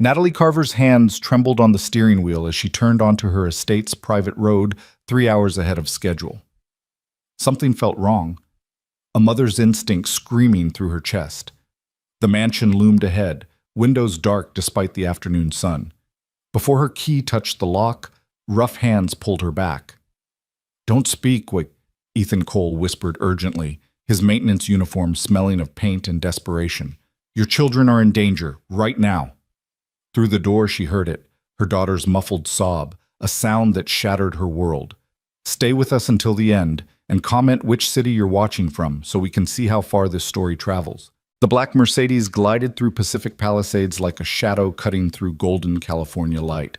Natalie Carver's hands trembled on the steering wheel as she turned onto her estate's private road 3 hours ahead of schedule. Something felt wrong, a mother's instinct screaming through her chest. The mansion loomed ahead, windows dark despite the afternoon sun. Before her key touched the lock, rough hands pulled her back. "Don't speak," Ethan Cole whispered urgently, his maintenance uniform smelling of paint and desperation. "Your children are in danger, right now." Through the door she heard it, her daughter's muffled sob, a sound that shattered her world. "Stay with us until the end, and comment which city you're watching from so we can see how far this story travels." The black Mercedes glided through Pacific Palisades like a shadow cutting through golden California light.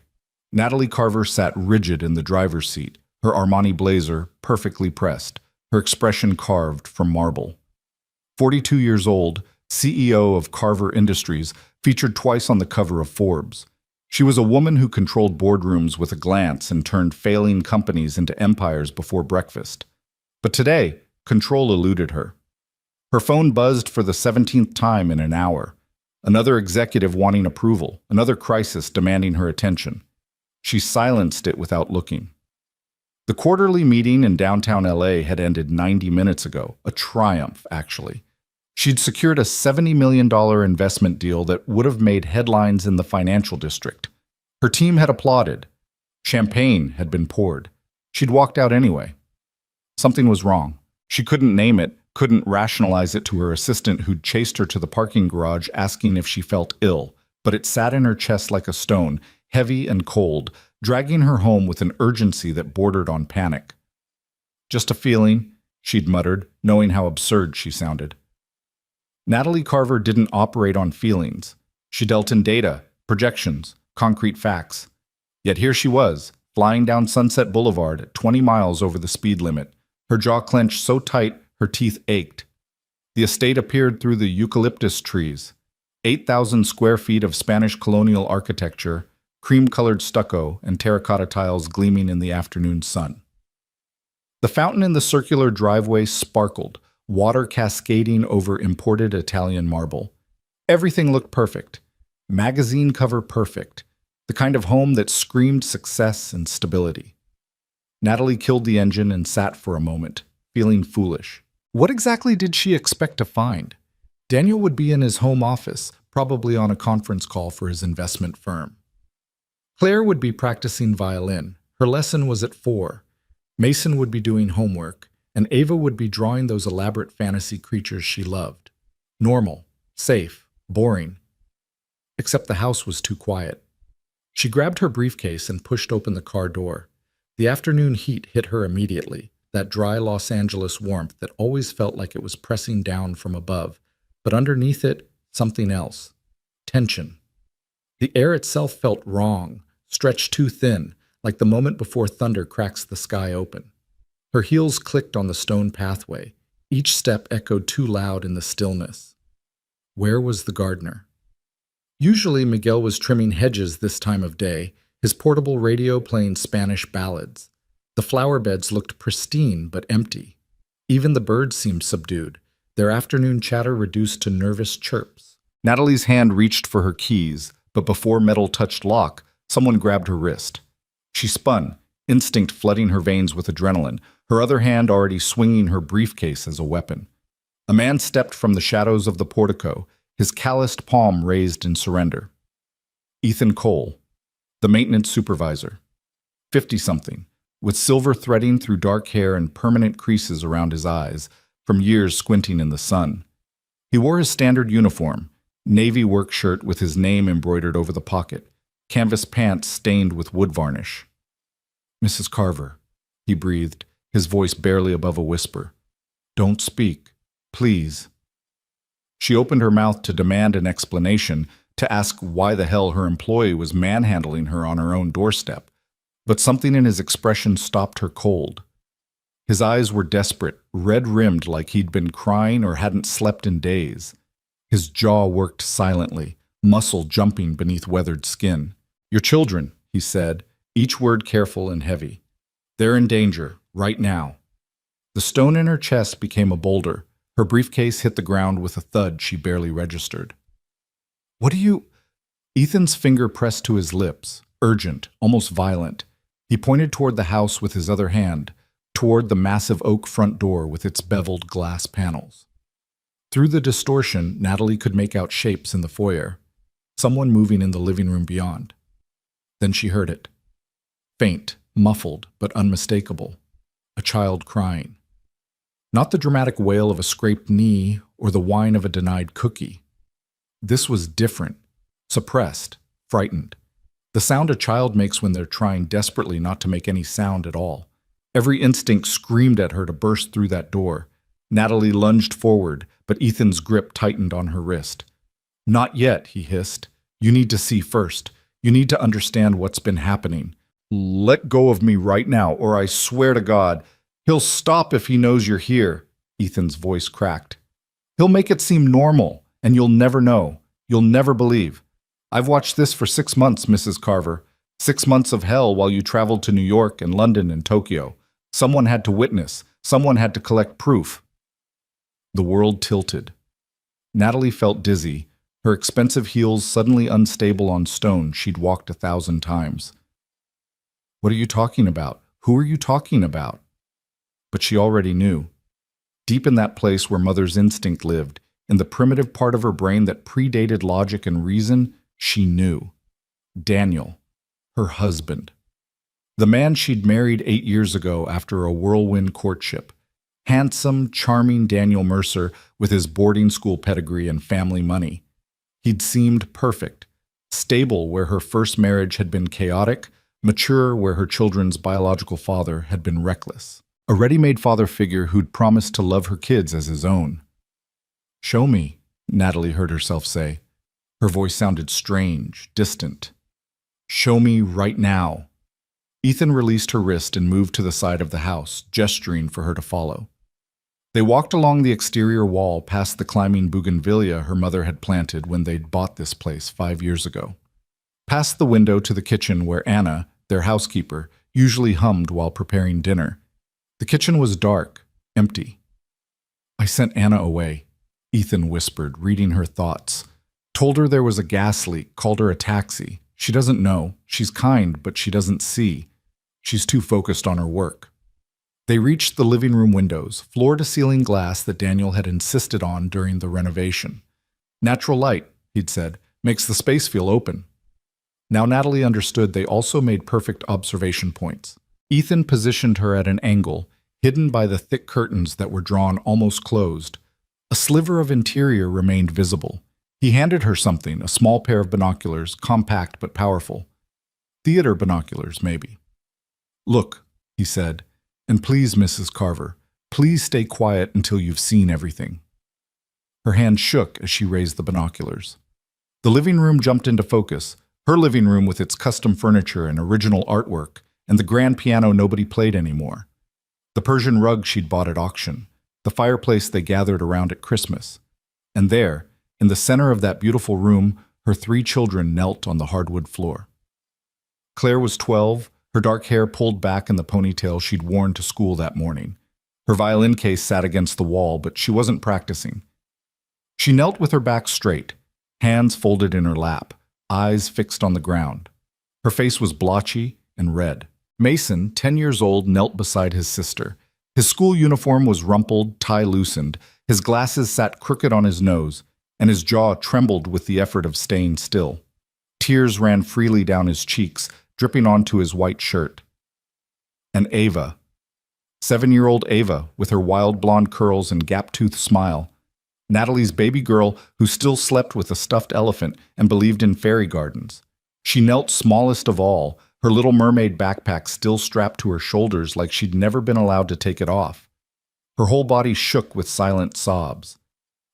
Natalie Carver sat rigid in the driver's seat, her Armani blazer perfectly pressed, her expression carved from marble. 42 years old, CEO of Carver Industries, featured twice on the cover of Forbes. She was a woman who controlled boardrooms with a glance and turned failing companies into empires before breakfast. But today, control eluded her. Her phone buzzed for the 17th time in an hour. Another executive wanting approval, another crisis demanding her attention. She silenced it without looking. The quarterly meeting in downtown LA had ended 90 minutes ago, a triumph, actually. She'd secured a $70 million investment deal that would have made headlines in the financial district. Her team had applauded. Champagne had been poured. She'd walked out anyway. Something was wrong. She couldn't name it, couldn't rationalize it to her assistant who'd chased her to the parking garage asking if she felt ill, but it sat in her chest like a stone, heavy and cold, dragging her home with an urgency that bordered on panic. "Just a feeling," she'd muttered, knowing how absurd she sounded. Natalie Carver didn't operate on feelings. She dealt in data, projections, concrete facts. Yet here she was, flying down Sunset Boulevard at 20 miles over the speed limit, her jaw clenched so tight her teeth ached. The estate appeared through the eucalyptus trees. 8,000 square feet of Spanish colonial architecture, cream-colored stucco, and terracotta tiles gleaming in the afternoon sun. The fountain in the circular driveway sparkled, water cascading over imported Italian marble. Everything looked perfect. Magazine cover perfect. The kind of home that screamed success and stability. Natalie killed the engine and sat for a moment, feeling foolish. What exactly did she expect to find? Daniel would be in his home office, probably on a conference call for his investment firm. Claire would be practicing violin. Her lesson was at 4. Mason would be doing homework, and Ava would be drawing those elaborate fantasy creatures she loved. Normal, safe, boring. Except the house was too quiet. She grabbed her briefcase and pushed open the car door. The afternoon heat hit her immediately, that dry Los Angeles warmth that always felt like it was pressing down from above, but underneath it, something else. Tension. The air itself felt wrong, stretched too thin, like the moment before thunder cracks the sky open. Her heels clicked on the stone pathway. Each step echoed too loud in the stillness. Where was the gardener? Usually Miguel was trimming hedges this time of day, his portable radio playing Spanish ballads. The flower beds looked pristine but empty. Even the birds seemed subdued, their afternoon chatter reduced to nervous chirps. Natalie's hand reached for her keys, but before metal touched lock, someone grabbed her wrist. She spun, instinct flooding her veins with adrenaline, her other hand already swinging her briefcase as a weapon. A man stepped from the shadows of the portico, his calloused palm raised in surrender. Ethan Cole, the maintenance supervisor. 50-something, with silver threading through dark hair and permanent creases around his eyes, from years squinting in the sun. He wore his standard uniform, navy work shirt with his name embroidered over the pocket, canvas pants stained with wood varnish. "Mrs. Carver," he breathed, his voice barely above a whisper. "Don't speak, please." She opened her mouth to demand an explanation, to ask why the hell her employee was manhandling her on her own doorstep, but something in his expression stopped her cold. His eyes were desperate, red-rimmed like he'd been crying or hadn't slept in days. His jaw worked silently, muscle jumping beneath weathered skin. "Your children," he said, each word careful and heavy. "They're in danger, right now." The stone in her chest became a boulder. Her briefcase hit the ground with a thud she barely registered. "What do you—" Ethan's finger pressed to his lips, urgent, almost violent. He pointed toward the house with his other hand, toward the massive oak front door with its beveled glass panels. Through the distortion, Natalie could make out shapes in the foyer, someone moving in the living room beyond. Then she heard it. Faint, muffled, but unmistakable. A child crying. Not the dramatic wail of a scraped knee or the whine of a denied cookie. This was different, suppressed, frightened. The sound a child makes when they're trying desperately not to make any sound at all. Every instinct screamed at her to burst through that door. Natalie lunged forward, but Ethan's grip tightened on her wrist. "Not yet," he hissed. "You need to see first. You need to understand what's been happening. Let go of me right now, or I swear to God, he'll stop if he knows you're here." Ethan's voice cracked. "He'll make it seem normal, and you'll never know. You'll never believe. I've watched this for 6 months, Mrs. Carver. 6 months of hell while you traveled to New York and London and Tokyo. Someone had to witness. Someone had to collect proof." The world tilted. Natalie felt dizzy, her expensive heels suddenly unstable on stone she'd walked 1,000 times. "What are you talking about? Who are you talking about?" But she already knew. Deep in that place where mother's instinct lived, in the primitive part of her brain that predated logic and reason, she knew. Daniel, her husband. The man she'd married 8 years ago after a whirlwind courtship. Handsome, charming Daniel Mercer with his boarding school pedigree and family money. He'd seemed perfect, stable where her first marriage had been chaotic, mature where her children's biological father had been reckless. A ready-made father figure who'd promised to love her kids as his own. "Show me," Natalie heard herself say. Her voice sounded strange, distant. "Show me right now." Ethan released her wrist and moved to the side of the house, gesturing for her to follow. They walked along the exterior wall past the climbing bougainvillea her mother had planted when they'd bought this place 5 years ago. Past the window to the kitchen where Anna, their housekeeper, usually hummed while preparing dinner. The kitchen was dark, empty. "I sent Anna away," Ethan whispered, reading her thoughts. "Told her there was a gas leak, called her a taxi. She doesn't know. She's kind, but she doesn't see. She's too focused on her work." They reached the living room windows, floor-to-ceiling glass that Daniel had insisted on during the renovation. "Natural light," he'd said, "makes the space feel open." Now Natalie understood they also made perfect observation points. Ethan positioned her at an angle, hidden by the thick curtains that were drawn almost closed. A sliver of interior remained visible. He handed her something, a small pair of binoculars, compact but powerful. Theater binoculars, maybe. "Look," he said, "and please, Mrs. Carver, please stay quiet until you've seen everything." Her hand shook as she raised the binoculars. The living room jumped into focus, her living room with its custom furniture and original artwork, and the grand piano nobody played anymore. The Persian rug she'd bought at auction, the fireplace they gathered around at Christmas. And there, in the center of that beautiful room, her 3 children knelt on the hardwood floor. Claire was 12, her dark hair pulled back in the ponytail she'd worn to school that morning. Her violin case sat against the wall, but she wasn't practicing. She knelt with her back straight, hands folded in her lap, eyes fixed on the ground. Her face was blotchy and red. Mason, 10 years old, knelt beside his sister. His school uniform was rumpled, tie loosened. His glasses sat crooked on his nose, and his jaw trembled with the effort of staying still. Tears ran freely down his cheeks, dripping onto his white shirt. And Ava, 7-year-old Ava, with her wild blonde curls and gap-toothed smile. Natalie's baby girl who still slept with a stuffed elephant and believed in fairy gardens. She knelt smallest of all, her little mermaid backpack still strapped to her shoulders like she'd never been allowed to take it off. Her whole body shook with silent sobs.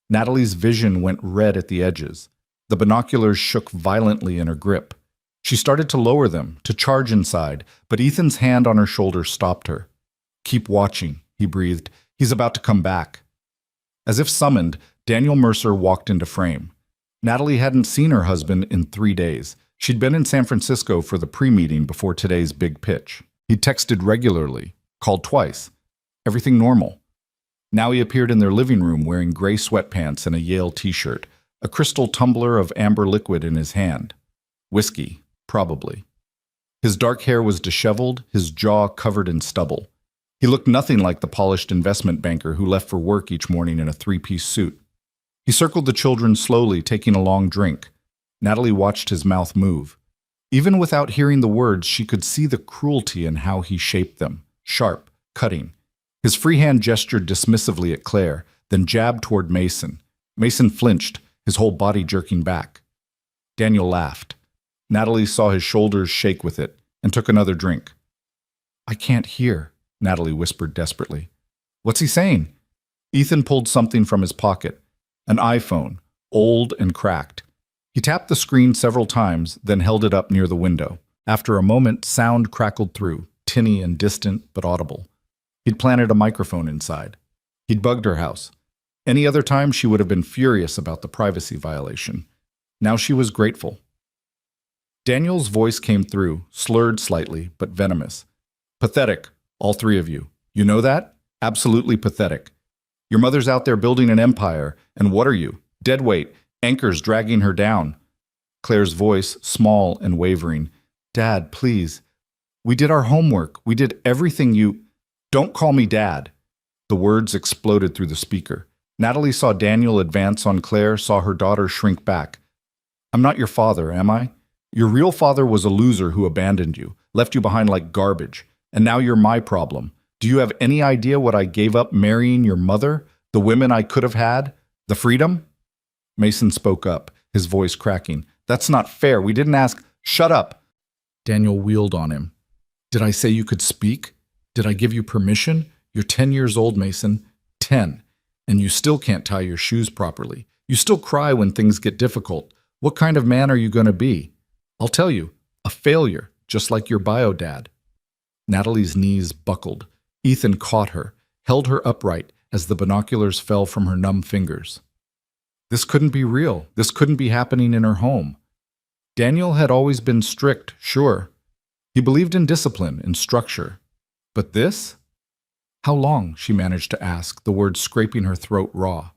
Natalie's vision went red at the edges. The binoculars shook violently in her grip. She started to lower them, to charge inside, but Ethan's hand on her shoulder stopped her. "Keep watching," he breathed. "He's about to come back." As if summoned, Daniel Mercer walked into frame. Natalie hadn't seen her husband in 3 days. She'd been in San Francisco for the pre-meeting before today's big pitch. He'd texted regularly, called twice. Everything normal. Now he appeared in their living room wearing gray sweatpants and a Yale t-shirt, a crystal tumbler of amber liquid in his hand. Whiskey, probably. His dark hair was disheveled, his jaw covered in stubble. He looked nothing like the polished investment banker who left for work each morning in a three-piece suit. He circled the children slowly, taking a long drink. Natalie watched his mouth move. Even without hearing the words, she could see the cruelty in how he shaped them, sharp, cutting. His free hand gestured dismissively at Claire, then jabbed toward Mason. Mason flinched, his whole body jerking back. Daniel laughed. Natalie saw his shoulders shake with it and took another drink. "I can't hear," Natalie whispered desperately. "What's he saying?" Ethan pulled something from his pocket, an iPhone, old and cracked. He tapped the screen several times, then held it up near the window. After a moment, sound crackled through, tinny and distant but audible. He'd planted a microphone inside. He'd bugged her house. Any other time, she would have been furious about the privacy violation. Now she was grateful. Daniel's voice came through, slurred slightly, but venomous. "Pathetic, all three of you. You know that? Absolutely pathetic. Your mother's out there building an empire, and what are you? Dead weight, anchors dragging her down." Claire's voice, small and wavering. "Dad, please. We did our homework. We did everything you—" "Don't call me Dad." The words exploded through the speaker. Natalie saw Daniel advance on Claire, saw her daughter shrink back. "I'm not your father, am I? Your real father was a loser who abandoned you, left you behind like garbage, and now you're my problem. Do you have any idea what I gave up marrying your mother, the women I could have had, the freedom?" Mason spoke up, his voice cracking. "That's not fair. We didn't ask—" "Shut up!" Daniel wheeled on him. "Did I say you could speak? Did I give you permission? You're 10 years old, Mason. 10. And you still can't tie your shoes properly. You still cry when things get difficult. What kind of man are you going to be? I'll tell you, a failure, just like your bio dad." Natalie's knees buckled. Ethan caught her, held her upright as the binoculars fell from her numb fingers. This couldn't be real. This couldn't be happening in her home. Daniel had always been strict, sure. He believed in discipline and structure. But this? "How long?" she managed to ask, the words scraping her throat raw.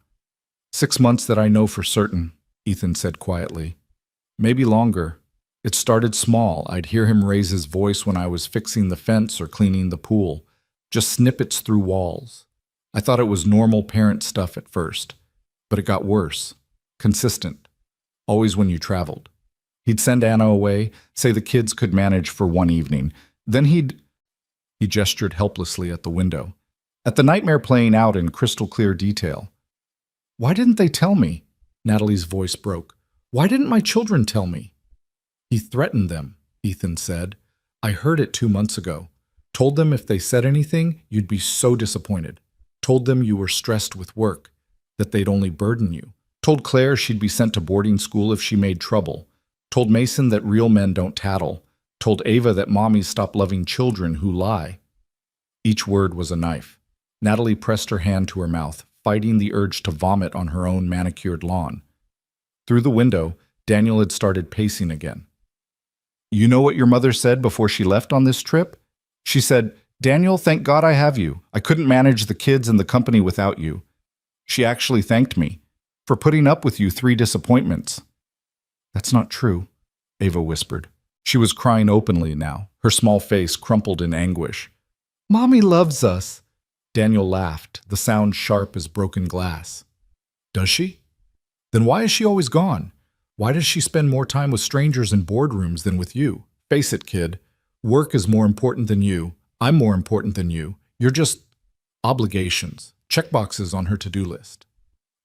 6 months that I know for certain," Ethan said quietly. "Maybe longer. It started small. I'd hear him raise his voice when I was fixing the fence or cleaning the pool. Just snippets through walls. I thought it was normal parent stuff at first. But it got worse. Consistent. Always when you traveled. He'd send Anna away, say the kids could manage for one evening. Then He gestured helplessly at the window. At the nightmare playing out in crystal clear detail. "Why didn't they tell me?" Natalie's voice broke. "Why didn't my children tell me?" "He threatened them," Ethan said. "I heard it 2 months ago. Told them if they said anything, you'd be so disappointed. Told them you were stressed with work, that they'd only burden you. Told Claire she'd be sent to boarding school if she made trouble. Told Mason that real men don't tattle. Told Ava that mommies stop loving children who lie." Each word was a knife. Natalie pressed her hand to her mouth, fighting the urge to vomit on her own manicured lawn. Through the window, Daniel had started pacing again. "You know what your mother said before she left on this trip? She said, 'Daniel, thank God I have you. I couldn't manage the kids and the company without you.' She actually thanked me for putting up with you 3 disappointments." "That's not true," Ava whispered. She was crying openly now, her small face crumpled in anguish. "Mommy loves us." Daniel laughed, the sound sharp as broken glass. "Does she? Then why is she always gone? Why does she spend more time with strangers in boardrooms than with you? Face it, kid. Work is more important than you. I'm more important than you. You're just obligations, checkboxes on her to-do list."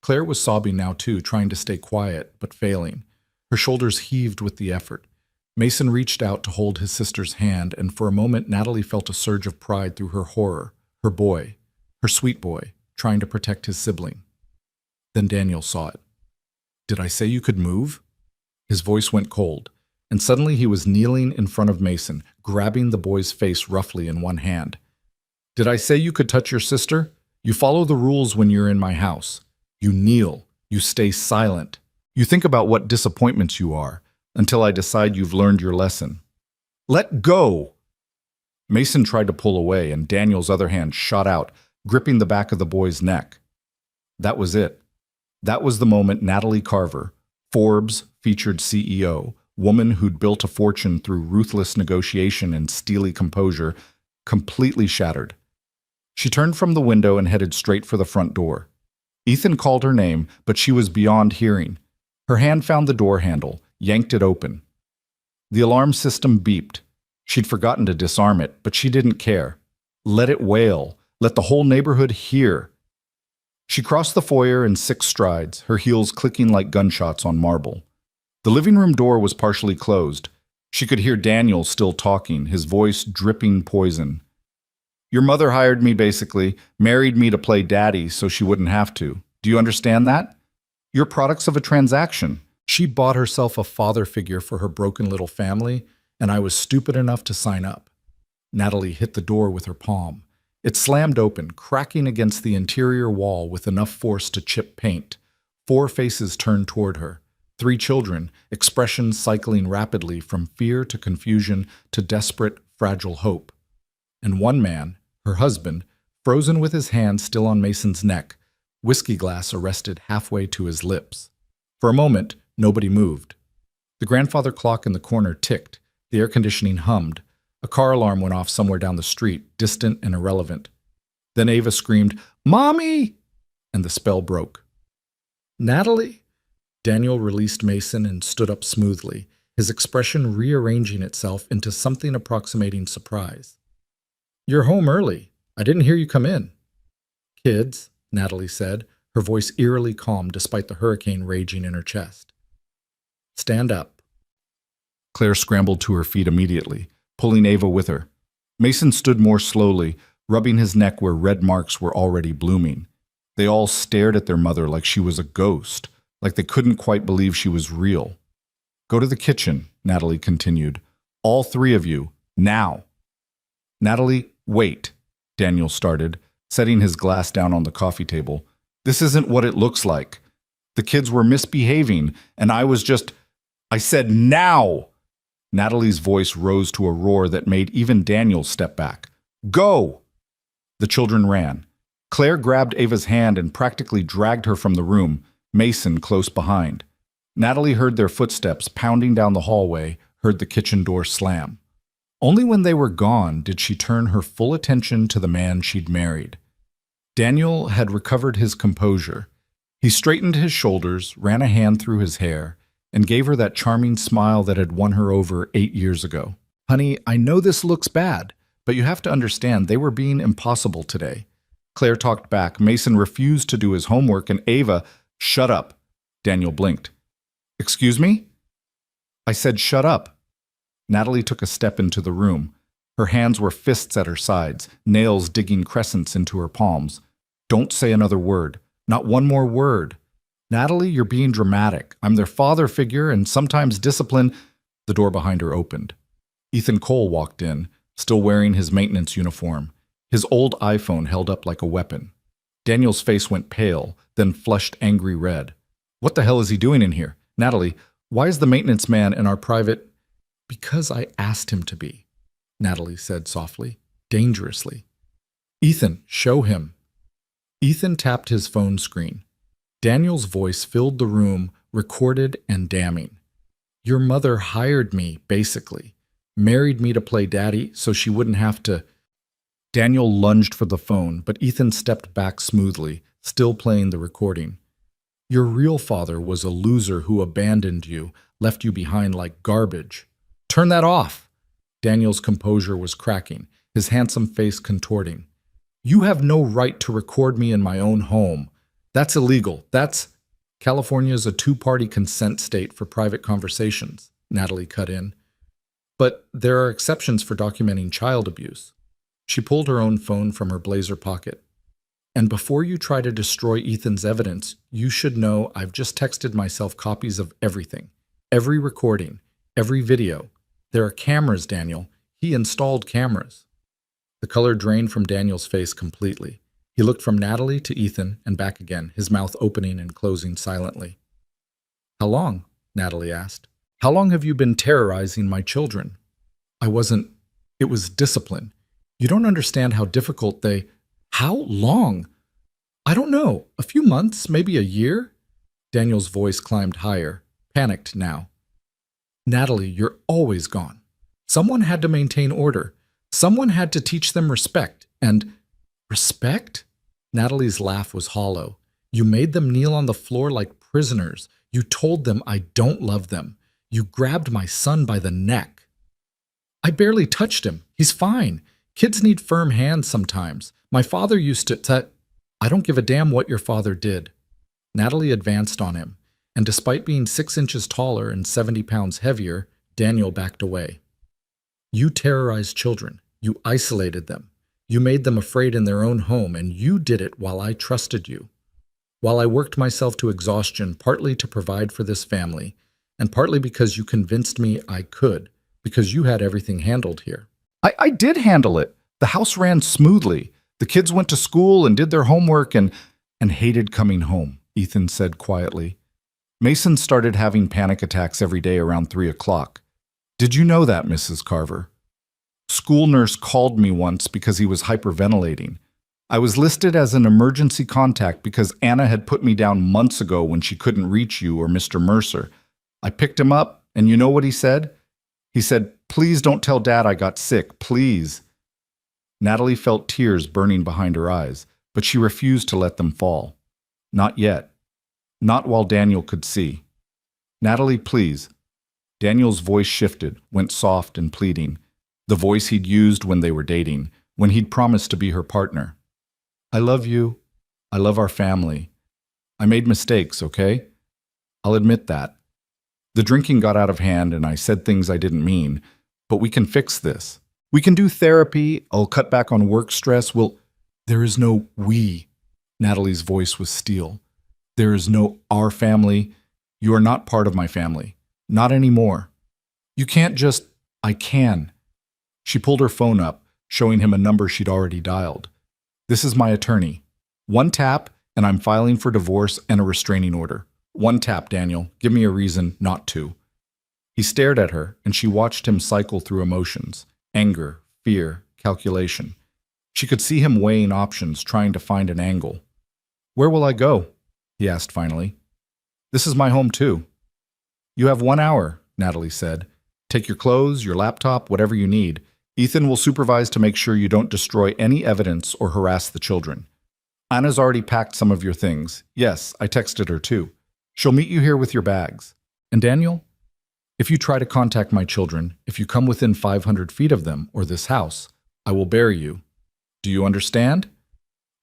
Claire was sobbing now too, trying to stay quiet, but failing. Her shoulders heaved with the effort. Mason reached out to hold his sister's hand, and for a moment Natalie felt a surge of pride through her horror, her boy, her sweet boy, trying to protect his sibling. Then Daniel saw it. "Did I say you could move?" His voice went cold, and suddenly he was kneeling in front of Mason, grabbing the boy's face roughly in one hand. "Did I say you could touch your sister? You follow the rules when you're in my house. You kneel. You stay silent. You think about what disappointments you are, until I decide you've learned your lesson. Let go!" Mason tried to pull away, and Daniel's other hand shot out, gripping the back of the boy's neck. That was it. That was the moment Natalie Carver, Forbes featured CEO, woman who'd built a fortune through ruthless negotiation and steely composure, completely shattered. She turned from the window and headed straight for the front door. Ethan called her name, but she was beyond hearing. Her hand found the door handle, yanked it open. The alarm system beeped. She'd forgotten to disarm it, but she didn't care. Let it wail. Let the whole neighborhood hear. She crossed the foyer in 6 strides, her heels clicking like gunshots on marble. The living room door was partially closed. She could hear Daniel still talking, his voice dripping poison. Your mother hired me, basically, married me to play daddy so she wouldn't have to. Do you understand that? You're products of a transaction. She bought herself a father figure for her broken little family, and I was stupid enough to sign up. Natalie hit the door with her palm. It slammed open, cracking against the interior wall with enough force to chip paint. 4 faces turned toward her. 3 children, expressions cycling rapidly from fear to confusion to desperate, fragile hope. And one man, her husband, frozen with his hand still on Mason's neck, whiskey glass arrested halfway to his lips. For a moment, nobody moved. The grandfather clock in the corner ticked, the air conditioning hummed. A car alarm went off somewhere down the street, distant and irrelevant. Then Ava screamed, "Mommy!" and the spell broke. "Natalie?" Daniel released Mason and stood up smoothly, his expression rearranging itself into something approximating surprise. "You're home early. I didn't hear you come in." "Kids," Natalie said, her voice eerily calm despite the hurricane raging in her chest. "Stand up." Claire scrambled to her feet immediately, pulling Ava with her. Mason stood more slowly, rubbing his neck where red marks were already blooming. They all stared at their mother like she was a ghost, like they couldn't quite believe she was real. "Go to the kitchen," Natalie continued. "All 3 of you, now." "Natalie, wait," Daniel started, setting his glass down on the coffee table. "This isn't what it looks like. The kids were misbehaving, and I said now!" Natalie's voice rose to a roar that made even Daniel step back. "Go!" The children ran. Claire grabbed Ava's hand and practically dragged her from the room, Mason close behind. Natalie heard their footsteps pounding down the hallway, heard the kitchen door slam. Only when they were gone did she turn her full attention to the man she'd married. Daniel had recovered his composure. He straightened his shoulders, ran a hand through his hair, and gave her that charming smile that had won her over 8 years ago. "Honey, I know this looks bad, but you have to understand they were being impossible today." Claire talked back. Mason refused to do his homework, and Ava, "Shut up." Daniel blinked. "Excuse me?" "I said shut up." Natalie took a step into the room. Her hands were fists at her sides, nails digging crescents into her palms. "Don't say another word. Not one more word. Natalie, you're being dramatic. I'm their father figure, and sometimes discipline—" The door behind her opened. Ethan Cole walked in, still wearing his maintenance uniform, his old iPhone held up like a weapon. Daniel's face went pale, then flushed angry red. "What the hell is he doing in here? Natalie, why is the maintenance man in our private—" "Because I asked him to be," Natalie said softly, dangerously. "Ethan, show him." Ethan tapped his phone screen. Daniel's voice filled the room, recorded and damning. "Your mother hired me, basically. Married me to play daddy so she wouldn't have to—" Daniel lunged for the phone, but Ethan stepped back smoothly, still playing the recording. "Your real father was a loser who abandoned you, left you behind like garbage. Turn that off!" Daniel's composure was cracking, his handsome face contorting. "You have no right to record me in my own home. That's illegal. California's a 2-party consent state for private conversations," Natalie cut in. "But there are exceptions for documenting child abuse." She pulled her own phone from her blazer pocket. "And before you try to destroy Ethan's evidence, you should know I've just texted myself copies of everything. Every recording, every video. There are cameras, Daniel. He installed cameras." The color drained from Daniel's face completely. He looked from Natalie to Ethan and back again, his mouth opening and closing silently. "How long?" Natalie asked. "How long have you been terrorizing my children?" "It was discipline. You don't understand how difficult they—" "How long?" "I don't know. A few months, maybe a year?" Daniel's voice climbed higher, panicked now. Natalie, you're always gone. Someone had to maintain order. Someone had to teach them respect. And respect? Natalie's laugh was hollow. You made them kneel on the floor like prisoners. You told them I don't love them. You grabbed my son by the neck. I barely touched him. He's fine. Kids need firm hands sometimes. My father used to. I don't give a damn what your father did. Natalie advanced on him, and despite being 6 inches taller and 70 pounds heavier, Daniel backed away. You terrorized children. You isolated them. You made them afraid in their own home, and you did it while I trusted you. While I worked myself to exhaustion, partly to provide for this family, and partly because you convinced me I could, because you had everything handled here. I did handle it. The house ran smoothly. The kids went to school and did their homework and hated coming home, Ethan said quietly. Mason started having panic attacks every day around 3 o'clock. Did you know that, Mrs. Carver? School nurse called me once because he was hyperventilating. I was listed as an emergency contact because Anna had put me down months ago when she couldn't reach you or Mr. Mercer. I picked him up, and you know what he said? He said, "Please don't tell Dad I got sick, please." Natalie felt tears burning behind her eyes, but she refused to let them fall. Not yet. Not while Daniel could see. "Natalie, please." Daniel's voice shifted, went soft and pleading, the voice he'd used when they were dating, when he'd promised to be her partner. "I love you. I love our family. I made mistakes, okay? I'll admit that. The drinking got out of hand and I said things I didn't mean, but we can fix this. We can do therapy. I'll cut back on work stress. There is no we." Natalie's voice was steel. "There is no our family. You are not part of my family. Not anymore. You can't just, I can." She pulled her phone up, showing him a number she'd already dialed. "This is my attorney. One tap, and I'm filing for divorce and a restraining order. One tap, Daniel. Give me a reason not to." He stared at her, and she watched him cycle through emotions: anger, fear, calculation. She could see him weighing options, trying to find an angle. "Where will I go?" he asked finally. "This is my home too." "You have 1 hour," Natalie said. "Take your clothes, your laptop, whatever you need. Ethan will supervise to make sure you don't destroy any evidence or harass the children. Anna's already packed some of your things. Yes, I texted her too. She'll meet you here with your bags. And Daniel, if you try to contact my children, if you come within 500 feet of them or this house, I will bury you. Do you understand?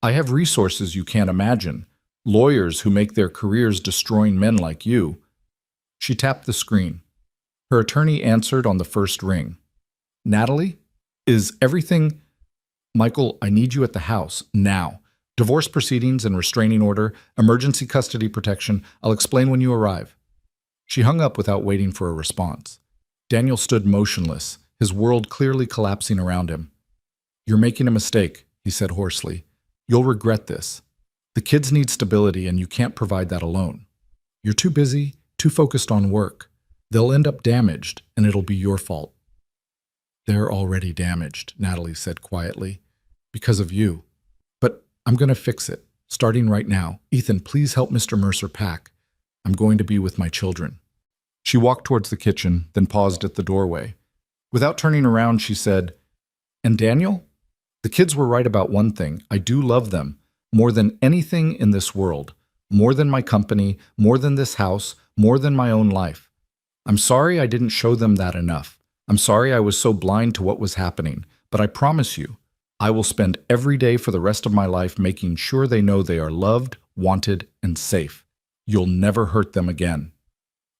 I have resources you can't imagine. Lawyers who make their careers destroying men like you." She tapped the screen. Her attorney answered on the first ring. "Natalie, is everything—" "Michael, I need you at the house, now. Divorce proceedings and restraining order, emergency custody protection. I'll explain when you arrive." She hung up without waiting for a response. Daniel stood motionless, his world clearly collapsing around him. "You're making a mistake," he said hoarsely. "You'll regret this. The kids need stability, and you can't provide that alone. You're too busy, too focused on work. They'll end up damaged, and it'll be your fault." "They're already damaged," Natalie said quietly. "Because of you. But I'm going to fix it, starting right now. Ethan, please help Mr. Mercer pack. I'm going to be with my children." She walked towards the kitchen, then paused at the doorway. Without turning around, she said, "And Daniel? The kids were right about one thing. I do love them, more than anything in this world, more than my company, more than this house, more than my own life. I'm sorry I didn't show them that enough. I'm sorry I was so blind to what was happening, but I promise you, I will spend every day for the rest of my life making sure they know they are loved, wanted, and safe. You'll never hurt them again."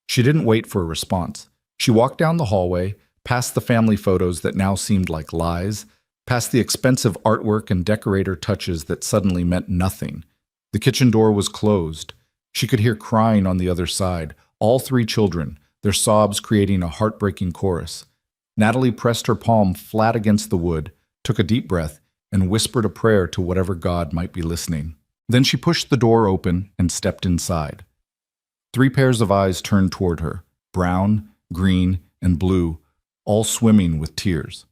She didn't wait for a response. She walked down the hallway, past the family photos that now seemed like lies, past the expensive artwork and decorator touches that suddenly meant nothing. The kitchen door was closed. She could hear crying on the other side, all 3 children, their sobs creating a heartbreaking chorus. Natalie pressed her palm flat against the wood, took a deep breath, and whispered a prayer to whatever God might be listening. Then she pushed the door open and stepped inside. 3 pairs of eyes turned toward her, brown, green, and blue, all swimming with tears.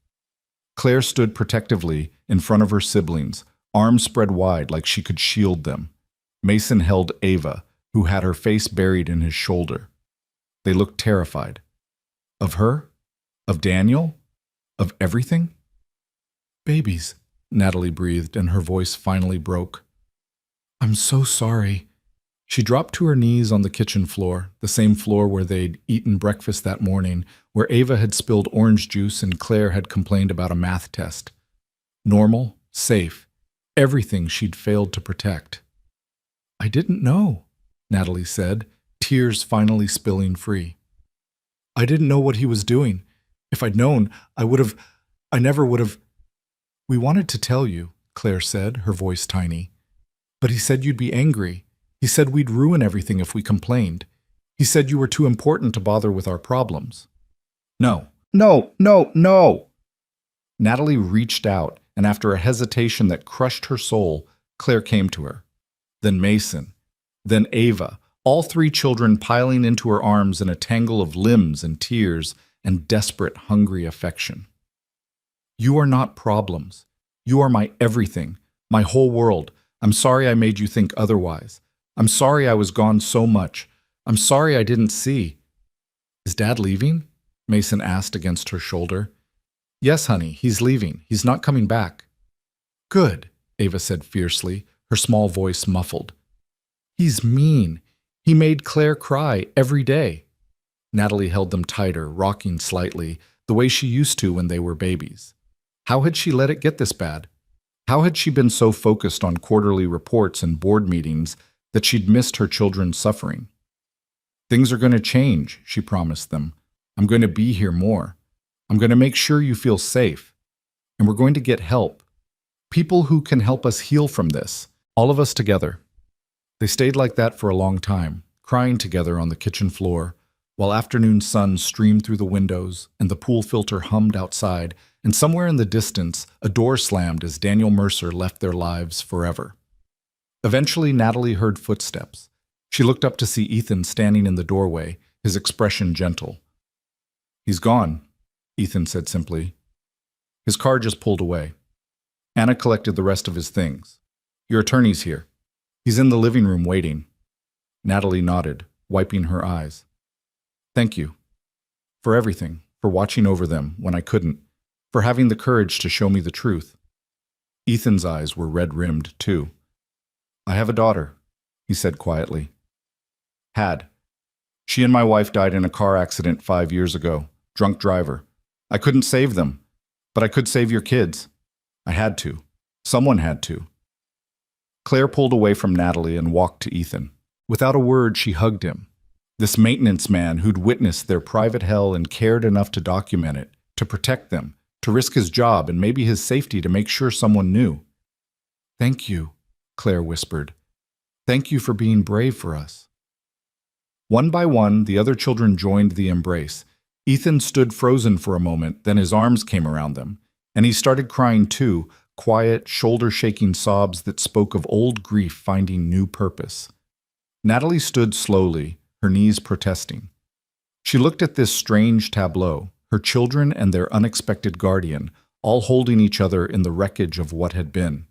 Claire stood protectively in front of her siblings, arms spread wide like she could shield them. Mason held Ava, who had her face buried in his shoulder. They looked terrified. Of her? Of Daniel? Of everything? Babies, Natalie breathed, and her voice finally broke. I'm so sorry. She dropped to her knees on the kitchen floor, the same floor where they'd eaten breakfast that morning, where Ava had spilled orange juice and Claire had complained about a math test. Normal, safe, everything she'd failed to protect. I didn't know, Natalie said, tears finally spilling free. I didn't know what he was doing. If I'd known, I never would have. We wanted to tell you, Claire said, her voice tiny. But he said you'd be angry. He said we'd ruin everything if we complained. He said you were too important to bother with our problems. No. Natalie reached out, and after a hesitation that crushed her soul, Claire came to her. Then Mason. Then Ava, all three children piling into her arms in a tangle of limbs and tears and desperate, hungry affection. You are not problems. You are my everything, my whole world. I'm sorry I made you think otherwise. I'm sorry I was gone so much. I'm sorry I didn't see. Is Dad leaving? Mason asked against her shoulder. Yes, honey, he's leaving. He's not coming back. Good, Ava said fiercely, her small voice muffled. He's mean. He made Claire cry every day. Natalie held them tighter, rocking slightly, the way she used to when they were babies. How had she let it get this bad? How had she been so focused on quarterly reports and board meetings that she'd missed her children's suffering? Things are going to change, she promised them. I'm going to be here more. I'm going to make sure you feel safe. And we're going to get help. People who can help us heal from this. All of us together. They stayed like that for a long time, crying together on the kitchen floor, while afternoon sun streamed through the windows and the pool filter hummed outside, and somewhere in the distance, a door slammed as Daniel Mercer left their lives forever. Eventually, Natalie heard footsteps. She looked up to see Ethan standing in the doorway, his expression gentle. He's gone, Ethan said simply. His car just pulled away. Anna collected the rest of his things. Your attorney's here. He's in the living room waiting. Natalie nodded, wiping her eyes. Thank you. For everything, for watching over them when I couldn't, for having the courage to show me the truth. Ethan's eyes were red-rimmed, too. I have a daughter, he said quietly. Had. She and my wife died in a car accident 5 years ago. Drunk driver. I couldn't save them, but I could save your kids. I had to. Someone had to. Claire pulled away from Natalie and walked to Ethan. Without a word, she hugged him. This maintenance man who'd witnessed their private hell and cared enough to document it, to protect them, to risk his job and maybe his safety to make sure someone knew. Thank you, Claire whispered. Thank you for being brave for us. One by one, the other children joined the embrace. Ethan stood frozen for a moment, then his arms came around them, and he started crying too, quiet, shoulder-shaking sobs that spoke of old grief finding new purpose. Natalie stood slowly, her knees protesting. She looked at this strange tableau, her children and their unexpected guardian, all holding each other in the wreckage of what had been.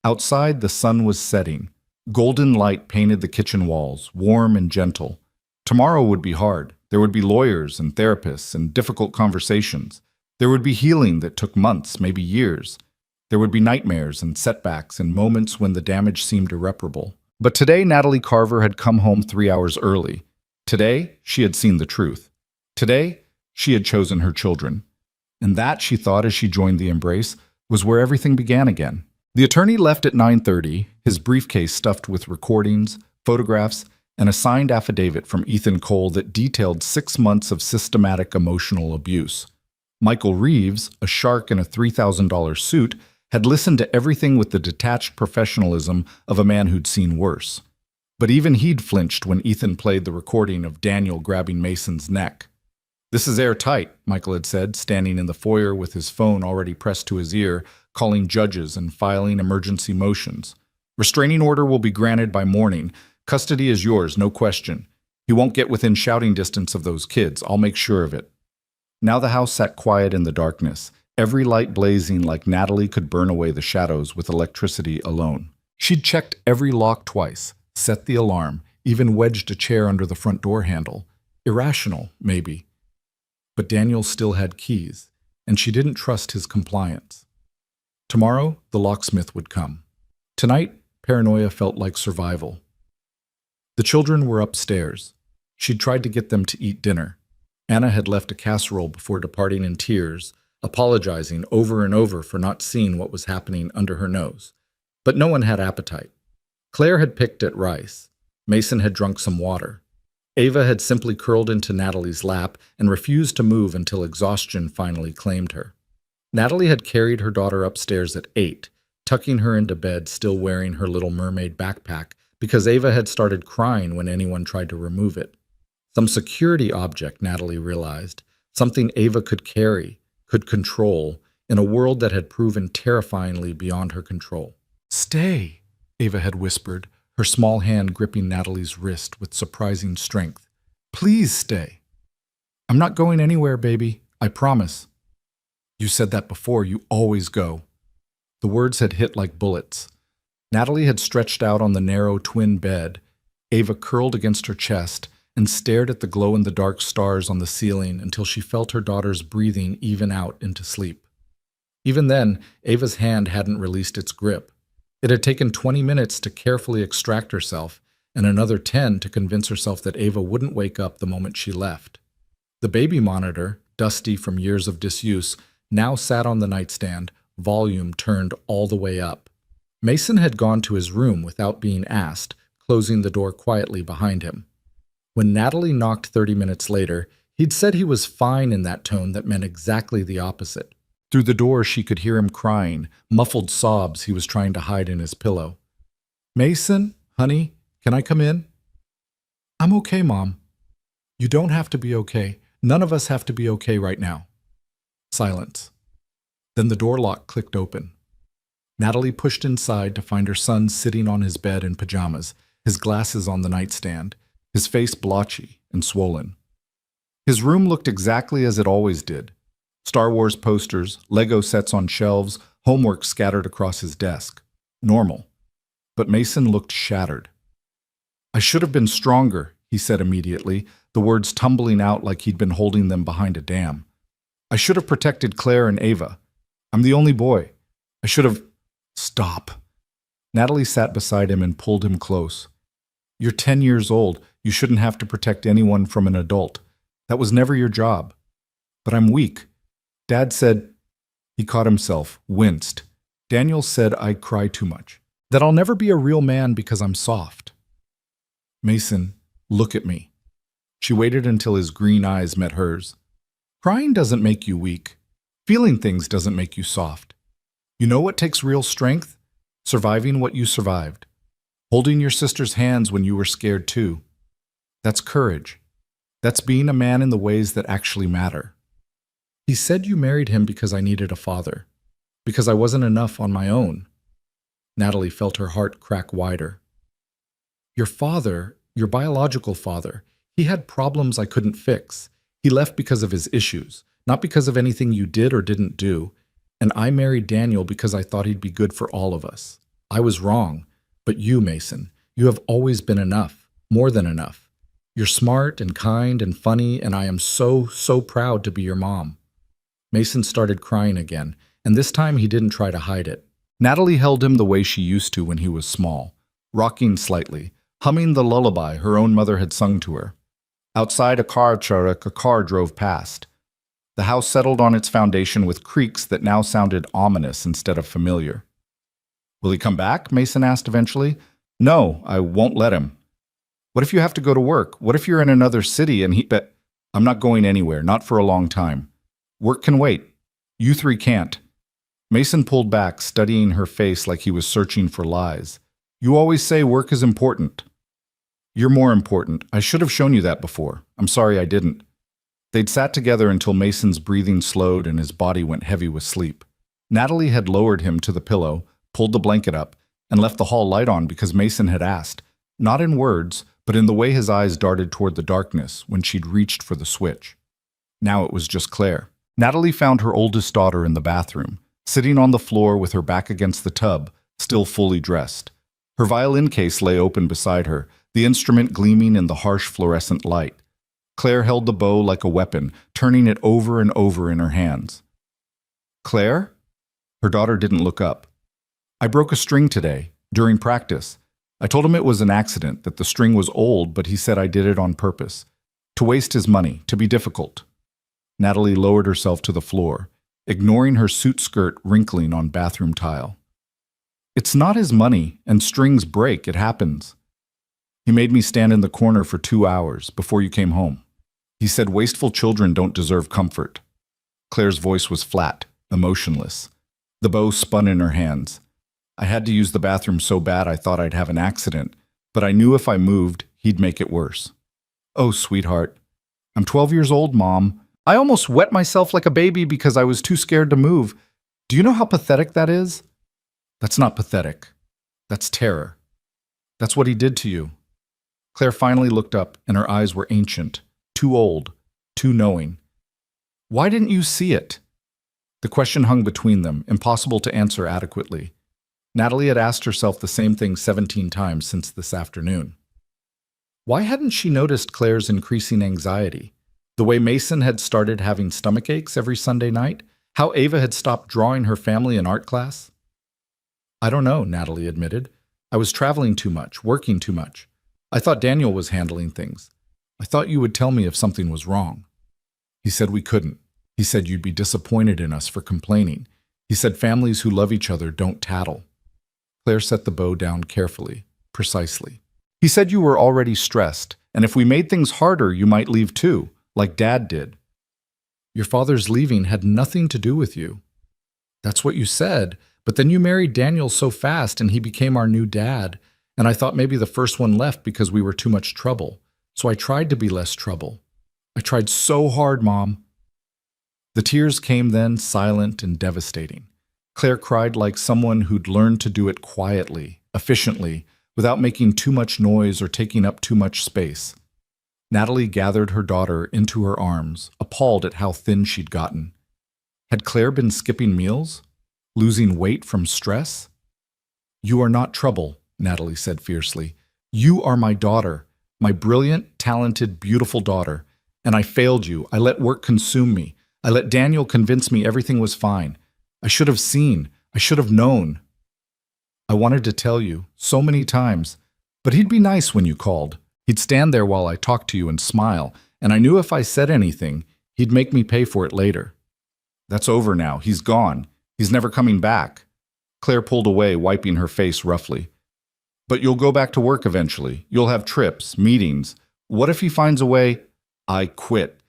Outside, the sun was setting. Golden light painted the kitchen walls, warm and gentle. Tomorrow would be hard. There would be lawyers and therapists and difficult conversations. There would be healing that took months, maybe years. There would be nightmares and setbacks and moments when the damage seemed irreparable. But today, Natalie Carver had come home 3 hours early. Today, she had seen the truth. Today, she had chosen her children. And that, she thought as she joined the embrace, was where everything began again. The attorney left at 9:30, his briefcase stuffed with recordings, photographs, and a signed affidavit from Ethan Cole that detailed 6 months of systematic emotional abuse. Michael Reeves, a shark in a $3,000 suit, had listened to everything with the detached professionalism of a man who'd seen worse. But even he'd flinched when Ethan played the recording of Daniel grabbing Mason's neck. This is airtight, Michael had said, standing in the foyer with his phone already pressed to his ear, calling judges and filing emergency motions. Restraining order will be granted by morning. Custody is yours, no question. He won't get within shouting distance of those kids. I'll make sure of it. Now the house sat quiet in the darkness, every light blazing like Natalie could burn away the shadows with electricity alone. She'd checked every lock twice, set the alarm, even wedged a chair under the front door handle. Irrational, maybe. But Daniel still had keys, and she didn't trust his compliance. Tomorrow, the locksmith would come. Tonight, paranoia felt like survival. The children were upstairs. She'd tried to get them to eat dinner. Anna had left a casserole before departing in tears, apologizing over and over for not seeing what was happening under her nose. But no one had appetite. Claire had picked at rice. Mason had drunk some water. Ava had simply curled into Natalie's lap and refused to move until exhaustion finally claimed her. Natalie had carried her daughter upstairs at 8, tucking her into bed, still wearing her little mermaid backpack, because Ava had started crying when anyone tried to remove it. Some security object, Natalie realized, something Ava could carry, could control, in a world that had proven terrifyingly beyond her control. "Stay," Ava had whispered, her small hand gripping Natalie's wrist with surprising strength. "Please stay." "I'm not going anywhere, baby. I promise." "You said that before. You always go." The words had hit like bullets. Natalie had stretched out on the narrow twin bed. Ava curled against her chest and stared at the glow-in-the-dark stars on the ceiling until she felt her daughter's breathing even out into sleep. Even then, Ava's hand hadn't released its grip. It had taken 20 minutes to carefully extract herself, and another 10 to convince herself that Ava wouldn't wake up the moment she left. The baby monitor, dusty from years of disuse, now sat on the nightstand, volume turned all the way up. Mason had gone to his room without being asked, closing the door quietly behind him. When Natalie knocked 30 minutes later, he'd said he was fine in that tone that meant exactly the opposite. Through the door, she could hear him crying, muffled sobs he was trying to hide in his pillow. "Mason, honey, can I come in?" "I'm okay, Mom." "You don't have to be okay. None of us have to be okay right now." Silence. Then the door lock clicked open. Natalie pushed inside to find her son sitting on his bed in pajamas, his glasses on the nightstand, his face blotchy and swollen. His room looked exactly as it always did. Star Wars posters, Lego sets on shelves, homework scattered across his desk. Normal. But Mason looked shattered. "I should have been stronger," he said immediately, the words tumbling out like he'd been holding them behind a dam. "I should have protected Claire and Ava. I'm the only boy. I should have—" "Stop." Natalie sat beside him and pulled him close. "You're 10 years old. You shouldn't have to protect anyone from an adult. That was never your job. But I'm weak. Dad said—" He caught himself, winced. "Daniel said I cry too much. That I'll never be a real man because I'm soft." "Mason, look at me." She waited until his green eyes met hers. "Crying doesn't make you weak. Feeling things doesn't make you soft. You know what takes real strength? Surviving what you survived. Holding your sister's hands when you were scared too. That's courage. That's being a man in the ways that actually matter. He said you married him because I needed a father. Because I wasn't enough on my own." Natalie felt her heart crack wider. "Your father, your biological father, he had problems I couldn't fix. He left because of his issues, not because of anything you did or didn't do. And I married Daniel because I thought he'd be good for all of us. I was wrong. But you, Mason, you have always been enough, more than enough. You're smart and kind and funny, and I am so, so proud to be your mom." Mason started crying again, and this time he didn't try to hide it. Natalie held him the way she used to when he was small, rocking slightly, humming the lullaby her own mother had sung to her. Outside a car drove past. The house settled on its foundation with creaks that now sounded ominous instead of familiar. "Will he come back?" Mason asked eventually. "No, I won't let him." "What if you have to go to work? What if you're in another city and he—" "I'm not going anywhere, not for a long time. Work can wait. You three can't." Mason pulled back, studying her face like he was searching for lies. "You always say work is important." "You're more important. I should have shown you that before. I'm sorry I didn't." They'd sat together until Mason's breathing slowed and his body went heavy with sleep. Natalie had lowered him to the pillow, pulled the blanket up, and left the hall light on because Mason had asked, not in words, but in the way his eyes darted toward the darkness when she'd reached for the switch. Now it was just Claire. Natalie found her oldest daughter in the bathroom, sitting on the floor with her back against the tub, still fully dressed. Her violin case lay open beside her, the instrument gleaming in the harsh fluorescent light. Claire held the bow like a weapon, turning it over and over in her hands. Claire? Her daughter didn't look up. I broke a string today, during practice. I told him it was an accident, that the string was old, but he said I did it on purpose. To waste his money, to be difficult. Natalie lowered herself to the floor, ignoring her suit skirt wrinkling on bathroom tile. It's not his money, and strings break, it happens. He made me stand in the corner for 2 hours before you came home. He said wasteful children don't deserve comfort. Claire's voice was flat, emotionless. The bow spun in her hands. I had to use the bathroom so bad I thought I'd have an accident, but I knew if I moved, he'd make it worse. Oh, sweetheart. I'm 12 years old, Mom. I almost wet myself like a baby because I was too scared to move. Do you know how pathetic that is? That's not pathetic. That's terror. That's what he did to you. Claire finally looked up, and her eyes were ancient, too old, too knowing. Why didn't you see it? The question hung between them, impossible to answer adequately. Natalie had asked herself the same thing 17 times since this afternoon. Why hadn't she noticed Claire's increasing anxiety? The way Mason had started having stomach aches every Sunday night? How Ava had stopped drawing her family in art class? I don't know, Natalie admitted. I was traveling too much, working too much. I thought Daniel was handling things. I thought you would tell me if something was wrong. He said we couldn't. He said you'd be disappointed in us for complaining. He said families who love each other don't tattle. Claire set the bow down carefully, precisely. He said you were already stressed, and if we made things harder, you might leave too, like Dad did. Your father's leaving had nothing to do with you. That's what you said, but then you married Daniel so fast and he became our new dad, and I thought maybe the first one left because we were too much trouble. So I tried to be less trouble. I tried so hard, Mom. The tears came then, silent and devastating. Claire cried like someone who'd learned to do it quietly, efficiently, without making too much noise or taking up too much space. Natalie gathered her daughter into her arms, appalled at how thin she'd gotten. Had Claire been skipping meals? Losing weight from stress? You are not trouble, Natalie said fiercely. You are my daughter, my brilliant, talented, beautiful daughter. And I failed you. I let work consume me. I let Daniel convince me everything was fine. I should have seen. I should have known. I wanted to tell you, so many times, but he'd be nice when you called. He'd stand there while I talked to you and smile, and I knew if I said anything, he'd make me pay for it later. That's over now. He's gone. He's never coming back. Claire pulled away, wiping her face roughly. But you'll go back to work eventually. You'll have trips, meetings. What if he finds a way? I quit.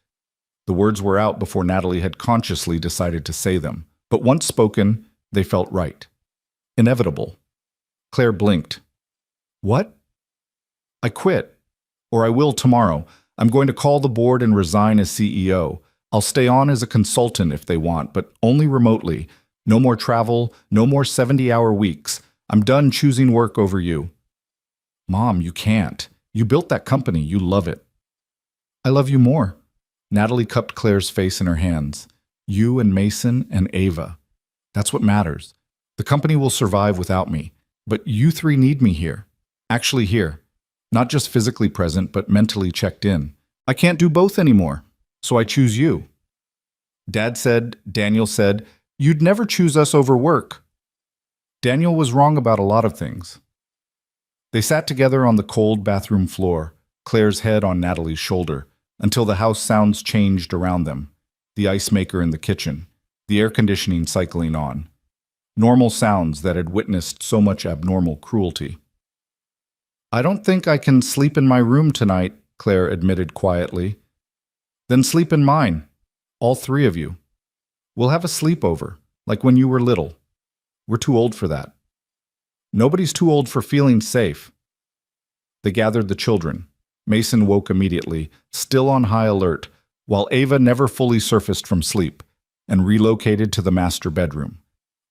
The words were out before Natalie had consciously decided to say them, but once spoken, they felt right. Inevitable. Claire blinked. What? I quit. Or I will tomorrow. I'm going to call the board and resign as CEO. I'll stay on as a consultant if they want, but only remotely. No more travel, no more 70-hour weeks. I'm done choosing work over you. Mom, you can't. You built that company. You love it. I love you more. Natalie cupped Claire's face in her hands. You and Mason and Ava. That's what matters. The company will survive without me. But you three need me here. Actually here. Not just physically present, but mentally checked in. I can't do both anymore. So I choose you. Daniel said, you'd never choose us over work. Daniel was wrong about a lot of things. They sat together on the cold bathroom floor, Claire's head on Natalie's shoulder, until the house sounds changed around them. The ice maker in the kitchen, the air conditioning cycling on. Normal sounds that had witnessed so much abnormal cruelty. I don't think I can sleep in my room tonight, Claire admitted quietly. Then sleep in mine, all three of you. We'll have a sleepover, like when you were little. We're too old for that. Nobody's too old for feeling safe. They gathered the children. Mason woke immediately, still on high alert, while Ava never fully surfaced from sleep, and relocated to the master bedroom.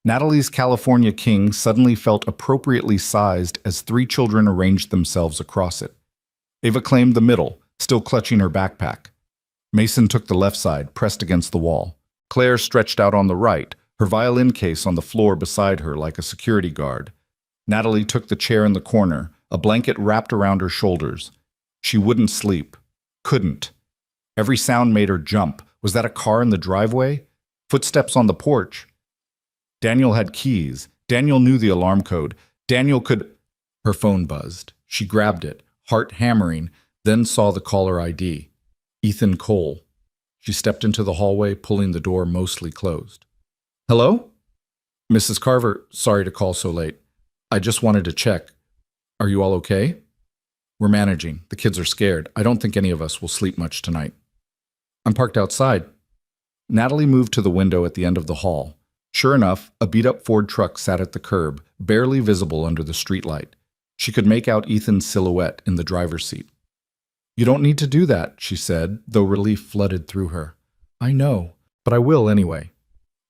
Natalie's California king suddenly felt appropriately sized as three children arranged themselves across it. Ava claimed the middle, still clutching her backpack. Mason took the left side, pressed against the wall. Claire stretched out on the right, her violin case on the floor beside her like a security guard. Natalie took the chair in the corner, a blanket wrapped around her shoulders. She wouldn't sleep. Couldn't. Every sound made her jump. Was that a car in the driveway? Footsteps on the porch? Daniel had keys. Daniel knew the alarm code. Daniel could... Her phone buzzed. She grabbed it, heart hammering, then saw the caller ID. Ethan Cole. She stepped into the hallway, pulling the door mostly closed. Hello? Mrs. Carver, sorry to call so late. I just wanted to check. Are you all okay? We're managing. The kids are scared. I don't think any of us will sleep much tonight. I'm parked outside. Natalie moved to the window at the end of the hall. Sure enough, a beat-up Ford truck sat at the curb, barely visible under the streetlight. She could make out Ethan's silhouette in the driver's seat. You don't need to do that, she said, though relief flooded through her. I know, but I will anyway.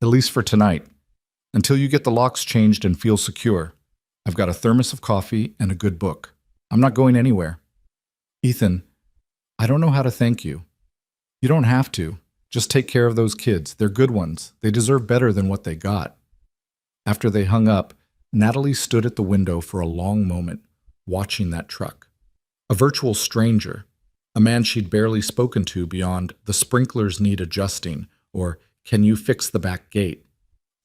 At least for tonight. Until you get the locks changed and feel secure. I've got a thermos of coffee and a good book. I'm not going anywhere. Ethan, I don't know how to thank you. You don't have to. Just take care of those kids. They're good ones. They deserve better than what they got. After they hung up, Natalie stood at the window for a long moment, watching that truck. A virtual stranger, a man she'd barely spoken to beyond the sprinklers need adjusting or can you fix the back gate,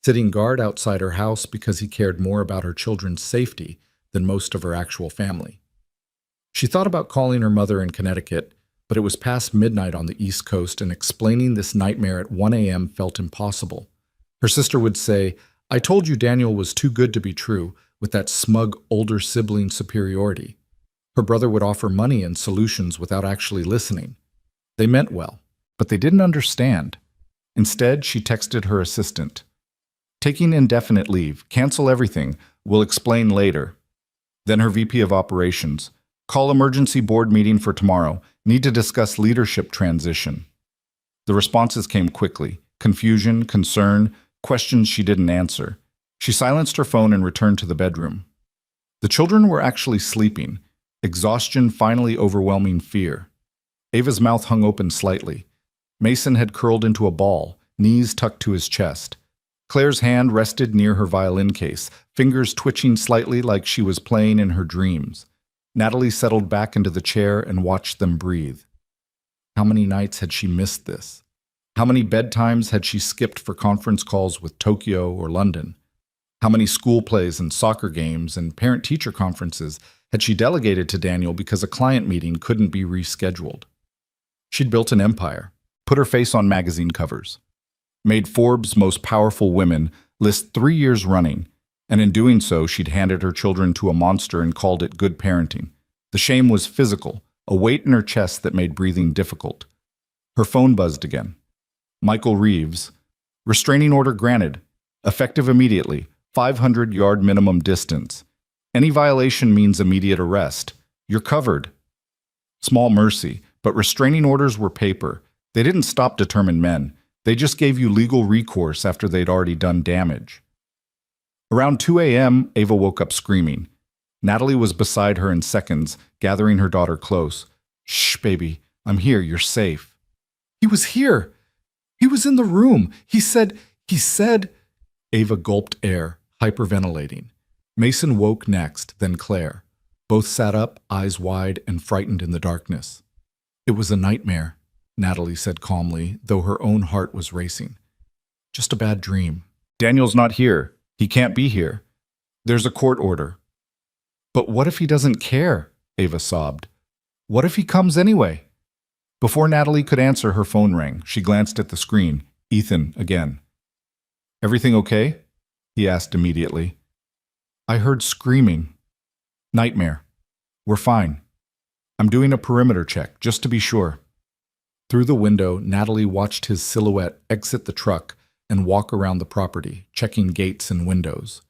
sitting guard outside her house because he cared more about her children's safety than most of her actual family. She thought about calling her mother in Connecticut, but it was past midnight on the East Coast and explaining this nightmare at 1 a.m. felt impossible. Her sister would say, I told you Daniel was too good to be true, with that smug older sibling superiority. Her brother would offer money and solutions without actually listening. They meant well, but they didn't understand. Instead, she texted her assistant. Taking indefinite leave, cancel everything, we'll explain later. Then her VP of operations, call emergency board meeting for tomorrow, need to discuss leadership transition. The responses came quickly, confusion, concern, questions she didn't answer. She silenced her phone and returned to the bedroom. The children were actually sleeping, exhaustion finally overwhelming fear. Ava's mouth hung open slightly. Mason had curled into a ball, knees tucked to his chest. Claire's hand rested near her violin case, fingers twitching slightly like she was playing in her dreams. Natalie settled back into the chair and watched them breathe. How many nights had she missed this? How many bedtimes had she skipped for conference calls with Tokyo or London? How many school plays and soccer games and parent-teacher conferences had she delegated to Daniel because a client meeting couldn't be rescheduled? She'd built an empire, put her face on magazine covers, made Forbes' most powerful women list 3 years running, and in doing so, she'd handed her children to a monster and called it good parenting. The shame was physical, a weight in her chest that made breathing difficult. Her phone buzzed again. Michael Reeves. Restraining order granted. Effective immediately. 500-yard minimum distance. Any violation means immediate arrest. You're covered. Small mercy, but restraining orders were paper. They didn't stop determined men. They just gave you legal recourse after they'd already done damage. Around 2 a.m., Ava woke up screaming. Natalie was beside her in seconds, gathering her daughter close. Shh, baby. I'm here. You're safe. He was here. He was in the room. He said... Ava gulped air, hyperventilating. Mason woke next, then Claire. Both sat up, eyes wide and frightened in the darkness. It was a nightmare, Natalie said calmly, though her own heart was racing. Just a bad dream. Daniel's not here. He can't be here. There's a court order. But what if he doesn't care? Ava sobbed. What if he comes anyway? Before Natalie could answer, her phone rang. She glanced at the screen. Ethan again. Everything okay? He asked immediately. I heard screaming. Nightmare. We're fine. I'm doing a perimeter check, just to be sure. Through the window, Natalie watched his silhouette exit the truck and walk around the property, checking gates and windows.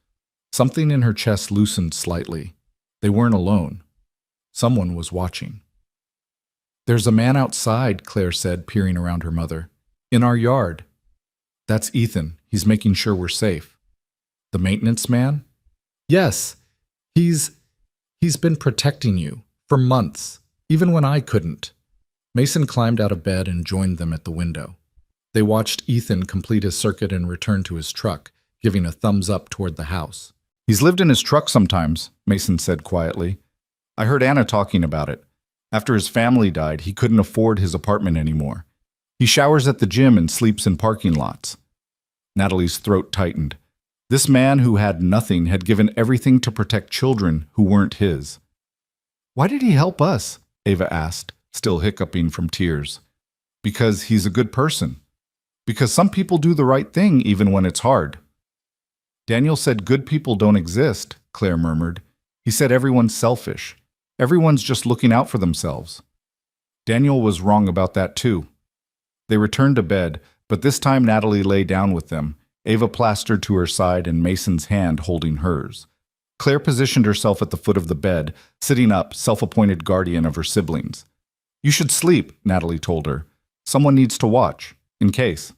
Something in her chest loosened slightly. They weren't alone. Someone was watching. There's a man outside, Claire said, peering around her mother. In our yard. That's Ethan. He's making sure we're safe. The maintenance man? Yes. He's been protecting you for months, even when I couldn't. Mason climbed out of bed and joined them at the window. They watched Ethan complete his circuit and return to his truck, giving a thumbs up toward the house. He's lived in his truck sometimes, Mason said quietly. I heard Anna talking about it. After his family died, he couldn't afford his apartment anymore. He showers at the gym and sleeps in parking lots. Natalie's throat tightened. This man who had nothing had given everything to protect children who weren't his. Why did he help us? Ava asked, still hiccuping from tears. Because he's a good person. Because some people do the right thing even when it's hard. Daniel said good people don't exist, Claire murmured. He said everyone's selfish. Everyone's just looking out for themselves. Daniel was wrong about that too. They returned to bed, but this time Natalie lay down with them, Ava plastered to her side and Mason's hand holding hers. Claire positioned herself at the foot of the bed, sitting up, self-appointed guardian of her siblings. You should sleep, Natalie told her. Someone needs to watch, in case.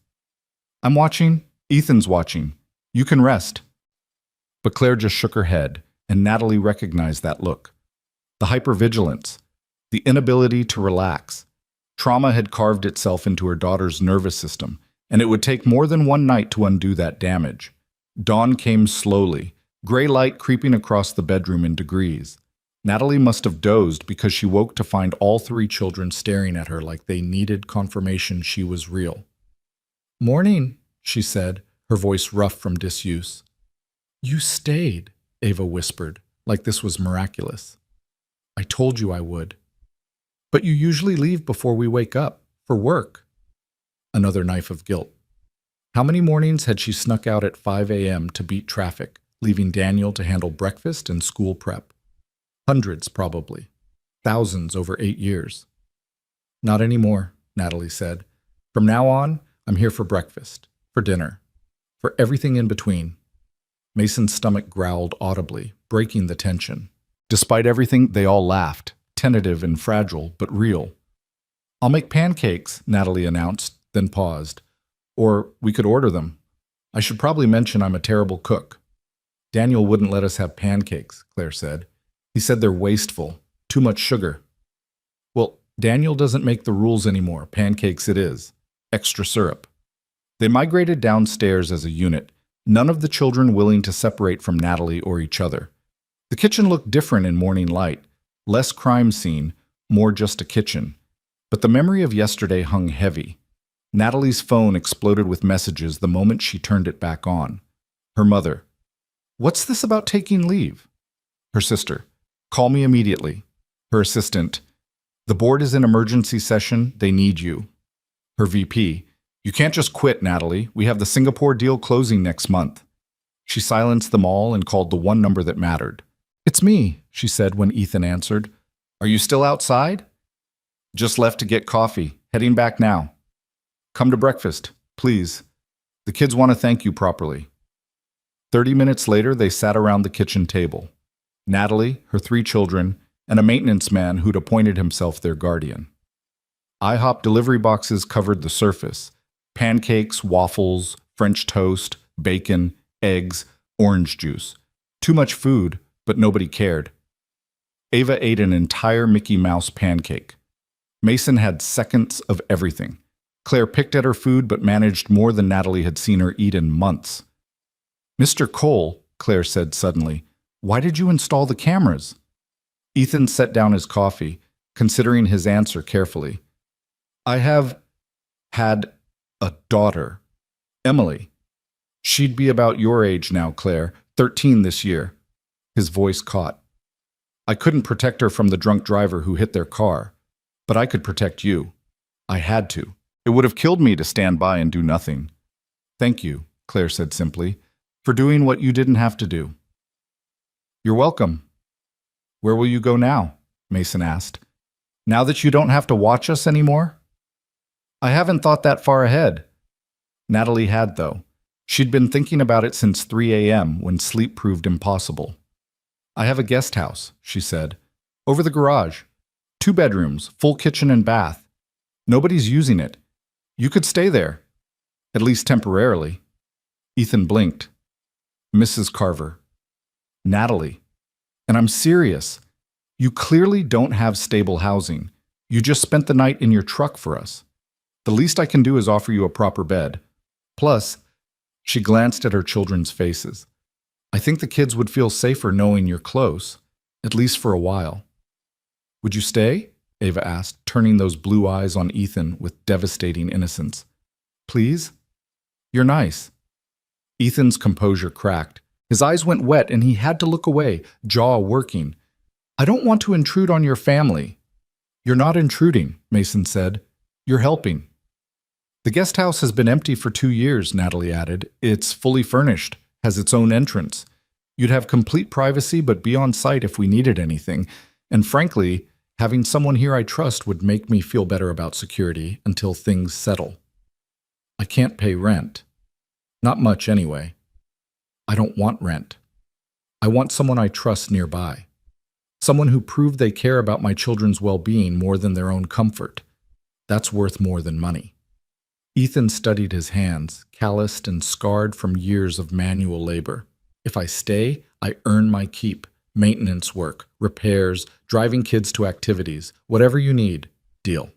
I'm watching. Ethan's watching. You can rest. But Claire just shook her head, and Natalie recognized that look. The hypervigilance, the inability to relax. Trauma had carved itself into her daughter's nervous system, and it would take more than one night to undo that damage. Dawn came slowly, gray light creeping across the bedroom in degrees. Natalie must have dozed because she woke to find all three children staring at her like they needed confirmation she was real. Morning, she said, her voice rough from disuse. You stayed, Ava whispered, like this was miraculous. I told you I would. But you usually leave before we wake up, for work. Another knife of guilt. How many mornings had she snuck out at 5 a.m. to beat traffic, leaving Daniel to handle breakfast and school prep? Hundreds, probably. Thousands over 8 years. Not anymore, Natalie said. From now on, I'm here for breakfast, for dinner, for everything in between. Mason's stomach growled audibly, breaking the tension. Despite everything, they all laughed, tentative and fragile, but real. I'll make pancakes, Natalie announced, then paused. Or we could order them. I should probably mention I'm a terrible cook. Daniel wouldn't let us have pancakes, Claire said. He said they're wasteful, too much sugar. Well, Daniel doesn't make the rules anymore. Pancakes it is. Extra syrup. They migrated downstairs as a unit, none of the children willing to separate from Natalie or each other. The kitchen looked different in morning light, less crime scene, more just a kitchen. But the memory of yesterday hung heavy. Natalie's phone exploded with messages the moment she turned it back on. Her mother. What's this about taking leave? Her sister. Call me immediately. Her assistant. The board is in emergency session. They need you. Her VP. You can't just quit, Natalie. We have the Singapore deal closing next month. She silenced them all and called the one number that mattered. It's me, she said when Ethan answered. Are you still outside? Just left to get coffee. Heading back now. Come to breakfast, please. The kids want to thank you properly. 30 minutes later, they sat around the kitchen table. Natalie, her 3 children, and a maintenance man who'd appointed himself their guardian. IHOP delivery boxes covered the surface. Pancakes, waffles, French toast, bacon, eggs, orange juice. Too much food, but nobody cared. Ava ate an entire Mickey Mouse pancake. Mason had seconds of everything. Claire picked at her food but managed more than Natalie had seen her eat in months. Mr. Cole, Claire said suddenly, why did you install the cameras? Ethan set down his coffee, considering his answer carefully. I have had a daughter, Emily. She'd be about your age now, Claire, 13 this year. His voice caught. I couldn't protect her from the drunk driver who hit their car, but I could protect you. I had to. It would have killed me to stand by and do nothing. Thank you, Claire said simply, for doing what you didn't have to do. You're welcome. Where will you go now? Mason asked. Now that you don't have to watch us anymore? I haven't thought that far ahead. Natalie had, though. She'd been thinking about it since 3 a.m. when sleep proved impossible. I have a guest house, she said. Over the garage. 2 bedrooms, full kitchen and bath. Nobody's using it. You could stay there. At least temporarily. Ethan blinked. Mrs. Carver. Natalie. And I'm serious. You clearly don't have stable housing. You just spent the night in your truck for us. The least I can do is offer you a proper bed. Plus, she glanced at her children's faces. I think the kids would feel safer knowing you're close, at least for a while. Would you stay? Ava asked, turning those blue eyes on Ethan with devastating innocence. Please? You're nice. Ethan's composure cracked. His eyes went wet and he had to look away, jaw working. I don't want to intrude on your family. You're not intruding, Mason said. You're helping. The guest house has been empty for 2 years, Natalie added. It's fully furnished, has its own entrance. You'd have complete privacy but be on site if we needed anything. And frankly, having someone here I trust would make me feel better about security until things settle. I can't pay rent. Not much anyway. I don't want rent. I want someone I trust nearby. Someone who proved they care about my children's well-being more than their own comfort. That's worth more than money. Ethan studied his hands, calloused and scarred from years of manual labor. If I stay, I earn my keep. Maintenance work, repairs, driving kids to activities, whatever you need. Deal.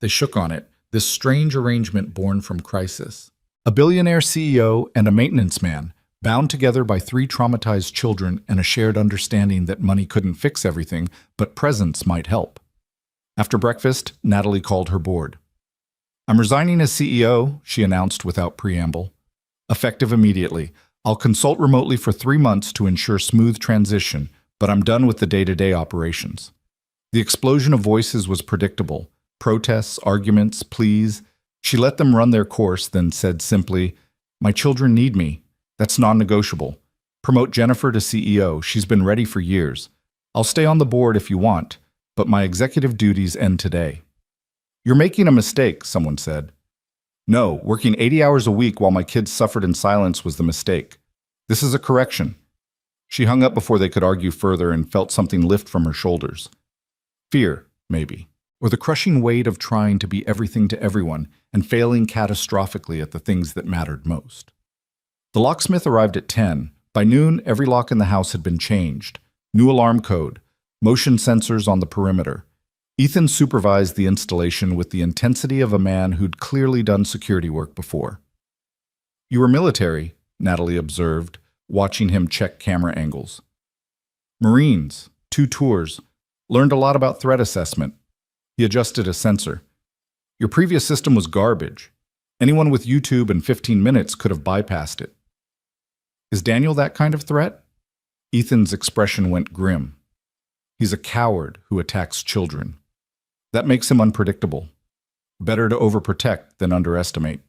They shook on it, this strange arrangement born from crisis. A billionaire CEO and a maintenance man, bound together by 3 traumatized children and a shared understanding that money couldn't fix everything, but presence might help. After breakfast, Natalie called her board. I'm resigning as CEO, she announced without preamble. Effective immediately. I'll consult remotely for 3 months to ensure smooth transition, but I'm done with the day-to-day operations. The explosion of voices was predictable. Protests, arguments, pleas. She let them run their course, then said simply, My children need me. That's non-negotiable. Promote Jennifer to CEO. She's been ready for years. I'll stay on the board if you want, but my executive duties end today. You're making a mistake, someone said. No, working 80 hours a week while my kids suffered in silence was the mistake. This is a correction. She hung up before they could argue further and felt something lift from her shoulders. Fear, maybe, or the crushing weight of trying to be everything to everyone and failing catastrophically at the things that mattered most. The locksmith arrived at 10. By noon, every lock in the house had been changed. New alarm code, motion sensors on the perimeter. Ethan supervised the installation with the intensity of a man who'd clearly done security work before. You were military, Natalie observed, watching him check camera angles. Marines, 2 tours, learned a lot about threat assessment. He adjusted a sensor. Your previous system was garbage. Anyone with YouTube in 15 minutes could have bypassed it. Is Daniel that kind of threat? Ethan's expression went grim. He's a coward who attacks children. That makes him unpredictable. Better to overprotect than underestimate.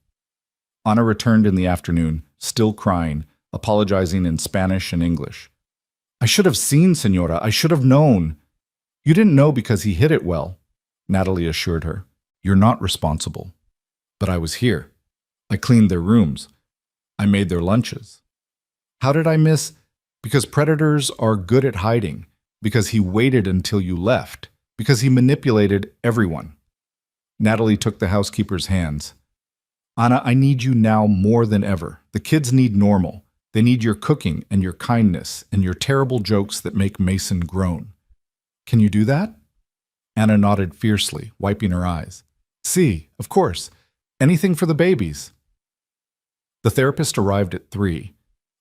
Ana returned in the afternoon, still crying, apologizing in Spanish and English. I should have seen, Senora. I should have known. You didn't know because he hid it well, Natalie assured her. You're not responsible. But I was here. I cleaned their rooms. I made their lunches. How did I miss? Because predators are good at hiding. Because he waited until you left. Because he manipulated everyone. Natalie took the housekeeper's hands. Ana, I need you now more than ever. The kids need normal. They need your cooking and your kindness and your terrible jokes that make Mason groan. Can you do that? Ana nodded fiercely, wiping her eyes. Si, of course. Anything for the babies. The therapist arrived at 3.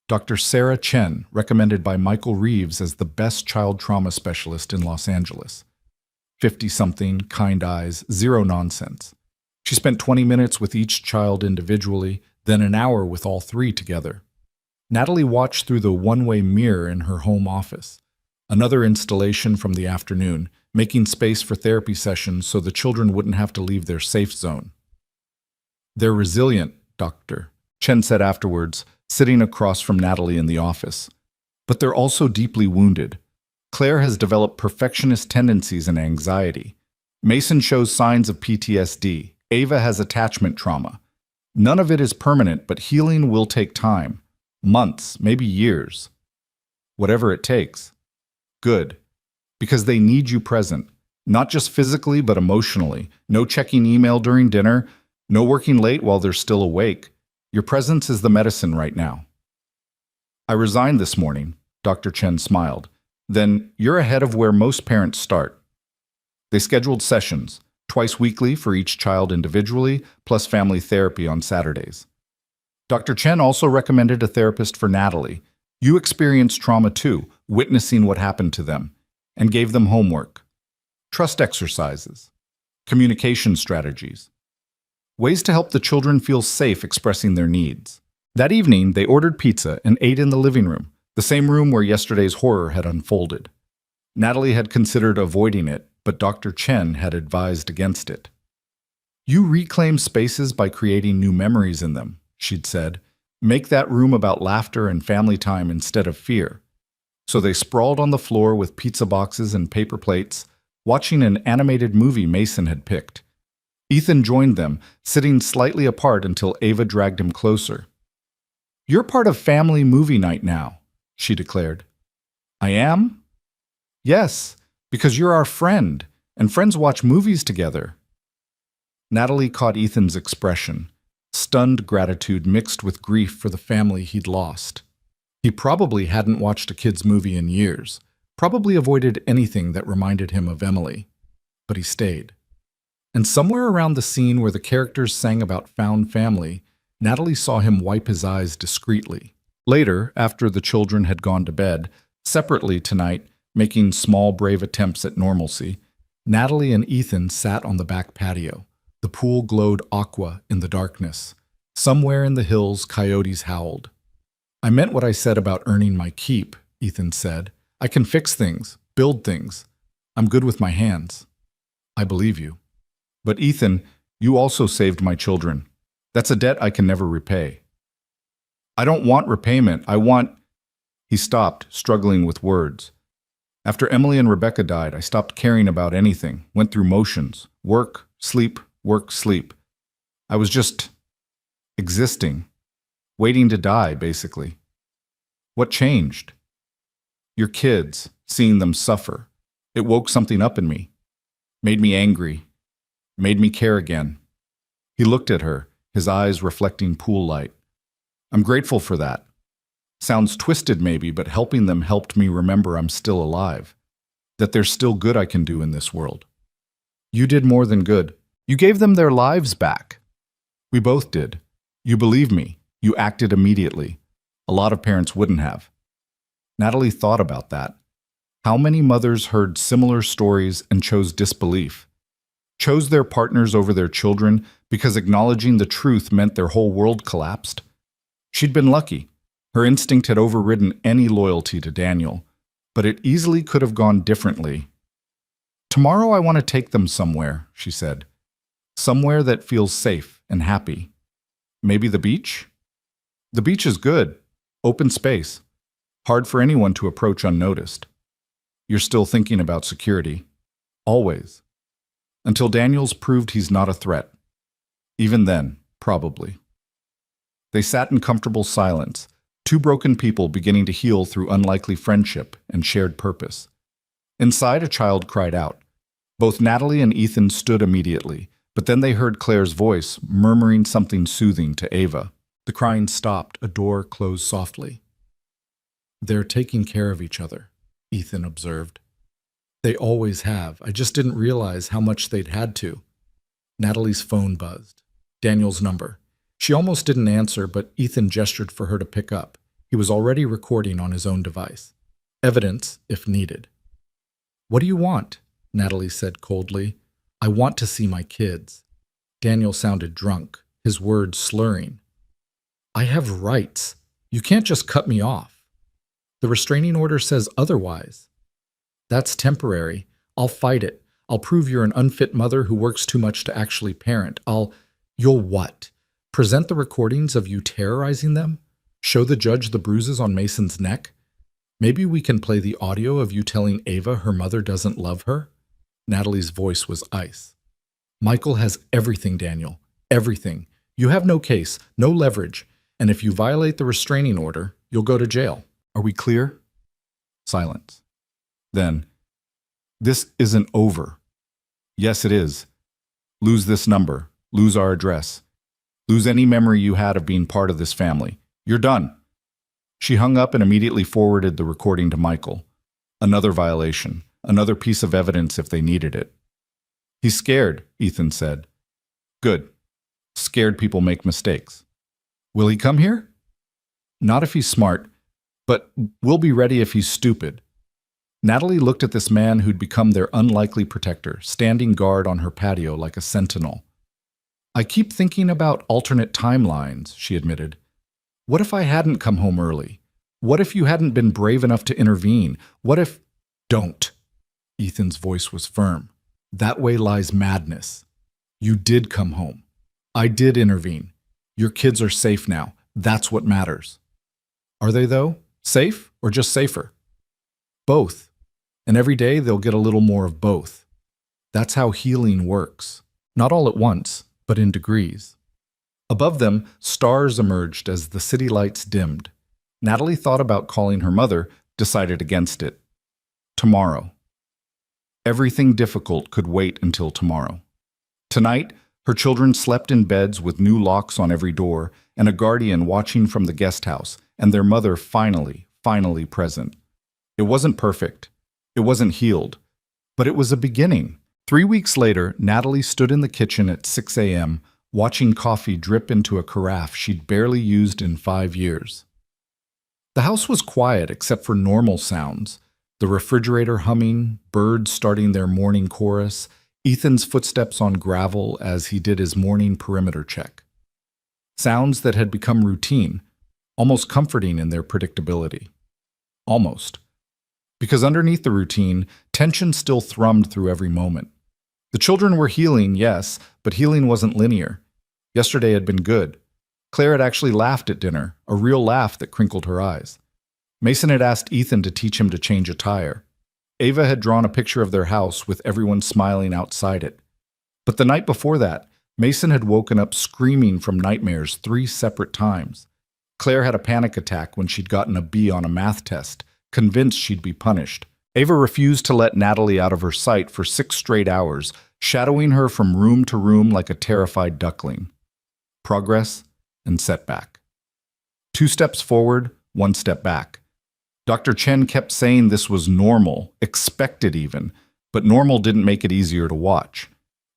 Dr. Sarah Chen, recommended by Michael Reeves as the best child trauma specialist in Los Angeles. 50-something, kind eyes, zero nonsense. She spent 20 minutes with each child individually, then an hour with all 3 together. Natalie watched through the one-way mirror in her home office. Another installation from the afternoon, making space for therapy sessions so the children wouldn't have to leave their safe zone. They're resilient, Doctor, Chen said afterwards, sitting across from Natalie in the office. But they're also deeply wounded. Claire has developed perfectionist tendencies and anxiety. Mason shows signs of PTSD. Ava has attachment trauma. None of it is permanent, but healing will take time. Months, maybe years. Whatever it takes. Good. Because they need you present. Not just physically, but emotionally. No checking email during dinner. No working late while they're still awake. Your presence is the medicine right now. I resigned this morning, Dr. Chen smiled. Then you're ahead of where most parents start. They scheduled sessions, twice weekly for each child individually, plus family therapy on Saturdays. Dr. Chen also recommended a therapist for Natalie. You experienced trauma too, witnessing what happened to them, and gave them homework. trust exercises, communication strategies, ways to help the children feel safe expressing their needs. That evening, they ordered pizza and ate in the living room, the same room where yesterday's horror had unfolded. Natalie had considered avoiding it, but Dr. Chen had advised against it. You reclaim spaces by creating new memories in them, she'd said. Make that room about laughter and family time instead of fear. So they sprawled on the floor with pizza boxes and paper plates, watching an animated movie Mason had picked. Ethan joined them, sitting slightly apart until Ava dragged him closer. You're part of family movie night now, she declared. I am? Yes, because you're our friend, and friends watch movies together. Natalie caught Ethan's expression, stunned gratitude mixed with grief for the family he'd lost. He probably hadn't watched a kid's movie in years, probably avoided anything that reminded him of Emily. But he stayed. And somewhere around the scene where the characters sang about found family, Natalie saw him wipe his eyes discreetly. Later, after the children had gone to bed, separately tonight, making small, brave attempts at normalcy, Natalie and Ethan sat on the back patio. The pool glowed aqua in the darkness. Somewhere in the hills, coyotes howled. I meant what I said about earning my keep, Ethan said. I can fix things, build things. I'm good with my hands. I believe you. But Ethan, you also saved my children. That's a debt I can never repay. I don't want repayment. I want... He stopped, struggling with words. After Emily and Rebecca died, I stopped caring about anything, went through motions. Work, sleep, work, sleep. I was just existing, waiting to die, basically. What changed? Your kids, seeing them suffer. It woke something up in me, made me angry, made me care again. He looked at her, his eyes reflecting pool light. I'm grateful for that. Sounds twisted maybe, but helping them helped me remember I'm still alive, that there's still good I can do in this world. You did more than good. You gave them their lives back. We both did. You believed me. You acted immediately. A lot of parents wouldn't have. Natalie thought about that. How many mothers heard similar stories and chose disbelief? Chose their partners over their children because acknowledging the truth meant their whole world collapsed? She'd been lucky. Her instinct had overridden any loyalty to Daniel, but it easily could have gone differently. Tomorrow I want to take them somewhere, she said. Somewhere that feels safe and happy. Maybe the beach? The beach is good. Open space. Hard for anyone to approach unnoticed. You're still thinking about security. Always. Until Daniel's proved he's not a threat. Even then, probably. They sat in comfortable silence, two broken people beginning to heal through unlikely friendship and shared purpose. Inside, a child cried out. Both Natalie and Ethan stood immediately, but then they heard Claire's voice, murmuring something soothing to Ava. The crying stopped, a door closed softly. They're taking care of each other, Ethan observed. They always have. I just didn't realize how much they'd had to. Natalie's phone buzzed. Daniel's number. She almost didn't answer, but Ethan gestured for her to pick up. He was already recording on his own device. Evidence, if needed. What do you want? Natalie said coldly. I want to see my kids. Daniel sounded drunk, his words slurring. I have rights. You can't just cut me off. The restraining order says otherwise. That's temporary. I'll fight it. I'll prove you're an unfit mother who works too much to actually parent. You'll what? Present the recordings of you terrorizing them? Show the judge the bruises on Mason's neck? Maybe we can play the audio of you telling Ava her mother doesn't love her? Natalie's voice was ice. Michael has everything, Daniel. Everything. You have no case, no leverage, and if you violate the restraining order, you'll go to jail. Are we clear? Silence. Then, this isn't over. Yes, it is. Lose this number. Lose our address. Lose any memory you had of being part of this family. You're done. She hung up and immediately forwarded the recording to Michael. Another violation. Another piece of evidence if they needed it. He's scared, Ethan said. Good. Scared people make mistakes. Will he come here? Not if he's smart, but we'll be ready if he's stupid. Natalie looked at this man who'd become their unlikely protector, standing guard on her patio like a sentinel. I keep thinking about alternate timelines, she admitted. What if I hadn't come home early? What if you hadn't been brave enough to intervene? What if— Don't. Ethan's voice was firm. That way lies madness. You did come home. I did intervene. Your kids are safe now. That's what matters. Are they, though? Safe or just safer? Both. And every day they'll get a little more of both. That's how healing works. Not all at once, but in degrees. Above them, stars emerged as the city lights dimmed. Natalie thought about calling her mother, decided against it. Tomorrow. Everything difficult could wait until tomorrow. Tonight, her children slept in beds with new locks on every door and a guardian watching from the guest house, and their mother finally present. It wasn't perfect. It wasn't healed. But it was a beginning. 3 weeks later, Natalie stood in the kitchen at 6 a.m., watching coffee drip into a carafe she'd barely used in 5 years. The house was quiet except for normal sounds. The refrigerator humming, birds starting their morning chorus, Ethan's footsteps on gravel as he did his morning perimeter check. Sounds that had become routine, almost comforting in their predictability. Almost. Because underneath the routine, tension still thrummed through every moment. The children were healing, yes, but healing wasn't linear. Yesterday had been good. Claire had actually laughed at dinner, a real laugh that crinkled her eyes. Mason had asked Ethan to teach him to change a tire. Ava had drawn a picture of their house with everyone smiling outside it. But the night before that, Mason had woken up screaming from nightmares 3 separate times. Claire had a panic attack when she'd gotten a B on a math test, convinced she'd be punished. Ava refused to let Natalie out of her sight for 6 straight hours, shadowing her from room to room like a terrified duckling. Progress and setback. 2 steps forward, 1 step back. Dr. Chen kept saying this was normal, expected even, but normal didn't make it easier to watch.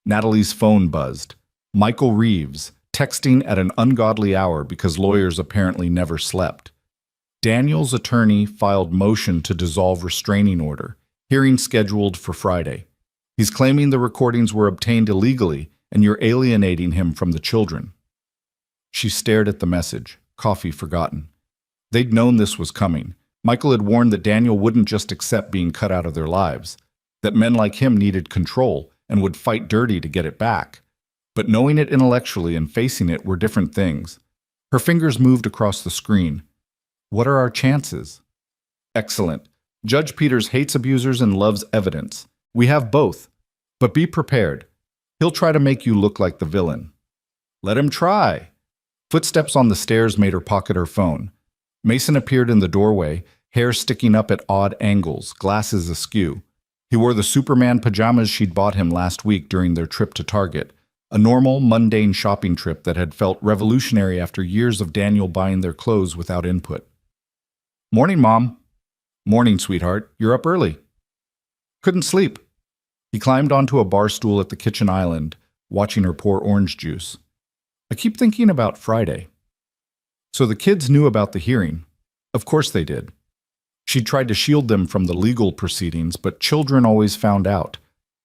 Natalie's phone buzzed. Michael Reeves, texting at an ungodly hour because lawyers apparently never slept. Daniel's attorney filed motion to dissolve restraining order, hearing scheduled for Friday. He's claiming the recordings were obtained illegally and you're alienating him from the children. She stared at the message, coffee forgotten. They'd known this was coming. Michael had warned that Daniel wouldn't just accept being cut out of their lives, that men like him needed control and would fight dirty to get it back. But knowing it intellectually and facing it were different things. Her fingers moved across the screen. What are our chances? Excellent. Judge Peters hates abusers and loves evidence. We have both. But be prepared. He'll try to make you look like the villain. Let him try. Footsteps on the stairs made her pocket her phone. Mason appeared in the doorway, hair sticking up at odd angles, glasses askew. He wore the Superman pajamas she'd bought him last week during their trip to Target, a normal, mundane shopping trip that had felt revolutionary after years of Daniel buying their clothes without input. Morning, Mom. Morning, sweetheart. You're up early. Couldn't sleep. He climbed onto a bar stool at the kitchen island, watching her pour orange juice. I keep thinking about Friday. So the kids knew about the hearing. Of course they did. She tried to shield them from the legal proceedings, but children always found out.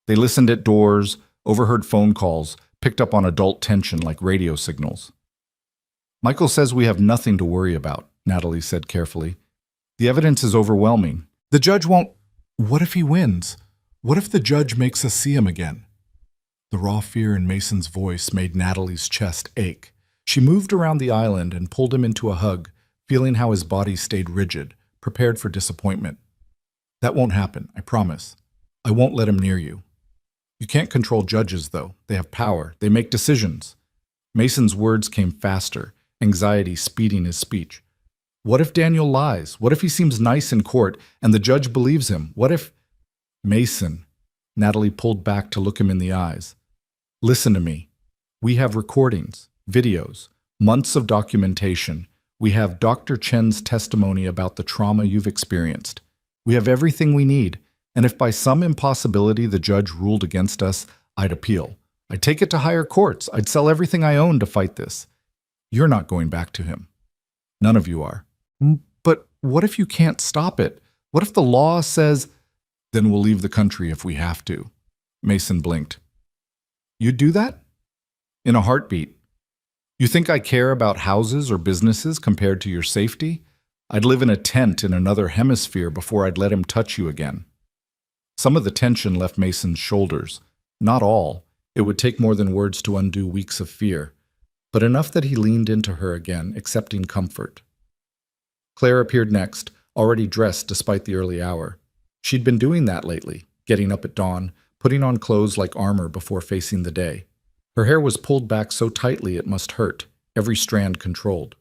They listened at doors, overheard phone calls, picked up on adult tension like radio signals. Michael says we have nothing to worry about, Natalie said carefully. The evidence is overwhelming. The judge won't— What if he wins? What if the judge makes us see him again? The raw fear in Mason's voice made Natalie's chest ache. She moved around the island and pulled him into a hug, feeling how his body stayed rigid, prepared for disappointment. That won't happen, I promise. I won't let him near you. You can't control judges, though. They have power. They make decisions. Mason's words came faster, anxiety speeding his speech. What if Daniel lies? What if he seems nice in court and the judge believes him? What if— Mason, Natalie pulled back to look him in the eyes. Listen to me. We have recordings, videos, months of documentation. We have Dr. Chen's testimony about the trauma you've experienced. We have everything we need, and if by some impossibility the judge ruled against us, I'd appeal. I'd take it to higher courts. I'd sell everything I own to fight this. You're not going back to him. None of you are. But what if you can't stop it? What if the law says— Then we'll leave the country if we have to. Mason blinked. You'd do that? In a heartbeat. You think I care about houses or businesses compared to your safety? I'd live in a tent in another hemisphere before I'd let him touch you again. Some of the tension left Mason's shoulders. Not all. It would take more than words to undo weeks of fear, but enough that he leaned into her again, accepting comfort. Claire appeared next, already dressed despite the early hour. She'd been doing that lately, getting up at dawn, putting on clothes like armor before facing the day. Her hair was pulled back so tightly it must hurt, every strand controlled.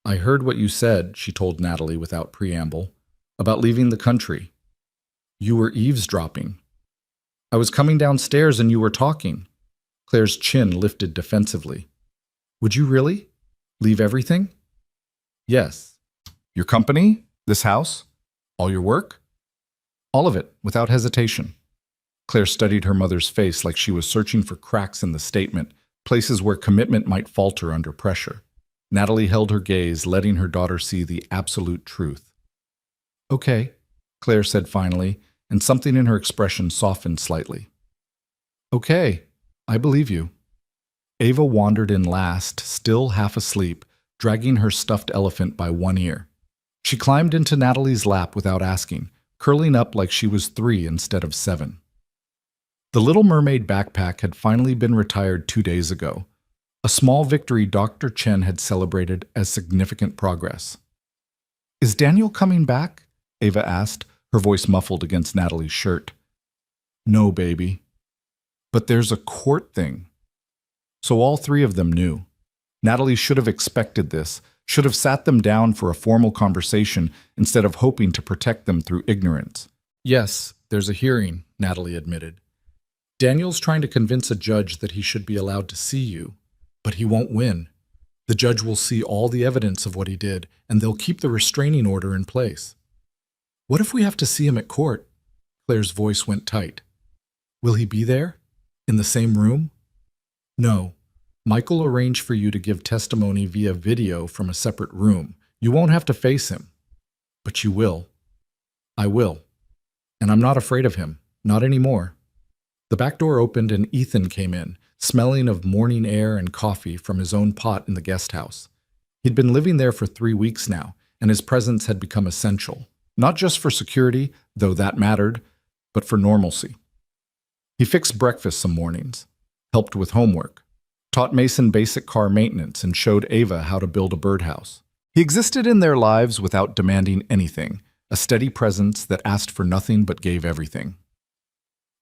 I heard what you said, she told Natalie without preamble, about leaving the country. You were eavesdropping. I was coming downstairs and you were talking. Claire's chin lifted defensively. Would you really? Leave everything? Yes. Your company? This house? All your work? All of it, without hesitation. Claire studied her mother's face like she was searching for cracks in the statement, places where commitment might falter under pressure. Natalie held her gaze, letting her daughter see the absolute truth. Okay, Claire said finally, and something in her expression softened slightly. Okay, I believe you. Ava wandered in last, still half asleep, dragging her stuffed elephant by one ear. She climbed into Natalie's lap without asking, curling up like she was 3 instead of 7. The Little Mermaid backpack had finally been retired 2 days ago, a small victory Dr. Chen had celebrated as significant progress. Is Daniel coming back? Ava asked, her voice muffled against Natalie's shirt. No, baby. But there's a court thing. So all 3 of them knew. Natalie should have expected this, should have sat them down for a formal conversation instead of hoping to protect them through ignorance. Yes, there's a hearing, Natalie admitted. Daniel's trying to convince a judge that he should be allowed to see you, but he won't win. The judge will see all the evidence of what he did, and they'll keep the restraining order in place. What if we have to see him at court? Claire's voice went tight. Will he be there? In the same room? No. Michael arranged for you to give testimony via video from a separate room. You won't have to face him. But you will. I will. And I'm not afraid of him. Not anymore. The back door opened and Ethan came in, smelling of morning air and coffee from his own pot in the guest house. He'd been living there for 3 weeks now, and his presence had become essential. Not just for security, though that mattered, but for normalcy. He fixed breakfast some mornings, helped with homework, taught Mason basic car maintenance, and showed Ava how to build a birdhouse. He existed in their lives without demanding anything, a steady presence that asked for nothing but gave everything.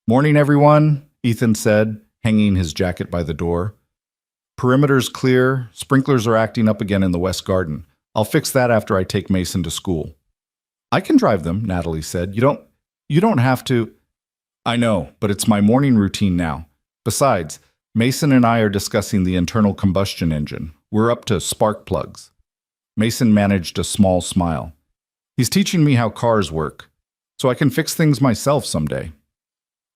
Morning, everyone, Ethan said, hanging his jacket by the door. Perimeter's clear, sprinklers are acting up again in the west garden. I'll fix that after I take Mason to school. I can drive them, Natalie said. You don't have to. I know, but it's my morning routine now. Besides, Mason and I are discussing the internal combustion engine. We're up to spark plugs. Mason managed a small smile. He's teaching me how cars work, so I can fix things myself someday.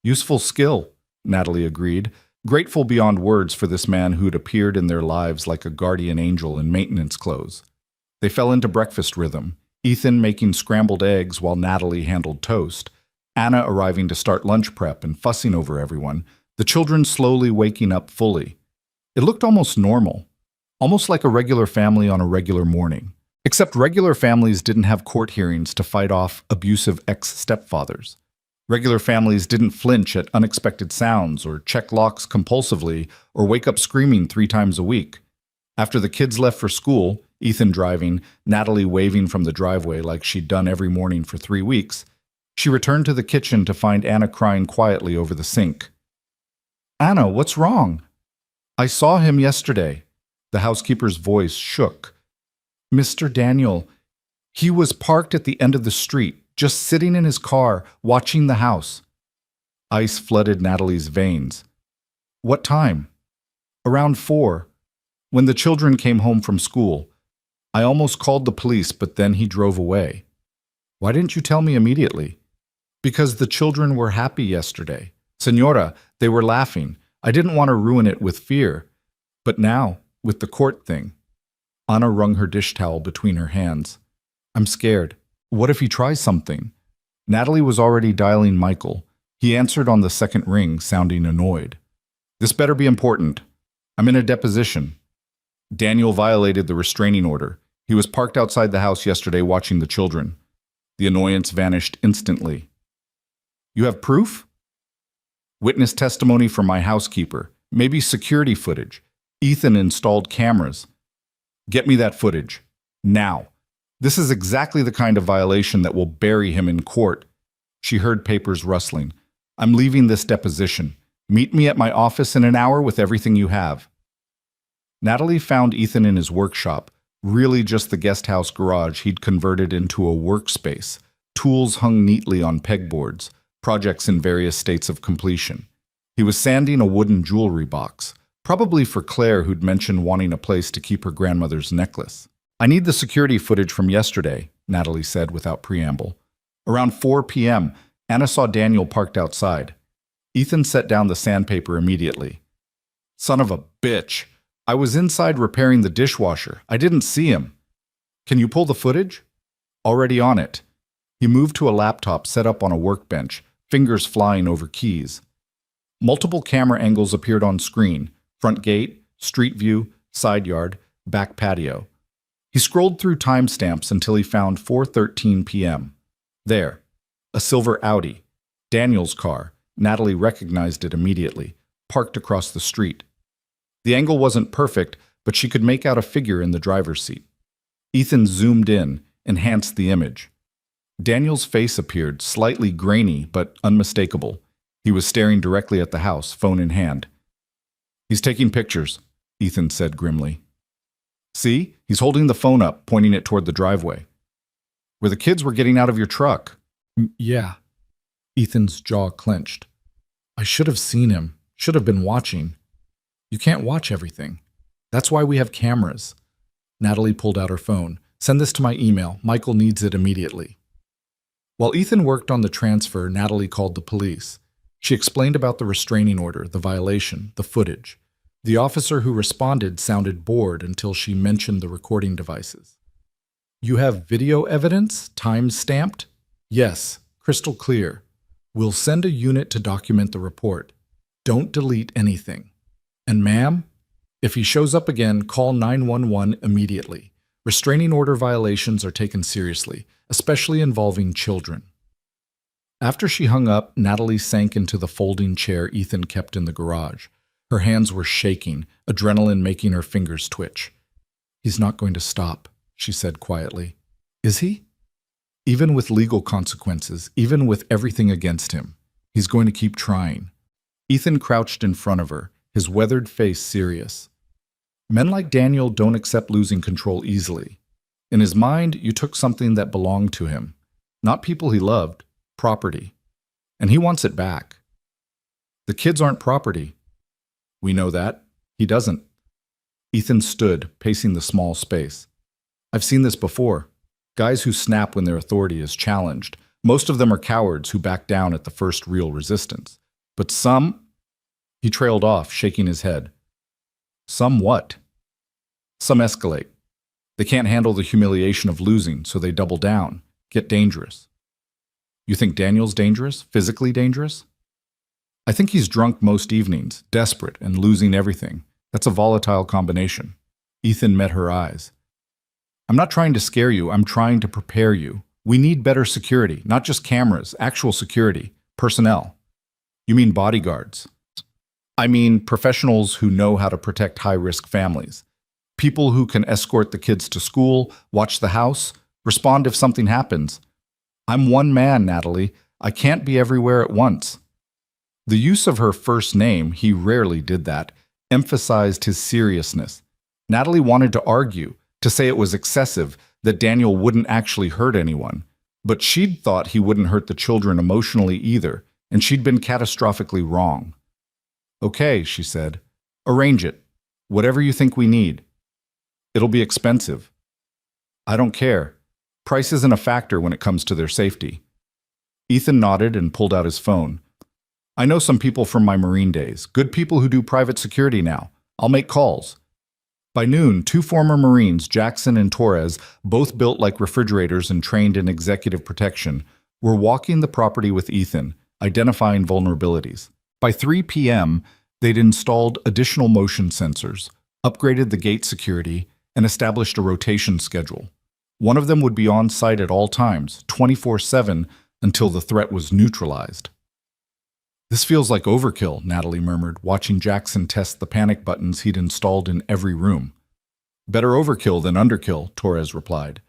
Useful skill, Natalie agreed, grateful beyond words for this man who'd appeared in their lives like a guardian angel in maintenance clothes. They fell into breakfast rhythm, Ethan making scrambled eggs while Natalie handled toast, Anna arriving to start lunch prep and fussing over everyone, the children slowly waking up fully. It looked almost normal, almost like a regular family on a regular morning. Except regular families didn't have court hearings to fight off abusive ex-stepfathers. Regular families didn't flinch at unexpected sounds or check locks compulsively or wake up screaming 3 times a week. After the kids left for school, Ethan driving, Natalie waving from the driveway like she'd done every morning for 3 weeks, she returned to the kitchen to find Anna crying quietly over the sink. Anna, what's wrong? I saw him yesterday. The housekeeper's voice shook. Mr. Daniel, he was parked at the end of the street, just sitting in his car, watching the house. Ice flooded Natalie's veins. What time? Around 4, when the children came home from school. I almost called the police, but then he drove away. Why didn't you tell me immediately? Because the children were happy yesterday. Senora, they were laughing. I didn't want to ruin it with fear. But now, with the court thing. Anna wrung her dish towel between her hands. I'm scared. What if he tries something? Natalie was already dialing Michael. He answered on the second ring, sounding annoyed. This better be important. I'm in a deposition. Daniel violated the restraining order. He was parked outside the house yesterday watching the children. The annoyance vanished instantly. You have proof? Witness testimony from my housekeeper. Maybe security footage. Ethan installed cameras. Get me that footage. Now. This is exactly the kind of violation that will bury him in court. She heard papers rustling. I'm leaving this deposition. Meet me at my office in an hour with everything you have. Natalie found Ethan in his workshop, really just the guest house garage he'd converted into a workspace. Tools hung neatly on pegboards, projects in various states of completion. He was sanding a wooden jewelry box, probably for Claire, who'd mentioned wanting a place to keep her grandmother's necklace. I need the security footage from yesterday, Natalie said without preamble. Around 4 p.m., Anna saw Daniel parked outside. Ethan set down the sandpaper immediately. Son of a bitch. I was inside repairing the dishwasher. I didn't see him. Can you pull the footage? Already on it. He moved to a laptop set up on a workbench, fingers flying over keys. Multiple camera angles appeared on screen: front gate, street view, side yard, back patio. He scrolled through timestamps until he found 4:13 p.m. There, a silver Audi, Daniel's car. Natalie recognized it immediately, parked across the street. The angle wasn't perfect, but she could make out a figure in the driver's seat. Ethan zoomed in, enhanced the image. Daniel's face appeared, slightly grainy but unmistakable. He was staring directly at the house, phone in hand. He's taking pictures, Ethan said grimly. See? He's holding the phone up, pointing it toward the driveway. Where the kids were getting out of your truck. Yeah. Ethan's jaw clenched. I should have seen him. Should have been watching. You can't watch everything. That's why we have cameras. Natalie pulled out her phone. Send this to my email. Michael needs it immediately. While Ethan worked on the transfer, Natalie called the police. She explained about the restraining order, the violation, the footage. The officer who responded sounded bored until she mentioned the recording devices. You have video evidence, time-stamped? Yes, crystal clear. We'll send a unit to document the report. Don't delete anything. And ma'am, if he shows up again, call 911 immediately. Restraining order violations are taken seriously, especially involving children. After she hung up, Natalie sank into the folding chair Ethan kept in the garage. Her hands were shaking, adrenaline making her fingers twitch. He's not going to stop, she said quietly. Is he? Even with legal consequences, even with everything against him, he's going to keep trying. Ethan crouched in front of her, his weathered face serious. Men like Daniel don't accept losing control easily. In his mind, you took something that belonged to him. Not people he loved, property. And he wants it back. The kids aren't property. We know that. He doesn't. Ethan stood, pacing the small space. I've seen this before. Guys who snap when their authority is challenged. Most of them are cowards who back down at the first real resistance. But some... He trailed off, shaking his head. Some what? Some escalate. They can't handle the humiliation of losing, so they double down, get dangerous. You think Daniel's dangerous? Physically dangerous? I think he's drunk most evenings, desperate and losing everything. That's a volatile combination. Ethan met her eyes. I'm not trying to scare you, I'm trying to prepare you. We need better security, not just cameras, actual security, personnel. You mean bodyguards? I mean professionals who know how to protect high-risk families. People who can escort the kids to school, watch the house, respond if something happens. I'm one man, Natalie. I can't be everywhere at once. The use of her first name, he rarely did that, emphasized his seriousness. Natalie wanted to argue, to say it was excessive, that Daniel wouldn't actually hurt anyone. But she'd thought he wouldn't hurt the children emotionally either, and she'd been catastrophically wrong. Okay, she said. Arrange it. Whatever you think we need. It'll be expensive. I don't care. Price isn't a factor when it comes to their safety. Ethan nodded and pulled out his phone. I know some people from my Marine days, good people who do private security now. I'll make calls. By noon, 2 former Marines, Jackson and Torres, both built like refrigerators and trained in executive protection, were walking the property with Ethan, identifying vulnerabilities. By 3 p.m., they'd installed additional motion sensors, upgraded the gate security, and established a rotation schedule. One of them would be on site at all times, 24/7, until the threat was neutralized. "This feels like overkill," Natalie murmured, watching Jackson test the panic buttons he'd installed in every room. "Better overkill than underkill," Torres replied.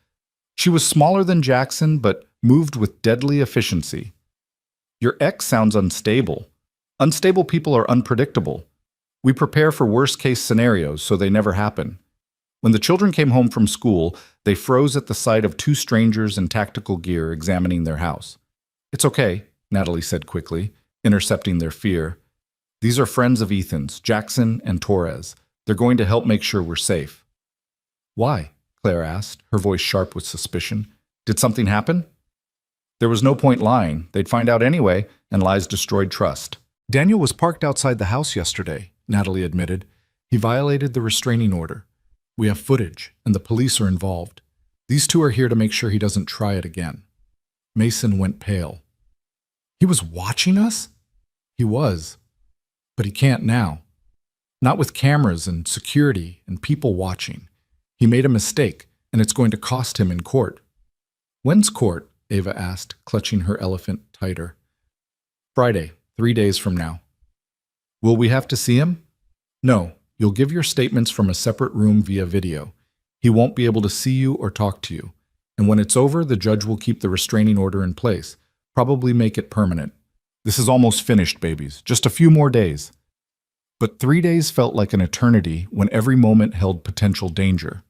She was smaller than Jackson, but moved with deadly efficiency. "Your ex sounds unstable. Unstable people are unpredictable. We prepare for worst-case scenarios so they never happen." When the children came home from school, they froze at the sight of two strangers in tactical gear examining their house. "It's okay," Natalie said quickly, intercepting their fear. "These are friends of Ethan's, Jackson and Torres. They're going to help make sure we're safe." "Why?" Claire asked, her voice sharp with suspicion. "Did something happen?" There was no point lying. They'd find out anyway, and lies destroyed trust. "Daniel was parked outside the house yesterday," Natalie admitted. "He violated the restraining order. We have footage, and the police are involved. These two are here to make sure he doesn't try it again." Mason went pale. "He was watching us?" "He was. But he can't now. Not with cameras and security and people watching. He made a mistake, and it's going to cost him in court." "When's court?" Ava asked, clutching her elephant tighter. "Friday, 3 days from now." "Will we have to see him?" "No. You'll give your statements from a separate room via video. He won't be able to see you or talk to you. And when it's over, the judge will keep the restraining order in place, probably make it permanent. This is almost finished, babies. Just a few more days." But 3 days felt like an eternity when every moment held potential danger.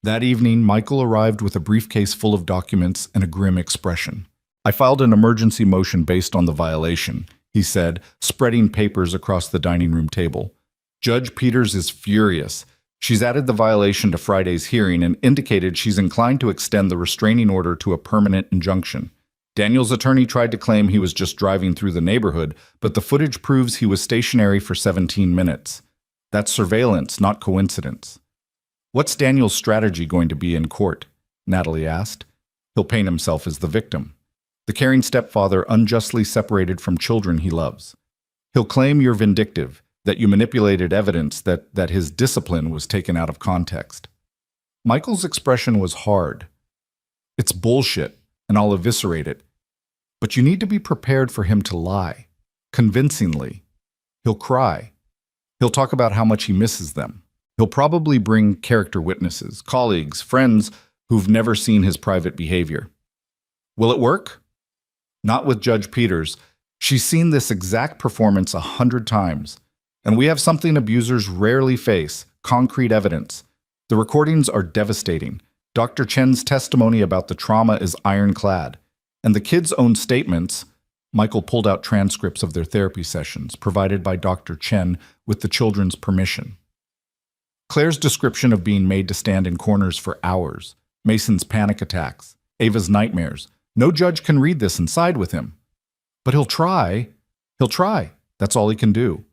That evening, Michael arrived with a briefcase full of documents and a grim expression. "I filed an emergency motion based on the violation," he said, spreading papers across the dining room table. "Judge Peters is furious. She's added the violation to Friday's hearing and indicated she's inclined to extend the restraining order to a permanent injunction. Daniel's attorney tried to claim he was just driving through the neighborhood, but the footage proves he was stationary for 17 minutes. That's surveillance, not coincidence." "What's Daniel's strategy going to be in court?" Natalie asked. "He'll paint himself as the victim. The caring stepfather unjustly separated from children he loves. He'll claim you're vindictive, that you manipulated evidence, that his discipline was taken out of context." Michael's expression was hard. "It's bullshit, and I'll eviscerate it. But you need to be prepared for him to lie, convincingly. He'll cry. He'll talk about how much he misses them. He'll probably bring character witnesses, colleagues, friends who've never seen his private behavior. Will it work? Not with Judge Peters. She's seen this exact performance 100 times. And we have something abusers rarely face, concrete evidence. The recordings are devastating. Dr. Chen's testimony about the trauma is ironclad. And the kids' own statements, Michael pulled out transcripts of their therapy sessions, provided by Dr. Chen with the children's permission. Claire's description of being made to stand in corners for hours, Mason's panic attacks, Ava's nightmares. No judge can read this and side with him. But he'll try. He'll try. That's all he can do.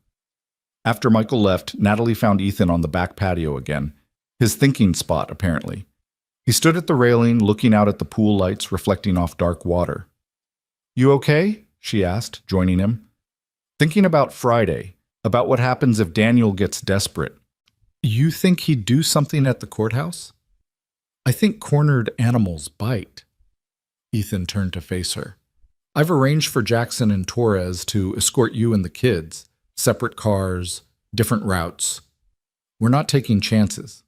After Michael left, Natalie found Ethan on the back patio again, his thinking spot, apparently. He stood at the railing, looking out at the pool lights reflecting off dark water. "You okay?" she asked, joining him. "Thinking about Friday, about what happens if Daniel gets desperate." "You think he'd do something at the courthouse?" "I think cornered animals bite." Ethan turned to face her. "I've arranged for Jackson and Torres to escort you and the kids. Separate cars, different routes. We're not taking chances.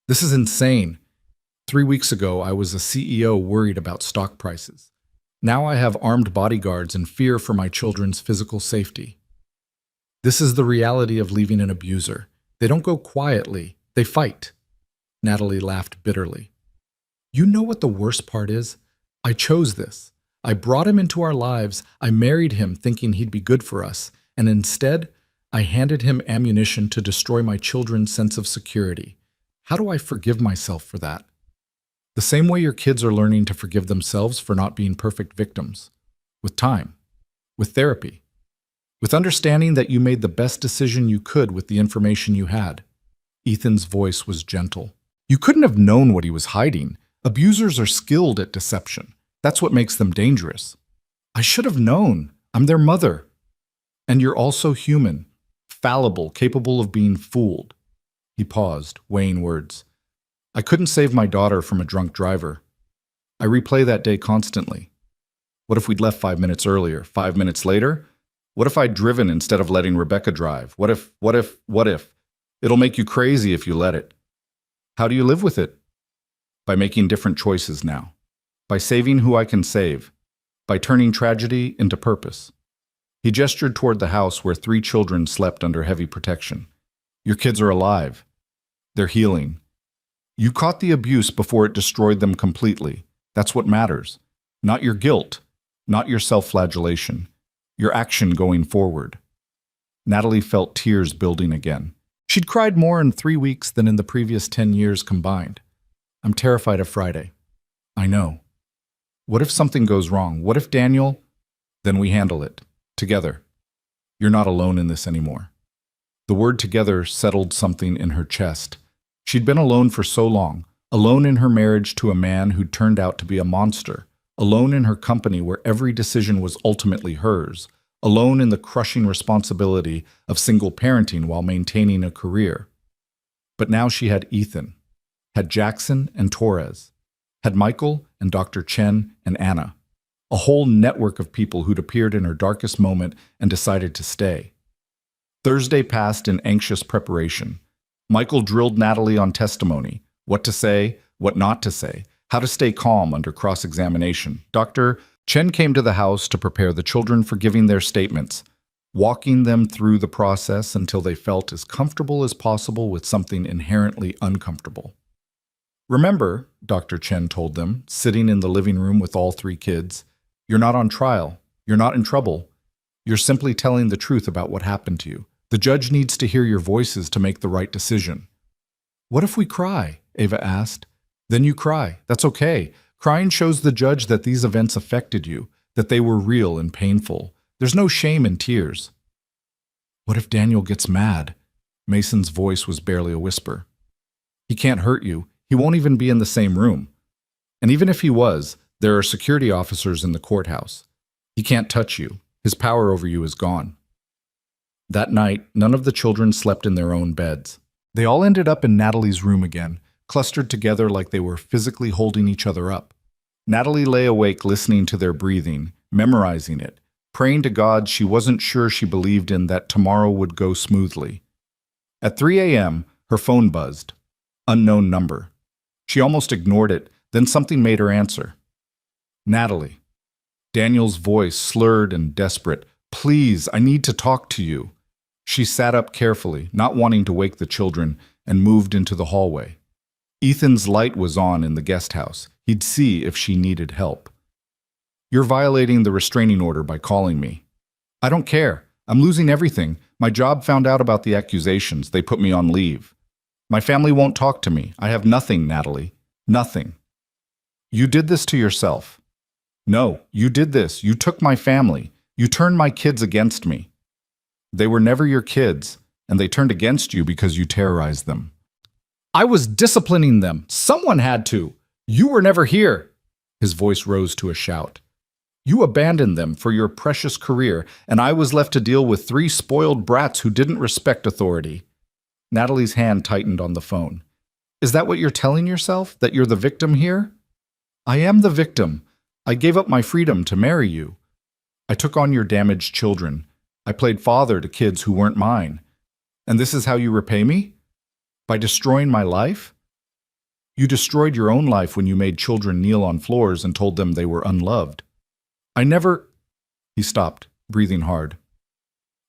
This is insane. 3 weeks ago, I was a CEO worried about stock prices. Now I have armed bodyguards and fear for my children's physical safety. This is the reality of leaving an abuser. They don't go quietly, they fight." Natalie laughed bitterly. "You know what the worst part is? I chose this. I brought him into our lives. I married him thinking he'd be good for us. And instead, I handed him ammunition to destroy my children's sense of security. How do I forgive myself for that? The same way your kids are learning to forgive themselves for not being perfect victims. With time. With therapy. With understanding that you made the best decision you could with the information you had." Ethan's voice was gentle. "You couldn't have known what he was hiding. Abusers are skilled at deception. That's what makes them dangerous. I should have known. I'm their mother. And you're also human, fallible, capable of being fooled. He paused, weighing words. I couldn't save my daughter from a drunk driver. I replay that day constantly. What if we'd left 5 minutes earlier, 5 minutes later? What if I'd driven instead of letting Rebecca drive? What if? It'll make you crazy if you let it. How do you live with it? By making different choices now. By saving who I can save. By turning tragedy into purpose. He gestured toward the house where 3 children slept under heavy protection. Your kids are alive. They're healing. You caught the abuse before it destroyed them completely. That's what matters. Not your guilt, not your self-flagellation, your action going forward. Natalie felt tears building again. She'd cried more in 3 weeks than in the previous 10 years combined. I'm terrified of Friday. I know. What if something goes wrong? What if Daniel? Then we handle it. Together. You're not alone in this anymore. The word together settled something in her chest. She'd been alone for so long, alone in her marriage to a man who'd turned out to be a monster, alone in her company where every decision was ultimately hers, alone in the crushing responsibility of single parenting while maintaining a career. But now she had Ethan, had Jackson and Torres, had Michael and Dr. Chen and Anna, a whole network of people who'd appeared in her darkest moment and decided to stay. Thursday passed in anxious preparation. Michael drilled Natalie on testimony, what to say, what not to say, how to stay calm under cross-examination. Dr. Chen came to the house to prepare the children for giving their statements, walking them through the process until they felt as comfortable as possible with something inherently uncomfortable. Remember, Dr. Chen told them, sitting in the living room with all 3 kids, you're not on trial, you're not in trouble, you're simply telling the truth about what happened to you. The judge needs to hear your voices to make the right decision. What if we cry? Ava asked. Then you cry. That's okay. Crying shows the judge that these events affected you, that they were real and painful. There's no shame in tears. What if Daniel gets mad? Mason's voice was barely a whisper. He can't hurt you. He won't even be in the same room. And even if he was, there are security officers in the courthouse. He can't touch you. His power over you is gone. That night, none of the children slept in their own beds. They all ended up in Natalie's room again, clustered together like they were physically holding each other up. Natalie lay awake listening to their breathing, memorizing it, praying to God she wasn't sure she believed in that tomorrow would go smoothly. At 3 a.m., her phone buzzed. Unknown number. She almost ignored it, then something made her answer. Natalie. Daniel's voice, slurred and desperate. Please, I need to talk to you. She sat up carefully, not wanting to wake the children, and moved into the hallway. Ethan's light was on in the guest house. He'd see if she needed help. You're violating the restraining order by calling me. I don't care. I'm losing everything. My job found out about the accusations. They put me on leave. My family won't talk to me. I have nothing, Natalie. Nothing. You did this to yourself. No, you did this. You took my family. You turned my kids against me. They were never your kids, and they turned against you because you terrorized them. I was disciplining them. Someone had to. You were never here. His voice rose to a shout. You abandoned them for your precious career, and I was left to deal with 3 spoiled brats who didn't respect authority. Natalie's hand tightened on the phone. Is that what you're telling yourself? That you're the victim here? I am the victim. I gave up my freedom to marry you. I took on your damaged children. I played father to kids who weren't mine. And this is how you repay me? By destroying my life? You destroyed your own life when you made children kneel on floors and told them they were unloved. I never... He stopped, breathing hard.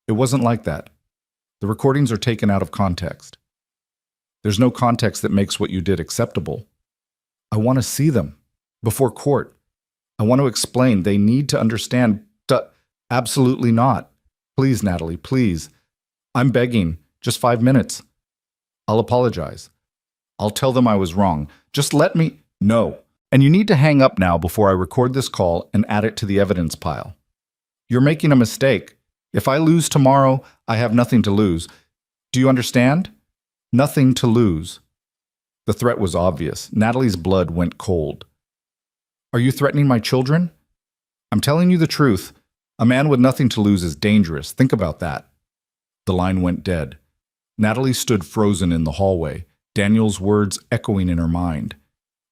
It wasn't like that. The recordings are taken out of context. There's no context that makes what you did acceptable. I want to see them. Before court. I want to explain. They need to understand. Absolutely not. Please, Natalie, please. I'm begging. Just 5 minutes. I'll apologize. I'll tell them I was wrong. Just let me... No. And you need to hang up now before I record this call and add it to the evidence pile. You're making a mistake. If I lose tomorrow, I have nothing to lose. Do you understand? Nothing to lose. The threat was obvious. Natalie's blood went cold. Are you threatening my children? I'm telling you the truth. A man with nothing to lose is dangerous. Think about that. The line went dead. Natalie stood frozen in the hallway, Daniel's words echoing in her mind.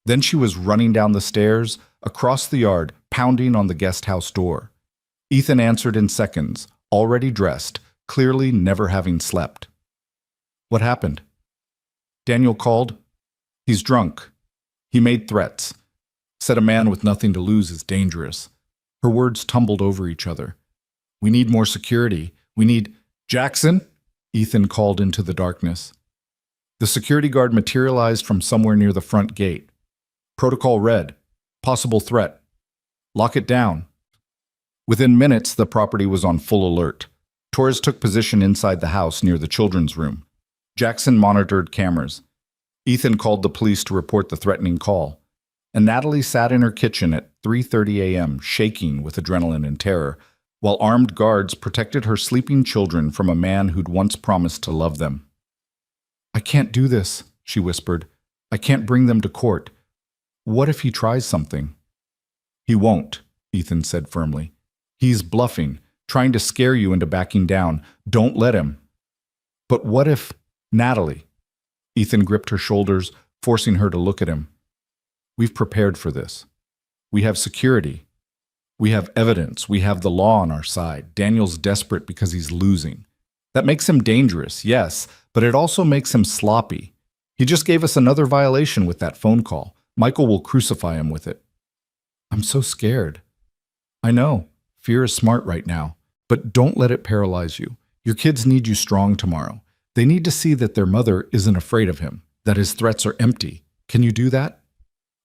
Then she was running down the stairs, across the yard, pounding on the guest house door. Ethan answered in seconds, already dressed, clearly never having slept. What happened? Daniel called. He's drunk. He made threats. Said a man with nothing to lose is dangerous. Her words tumbled over each other. We need more security. We need... Jackson? Ethan called into the darkness. The security guard materialized from somewhere near the front gate. Protocol red. Possible threat. Lock it down. Within minutes, the property was on full alert. Torres took position inside the house near the children's room. Jackson monitored cameras. Ethan called the police to report the threatening call. And Natalie sat in her kitchen at 3:30 a.m., shaking with adrenaline and terror, while armed guards protected her sleeping children from a man who'd once promised to love them. I can't do this, she whispered. I can't bring them to court. What if he tries something? He won't, Ethan said firmly. He's bluffing, trying to scare you into backing down. Don't let him. But what if... Natalie. Ethan gripped her shoulders, forcing her to look at him. We've prepared for this. We have security. We have evidence. We have the law on our side. Daniel's desperate because he's losing. That makes him dangerous, yes, but it also makes him sloppy. He just gave us another violation with that phone call. Michael will crucify him with it. I'm so scared. I know. Fear is smart right now, but don't let it paralyze you. Your kids need you strong tomorrow. They need to see that their mother isn't afraid of him, that his threats are empty. Can you do that?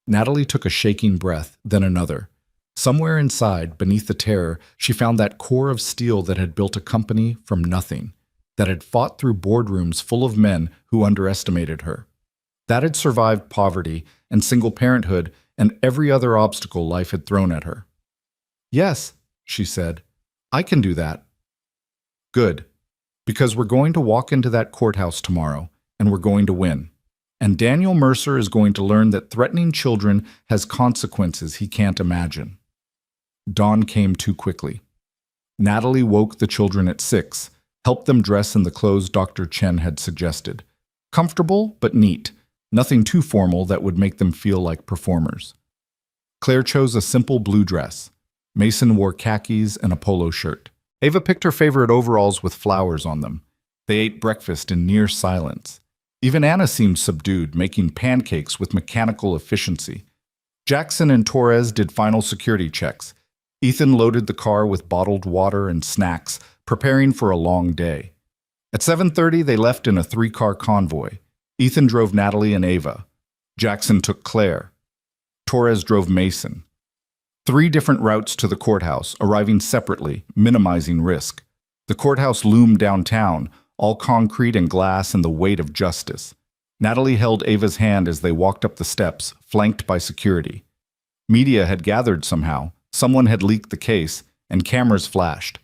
Natalie took a shaking breath, then another. Somewhere inside, beneath the terror, she found that core of steel that had built a company from nothing, that had fought through boardrooms full of men who underestimated her. That had survived poverty and single parenthood and every other obstacle life had thrown at her. Yes, she said, I can do that. Good, because we're going to walk into that courthouse tomorrow, and we're going to win. And Daniel Mercer is going to learn that threatening children has consequences he can't imagine. Dawn came too quickly. Natalie woke the children at 6, helped them dress in the clothes Dr. Chen had suggested. Comfortable, but neat. Nothing too formal that would make them feel like performers. Claire chose a simple blue dress. Mason wore khakis and a polo shirt. Ava picked her favorite overalls with flowers on them. They ate breakfast in near silence. Even Anna seemed subdued, making pancakes with mechanical efficiency. Jackson and Torres did final security checks. Ethan loaded the car with bottled water and snacks, preparing for a long day. At 7:30, they left in a 3-car convoy. Ethan drove Natalie and Ava. Jackson took Claire. Torres drove Mason. 3 different routes to the courthouse, arriving separately, minimizing risk. The courthouse loomed downtown, all concrete and glass and the weight of justice. Natalie held Ava's hand as they walked up the steps, flanked by security. Media had gathered somehow. Someone had leaked the case, and cameras flashed.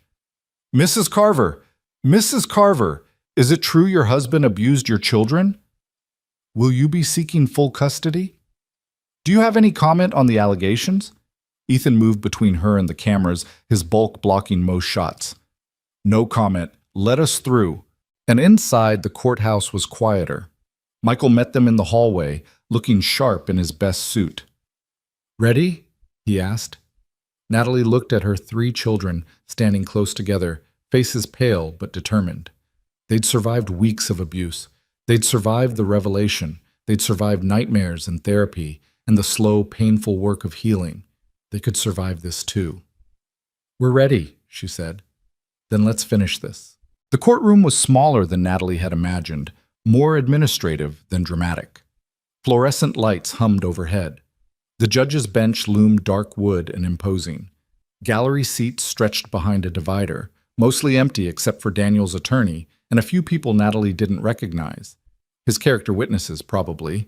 Mrs. Carver! Mrs. Carver! Is it true your husband abused your children? Will you be seeking full custody? Do you have any comment on the allegations? Ethan moved between her and the cameras, his bulk blocking most shots. No comment. Let us through. And inside, the courthouse was quieter. Michael met them in the hallway, looking sharp in his best suit. Ready? He asked. Natalie looked at her 3 children, standing close together, faces pale but determined. They'd survived weeks of abuse. They'd survived the revelation. They'd survived nightmares and therapy and the slow, painful work of healing. They could survive this too. We're ready, she said. Then let's finish this. The courtroom was smaller than Natalie had imagined, more administrative than dramatic. Fluorescent lights hummed overhead. The judge's bench loomed dark wood and imposing. Gallery seats stretched behind a divider, mostly empty except for Daniel's attorney and a few people Natalie didn't recognize. His character witnesses, probably.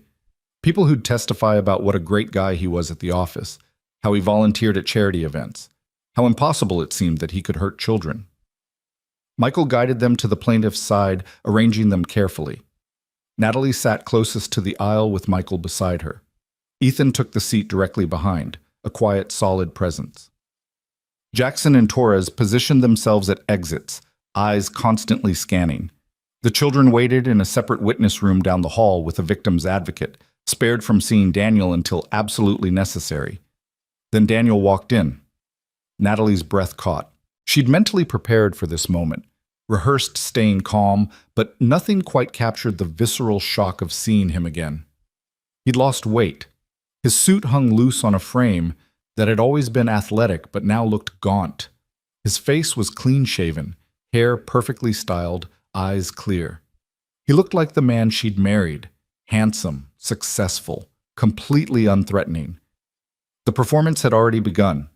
People who'd testify about what a great guy he was at the office, how he volunteered at charity events, how impossible it seemed that he could hurt children. Michael guided them to the plaintiff's side, arranging them carefully. Natalie sat closest to the aisle with Michael beside her. Ethan took the seat directly behind, a quiet, solid presence. Jackson and Torres positioned themselves at exits, eyes constantly scanning. The children waited in a separate witness room down the hall with a victim's advocate, spared from seeing Daniel until absolutely necessary. Then Daniel walked in. Natalie's breath caught. She'd mentally prepared for this moment, rehearsed staying calm, but nothing quite captured the visceral shock of seeing him again. He'd lost weight. His suit hung loose on a frame that had always been athletic but now looked gaunt. His face was clean-shaven, hair perfectly styled, eyes clear. He looked like the man she'd married, handsome, successful, completely unthreatening. The performance had already begun.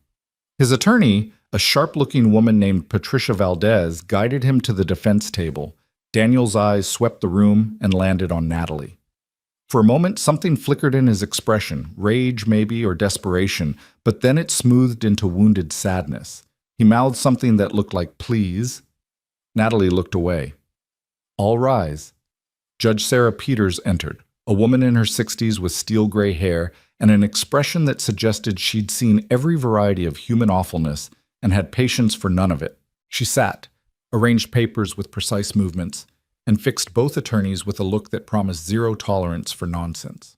His attorney, a sharp-looking woman named Patricia Valdez, guided him to the defense table. Daniel's eyes swept the room and landed on Natalie. For a moment, something flickered in his expression, rage maybe or desperation, but then it smoothed into wounded sadness. He mouthed something that looked like please. Natalie looked away. All rise. Judge Sarah Peters entered, a woman in her 60s with steel-gray hair and an expression that suggested she'd seen every variety of human awfulness and had patience for none of it. She sat, arranged papers with precise movements, and fixed both attorneys with a look that promised zero tolerance for nonsense.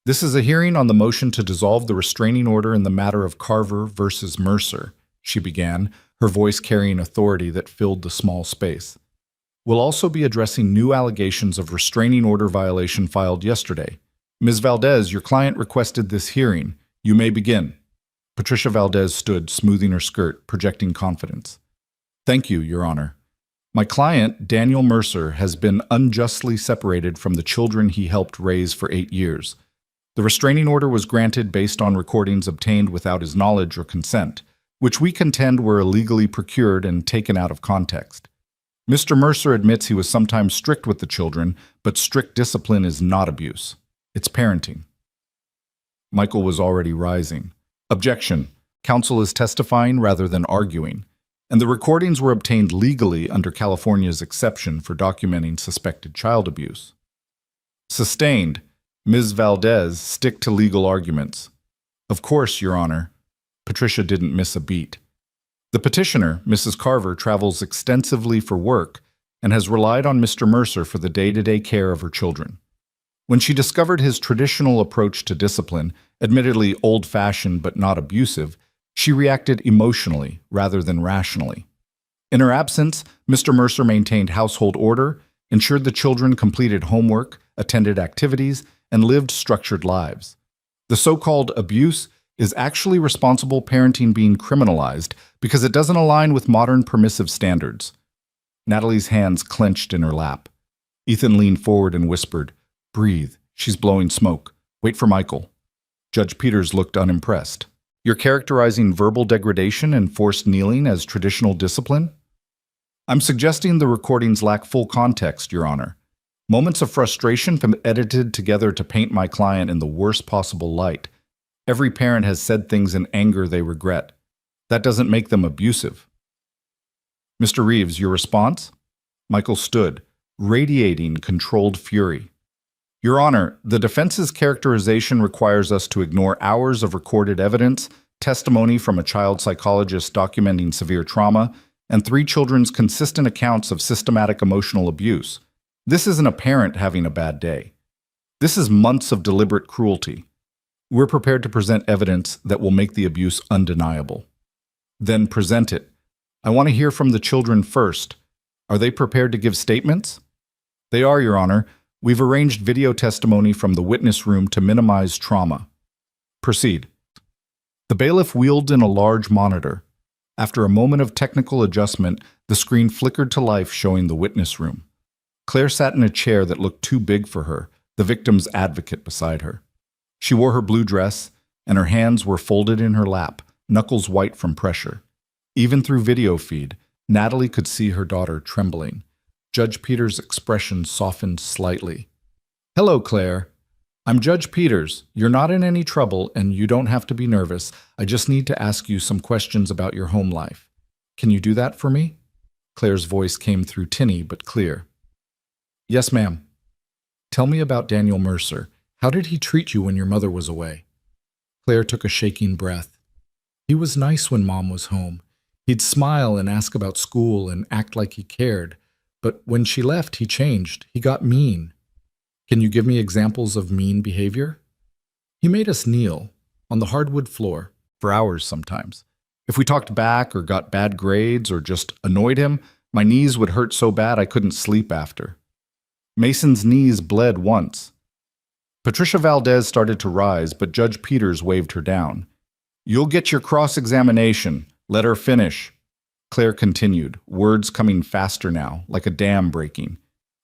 This is a hearing on the motion to dissolve the restraining order in the matter of Carver versus Mercer, she began, her voice carrying authority that filled the small space. We'll also be addressing new allegations of restraining order violation filed yesterday. Ms. Valdez, your client requested this hearing. You may begin. Patricia Valdez stood, smoothing her skirt, projecting confidence. Thank you, Your Honor. My client, Daniel Mercer, has been unjustly separated from the children he helped raise for 8 years. The restraining order was granted based on recordings obtained without his knowledge or consent, which we contend were illegally procured and taken out of context. Mr. Mercer admits he was sometimes strict with the children, but strict discipline is not abuse. It's parenting. Michael was already rising. Objection. Counsel is testifying rather than arguing, and the recordings were obtained legally under California's exception for documenting suspected child abuse. Sustained. Ms. Valdez, stick to legal arguments. Of course, Your Honor. Patricia didn't miss a beat. The petitioner, Mrs. Carver, travels extensively for work and has relied on Mr. Mercer for the day-to-day care of her children. When she discovered his traditional approach to discipline, admittedly old-fashioned but not abusive, she reacted emotionally rather than rationally. In her absence, Mr. Mercer maintained household order, ensured the children completed homework, attended activities, and lived structured lives. The so-called abuse is actually responsible parenting being criminalized because it doesn't align with modern permissive standards. Natalie's hands clenched in her lap. Ethan leaned forward and whispered, "Breathe. She's blowing smoke. Wait for Michael." Judge Peters looked unimpressed. You're characterizing verbal degradation and forced kneeling as traditional discipline? I'm suggesting the recordings lack full context, Your Honor. Moments of frustration edited together to paint my client in the worst possible light. Every parent has said things in anger they regret. That doesn't make them abusive. Mr. Reeves, your response? Michael stood, radiating controlled fury. Your Honor, the defense's characterization requires us to ignore hours of recorded evidence, testimony from a child psychologist documenting severe trauma, and 3 children's consistent accounts of systematic emotional abuse. This isn't a parent having a bad day. This is months of deliberate cruelty. We're prepared to present evidence that will make the abuse undeniable. Then present it. I want to hear from the children first. Are they prepared to give statements? They are, Your Honor. We've arranged video testimony from the witness room to minimize trauma. Proceed. The bailiff wheeled in a large monitor. After a moment of technical adjustment, the screen flickered to life, showing the witness room. Claire sat in a chair that looked too big for her, the victim's advocate beside her. She wore her blue dress, and her hands were folded in her lap, knuckles white from pressure. Even through video feed, Natalie could see her daughter trembling. Judge Peters' expression softened slightly. Hello, Claire. I'm Judge Peters. You're not in any trouble, and you don't have to be nervous. I just need to ask you some questions about your home life. Can you do that for me? Claire's voice came through tinny but clear. Yes, ma'am. Tell me about Daniel Mercer. How did he treat you when your mother was away? Claire took a shaking breath. He was nice when Mom was home. He'd smile and ask about school and act like he cared. But when she left, he changed. He got mean. Can you give me examples of mean behavior? He made us kneel on the hardwood floor for hours sometimes. If we talked back or got bad grades or just annoyed him, my knees would hurt so bad I couldn't sleep after. Mason's knees bled once. Patricia Valdez started to rise, but Judge Peters waved her down. You'll get your cross-examination. Let her finish. Claire continued, words coming faster now, like a dam breaking.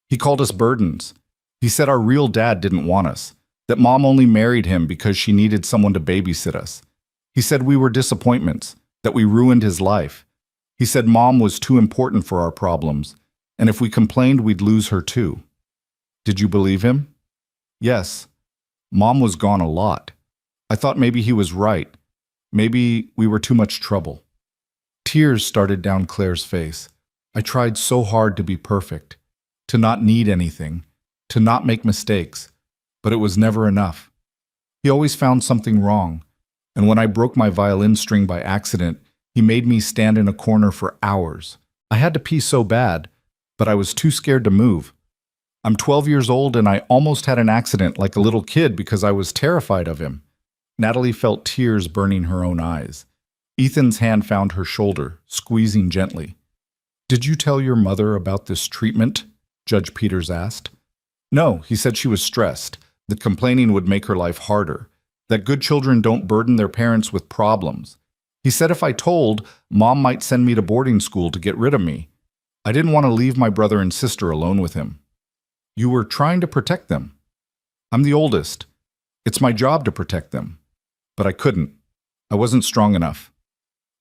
He called us burdens. He said our real dad didn't want us, that Mom only married him because she needed someone to babysit us. He said we were disappointments, that we ruined his life. He said Mom was too important for our problems, and if we complained, we'd lose her too. Did you believe him? Yes. Mom was gone a lot. I thought maybe he was right. Maybe we were too much trouble. Tears started down Claire's face. I tried so hard to be perfect, to not need anything, to not make mistakes, but it was never enough. He always found something wrong, and when I broke my violin string by accident, he made me stand in a corner for hours. I had to pee so bad, but I was too scared to move. I'm 12 years old and I almost had an accident like a little kid because I was terrified of him. Natalie felt tears burning her own eyes. Ethan's hand found her shoulder, squeezing gently. Did you tell your mother about this treatment? Judge Peters asked. No, he said she was stressed, that complaining would make her life harder, that good children don't burden their parents with problems. He said if I told, Mom might send me to boarding school to get rid of me. I didn't want to leave my brother and sister alone with him. You were trying to protect them. I'm the oldest. It's my job to protect them. But I couldn't. I wasn't strong enough.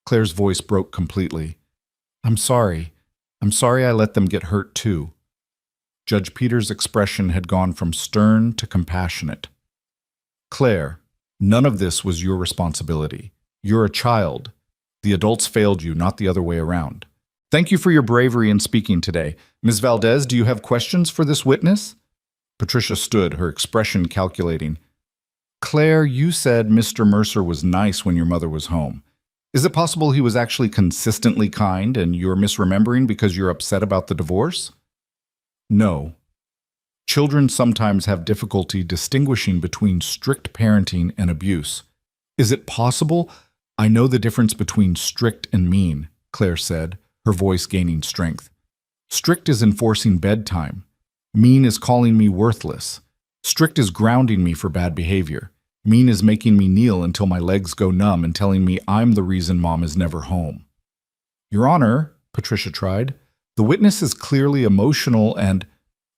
Claire's voice broke completely. I'm sorry. I'm sorry I let them get hurt too. Judge Peters' expression had gone from stern to compassionate. Claire, none of this was your responsibility. You're a child. The adults failed you, not the other way around. Thank you for your bravery in speaking today. Ms. Valdez, do you have questions for this witness? Patricia stood, her expression calculating. Claire, you said Mr. Mercer was nice when your mother was home. Is it possible he was actually consistently kind and you're misremembering because you're upset about the divorce? No. Children sometimes have difficulty distinguishing between strict parenting and abuse. Is it possible? I know the difference between strict and mean, Claire said, her voice gaining strength. Strict is enforcing bedtime. Mean is calling me worthless. Strict is grounding me for bad behavior. Mean is making me kneel until my legs go numb and telling me I'm the reason Mom is never home. Your Honor, Patricia tried, the witness is clearly emotional and—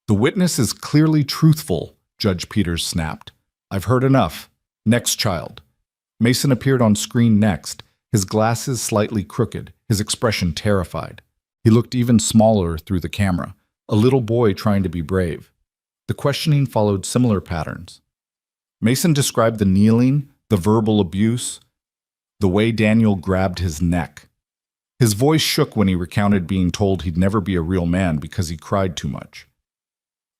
The witness is clearly truthful, Judge Peters snapped. I've heard enough. Next child. Mason appeared on screen next, his glasses slightly crooked, his expression terrified. He looked even smaller through the camera, a little boy trying to be brave. The questioning followed similar patterns. Mason described the kneeling, the verbal abuse, the way Daniel grabbed his neck. His voice shook when he recounted being told he'd never be a real man because he cried too much.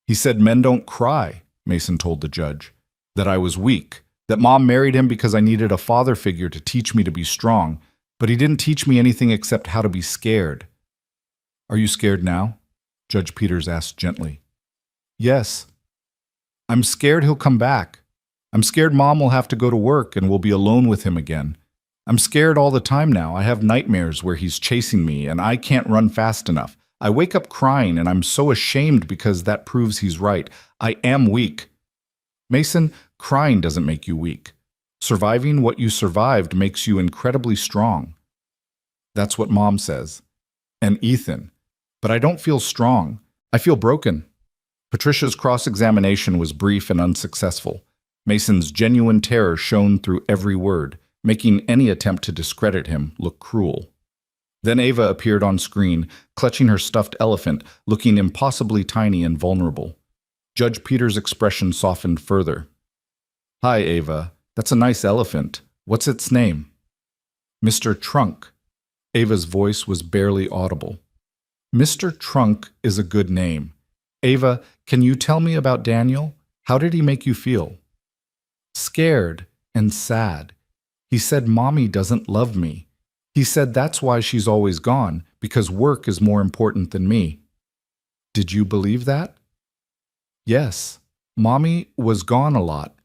He said men don't cry, Mason told the judge, that I was weak, that Mom married him because I needed a father figure to teach me to be strong, but he didn't teach me anything except how to be scared. Are you scared now? Judge Peters asked gently. Yes. I'm scared he'll come back. I'm scared Mom will have to go to work and we'll be alone with him again. I'm scared all the time now. I have nightmares where he's chasing me and I can't run fast enough. I wake up crying and I'm so ashamed because that proves he's right. I am weak. Mason, crying doesn't make you weak. Surviving what you survived makes you incredibly strong. That's what Mom says. And Ethan. But I don't feel strong. I feel broken. Patricia's cross-examination was brief and unsuccessful. Mason's genuine terror shone through every word, making any attempt to discredit him look cruel. Then Ava appeared on screen, clutching her stuffed elephant, looking impossibly tiny and vulnerable. Judge Peters' expression softened further. Hi, Ava. That's a nice elephant. What's its name? Mr. Trunk. Ava's voice was barely audible. Mr. Trunk is a good name. Ava, can you tell me about Daniel? How did he make you feel? Scared and sad. He said Mommy doesn't love me. He said that's why she's always gone, because work is more important than me. Did you believe that? Yes. Mommy was gone a lot.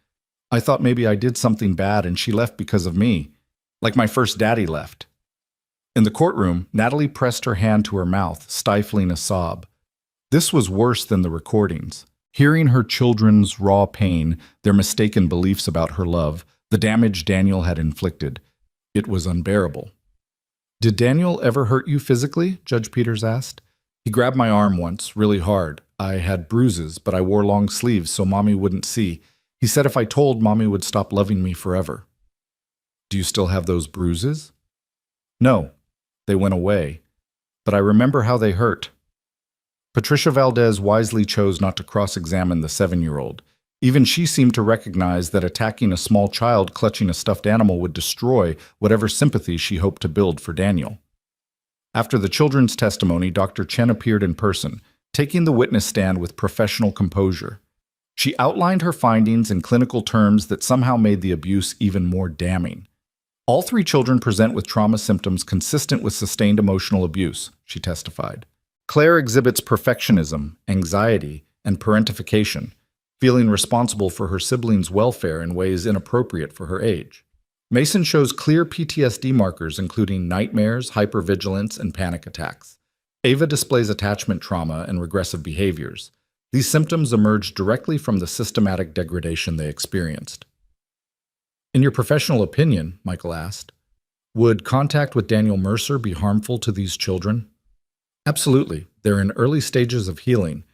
I thought maybe I did something bad and she left because of me, like my first daddy left. In the courtroom, Natalie pressed her hand to her mouth, stifling a sob. This was worse than the recordings. Hearing her children's raw pain, their mistaken beliefs about her love, the damage Daniel had inflicted, it was unbearable. Did Daniel ever hurt you physically? Judge Peters asked. He grabbed my arm once, really hard. I had bruises, but I wore long sleeves so Mommy wouldn't see. He said if I told, Mommy would stop loving me forever. Do you still have those bruises? No, they went away, but I remember how they hurt. Patricia Valdez wisely chose not to cross-examine the 7-year-old. Even she seemed to recognize that attacking a small child clutching a stuffed animal would destroy whatever sympathy she hoped to build for Daniel. After the children's testimony, Dr. Chen appeared in person, taking the witness stand with professional composure. She outlined her findings in clinical terms that somehow made the abuse even more damning. All 3 children present with trauma symptoms consistent with sustained emotional abuse, she testified. Claire exhibits perfectionism, anxiety, and parentification, feeling responsible for her siblings' welfare in ways inappropriate for her age. Mason shows clear PTSD markers including nightmares, hypervigilance, and panic attacks. Ava displays attachment trauma and regressive behaviors. These symptoms emerged directly from the systematic degradation they experienced. In your professional opinion, Michael asked, would contact with Daniel Mercer be harmful to these children? Absolutely. They're in early stages of healing.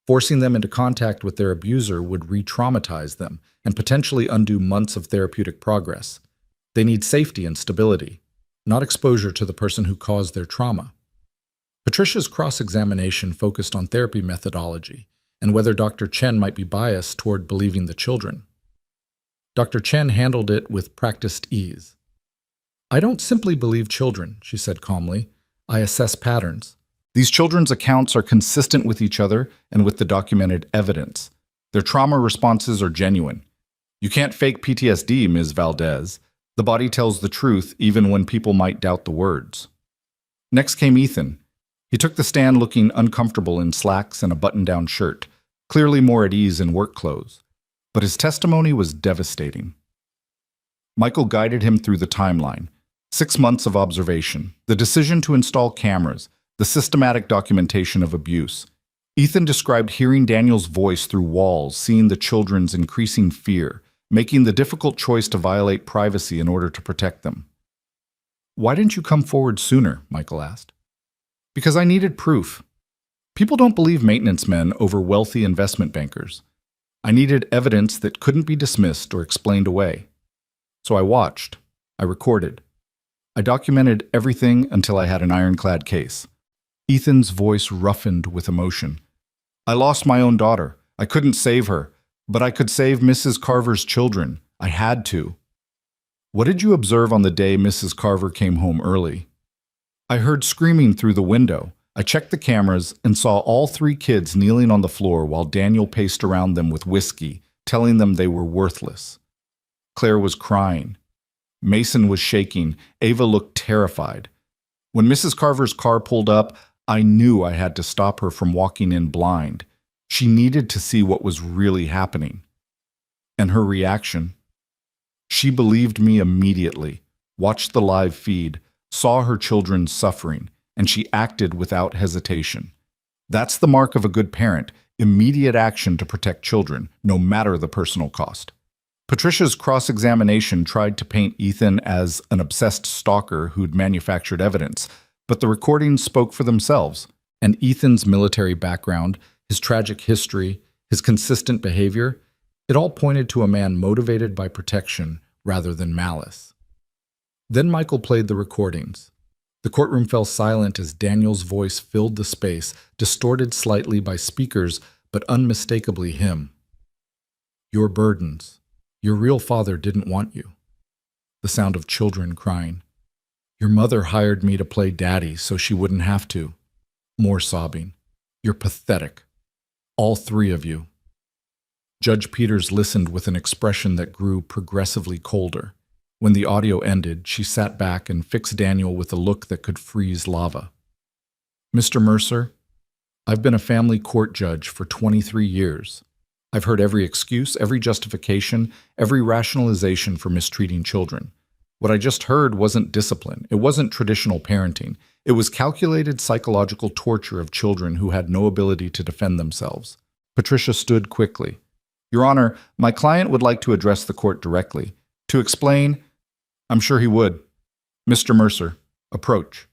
Forcing them into contact with their abuser would re-traumatize them and potentially undo months of therapeutic progress. They need safety and stability, not exposure to the person who caused their trauma. Patricia's cross-examination focused on therapy methodology and whether Dr. Chen might be biased toward believing the children. Dr. Chen handled it with practiced ease. I don't simply believe children, she said calmly. I assess patterns. These children's accounts are consistent with each other and with the documented evidence. Their trauma responses are genuine. You can't fake PTSD, Ms. Valdez. The body tells the truth even when people might doubt the words. Next came Ethan. He took the stand looking uncomfortable in slacks and a button-down shirt, clearly more at ease in work clothes. But his testimony was devastating. Michael guided him through the timeline. 6 months of observation, the decision to install cameras, the systematic documentation of abuse. Ethan described hearing Daniel's voice through walls, seeing the children's increasing fear, making the difficult choice to violate privacy in order to protect them. Why didn't you come forward sooner? Michael asked. Because I needed proof. People don't believe maintenance men over wealthy investment bankers. I needed evidence that couldn't be dismissed or explained away. So I watched. I recorded. I documented everything until I had an ironclad case. Ethan's voice roughened with emotion. I lost my own daughter. I couldn't save her, but I could save Mrs. Carver's children. I had to. What did you observe on the day Mrs. Carver came home early? I heard screaming through the window. I checked the cameras and saw all 3 kids kneeling on the floor while Daniel paced around them with whiskey, telling them they were worthless. Claire was crying. Mason was shaking. Ava looked terrified. When Mrs. Carver's car pulled up, I knew I had to stop her from walking in blind. She needed to see what was really happening. And her reaction? She believed me immediately, watched the live feed, saw her children suffering, and she acted without hesitation. That's the mark of a good parent, immediate action to protect children, no matter the personal cost. Patricia's cross-examination tried to paint Ethan as an obsessed stalker who'd manufactured evidence, but the recordings spoke for themselves, and Ethan's military background, his tragic history, his consistent behavior, it all pointed to a man motivated by protection rather than malice. Then Michael played the recordings. The courtroom fell silent as Daniel's voice filled the space, distorted slightly by speakers, but unmistakably him. Your burdens. Your real father didn't want you. The sound of children crying. Your mother hired me to play daddy so she wouldn't have to. More sobbing. You're pathetic. All 3 of you. Judge Peters listened with an expression that grew progressively colder. When the audio ended, she sat back and fixed Daniel with a look that could freeze lava. Mr. Mercer, I've been a family court judge for 23 years. I've heard every excuse, every justification, every rationalization for mistreating children. What I just heard wasn't discipline. It wasn't traditional parenting. It was calculated psychological torture of children who had no ability to defend themselves. Patricia stood quickly. Your Honor, my client would like to address the court directly. To explain, I'm sure he would. Mr. Mercer, approach.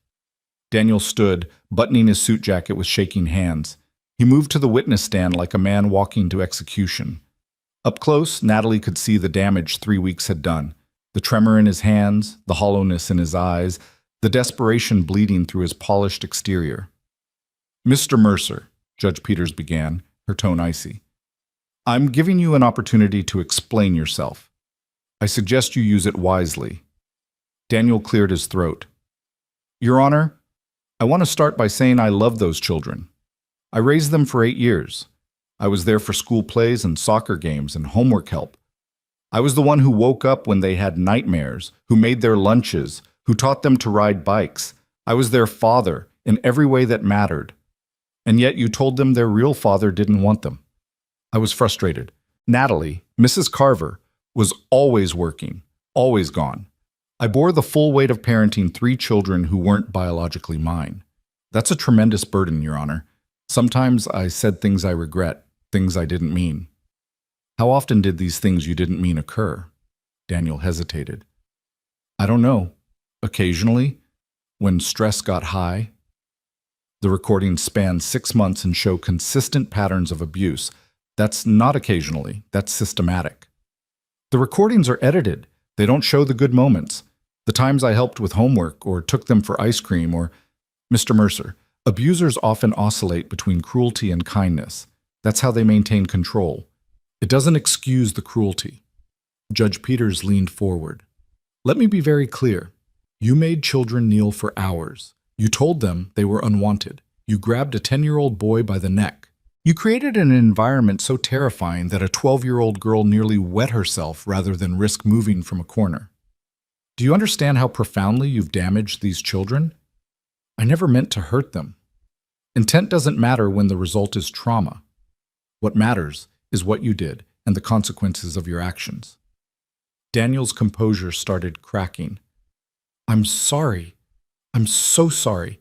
Daniel stood, buttoning his suit jacket with shaking hands. He moved to the witness stand like a man walking to execution. Up close, Natalie could see the damage 3 weeks had done. The tremor in his hands, the hollowness in his eyes, the desperation bleeding through his polished exterior. Mr. Mercer, Judge Peters began, her tone icy. I'm giving you an opportunity to explain yourself. I suggest you use it wisely. Daniel cleared his throat. Your Honor, I want to start by saying I love those children. I raised them for 8 years. I was there for school plays and soccer games and homework help. I was the one who woke up when they had nightmares, who made their lunches, who taught them to ride bikes. I was their father in every way that mattered. And yet you told them their real father didn't want them. I was frustrated. Natalie, Mrs. Carver, was always working, always gone. I bore the full weight of parenting 3 children who weren't biologically mine. That's a tremendous burden, Your Honor. Sometimes I said things I regret, things I didn't mean. How often did these things you didn't mean occur? Daniel hesitated. I don't know. Occasionally, when stress got high. The recordings span 6 months and show consistent patterns of abuse. That's not occasionally, that's systematic. The recordings are edited. They don't show the good moments. The times I helped with homework or took them for ice cream or… Mr. Mercer, abusers often oscillate between cruelty and kindness. That's how they maintain control. It doesn't excuse the cruelty. Judge Peters leaned forward. Let me be very clear. You made children kneel for hours. You told them they were unwanted. You grabbed a 10-year-old boy by the neck. You created an environment so terrifying that a 12-year-old girl nearly wet herself rather than risk moving from a corner. Do you understand how profoundly you've damaged these children? I never meant to hurt them. Intent doesn't matter when the result is trauma. What matters is what you did and the consequences of your actions. Daniel's composure started cracking. I'm sorry. I'm so sorry.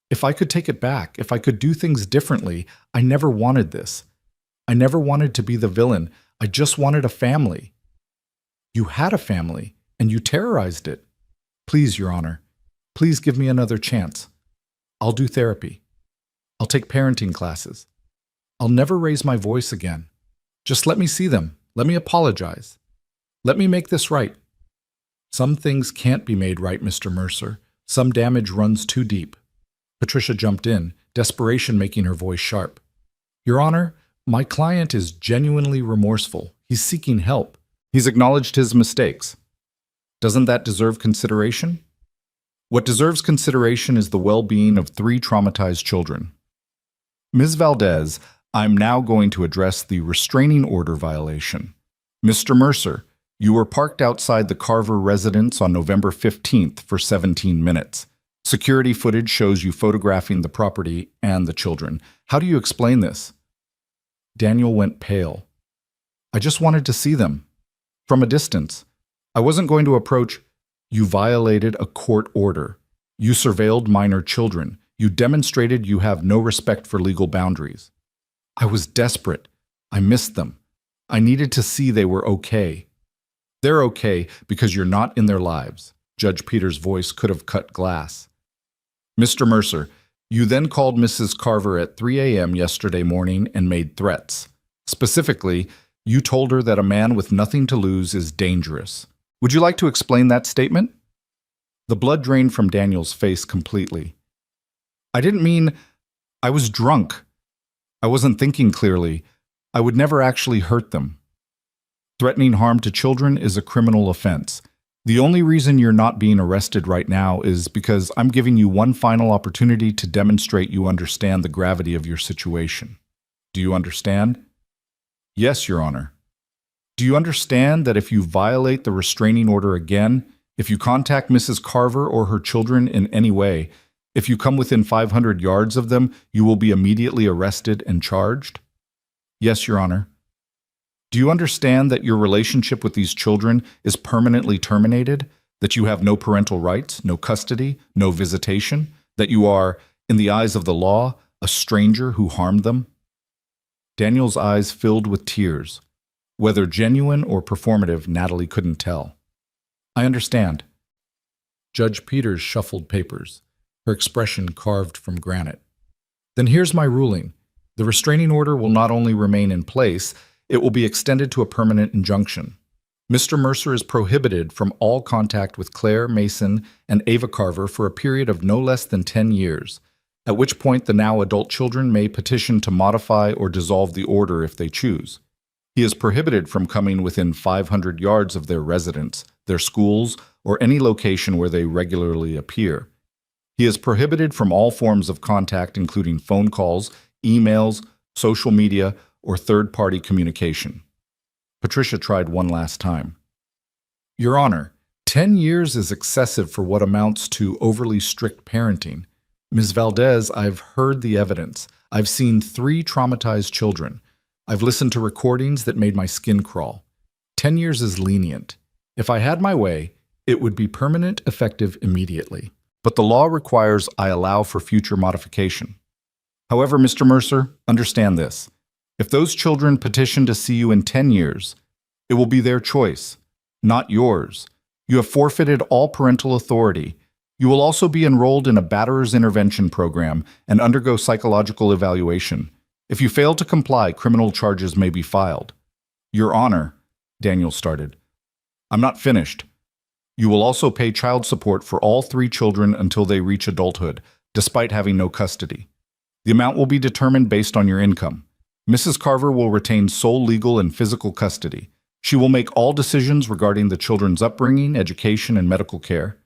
If I could take it back, if I could do things differently, I never wanted this. I never wanted to be the villain. I just wanted a family. You had a family, and you terrorized it. Please, Your Honor, please give me another chance. I'll do therapy. I'll take parenting classes. I'll never raise my voice again. Just let me see them. Let me apologize. Let me make this right. Some things can't be made right, Mr. Mercer. Some damage runs too deep. Patricia jumped in, desperation making her voice sharp. Your Honor, my client is genuinely remorseful. He's seeking help. He's acknowledged his mistakes. Doesn't that deserve consideration? What deserves consideration is the well-being of 3 traumatized children. Ms. Valdez, I'm now going to address the restraining order violation. Mr. Mercer, you were parked outside the Carver residence on November 15th for 17 minutes. Security footage shows you photographing the property and the children. How do you explain this? Daniel went pale. I just wanted to see them. From a distance. I wasn't going to approach. You violated a court order. You surveilled minor children. You demonstrated you have no respect for legal boundaries. I was desperate. I missed them. I needed to see they were okay. They're okay because you're not in their lives. Judge Peters' voice could have cut glass. Mr. Mercer, you then called Mrs. Carver at 3 a.m. yesterday morning and made threats. Specifically, you told her that a man with nothing to lose is dangerous. Would you like to explain that statement? The blood drained from Daniel's face completely. I didn't mean… I was drunk. I wasn't thinking clearly. I would never actually hurt them. Threatening harm to children is a criminal offense. The only reason you're not being arrested right now is because I'm giving you one final opportunity to demonstrate you understand the gravity of your situation. Do you understand? Yes, Your Honor. Do you understand that if you violate the restraining order again, if you contact Mrs. Carver or her children in any way, if you come within 500 yards of them, you will be immediately arrested and charged? Yes, Your Honor. Do you understand that your relationship with these children is permanently terminated? That you have no parental rights, no custody, no visitation? That you are, in the eyes of the law, a stranger who harmed them? Daniel's eyes filled with tears. Whether genuine or performative, Natalie couldn't tell. I understand. Judge Peters shuffled papers, her expression carved from granite. Then here's my ruling. The restraining order will not only remain in place, it will be extended to a permanent injunction. Mr. Mercer is prohibited from all contact with Claire Mason and Ava Carver for a period of no less than 10 years, at which point the now adult children may petition to modify or dissolve the order if they choose. He is prohibited from coming within 500 yards of their residence, their schools, or any location where they regularly appear. He is prohibited from all forms of contact, including phone calls, emails, social media, or third-party communication. Patricia tried one last time. Your Honor, 10 years is excessive for what amounts to overly strict parenting. Ms. Valdez, I've heard the evidence. I've seen 3 traumatized children. I've listened to recordings that made my skin crawl. 10 years is lenient. If I had my way, it would be permanent, effective immediately. But the law requires I allow for future modification. However, Mr. Mercer, understand this. If those children petition to see you in 10 years, it will be their choice, not yours. You have forfeited all parental authority. You will also be enrolled in a batterer's intervention program and undergo psychological evaluation. If you fail to comply, criminal charges may be filed. Your Honor, Daniel started. I'm not finished. You will also pay child support for all 3 children until they reach adulthood, despite having no custody. The amount will be determined based on your income. Mrs. Carver will retain sole legal and physical custody. She will make all decisions regarding the children's upbringing, education, and medical care.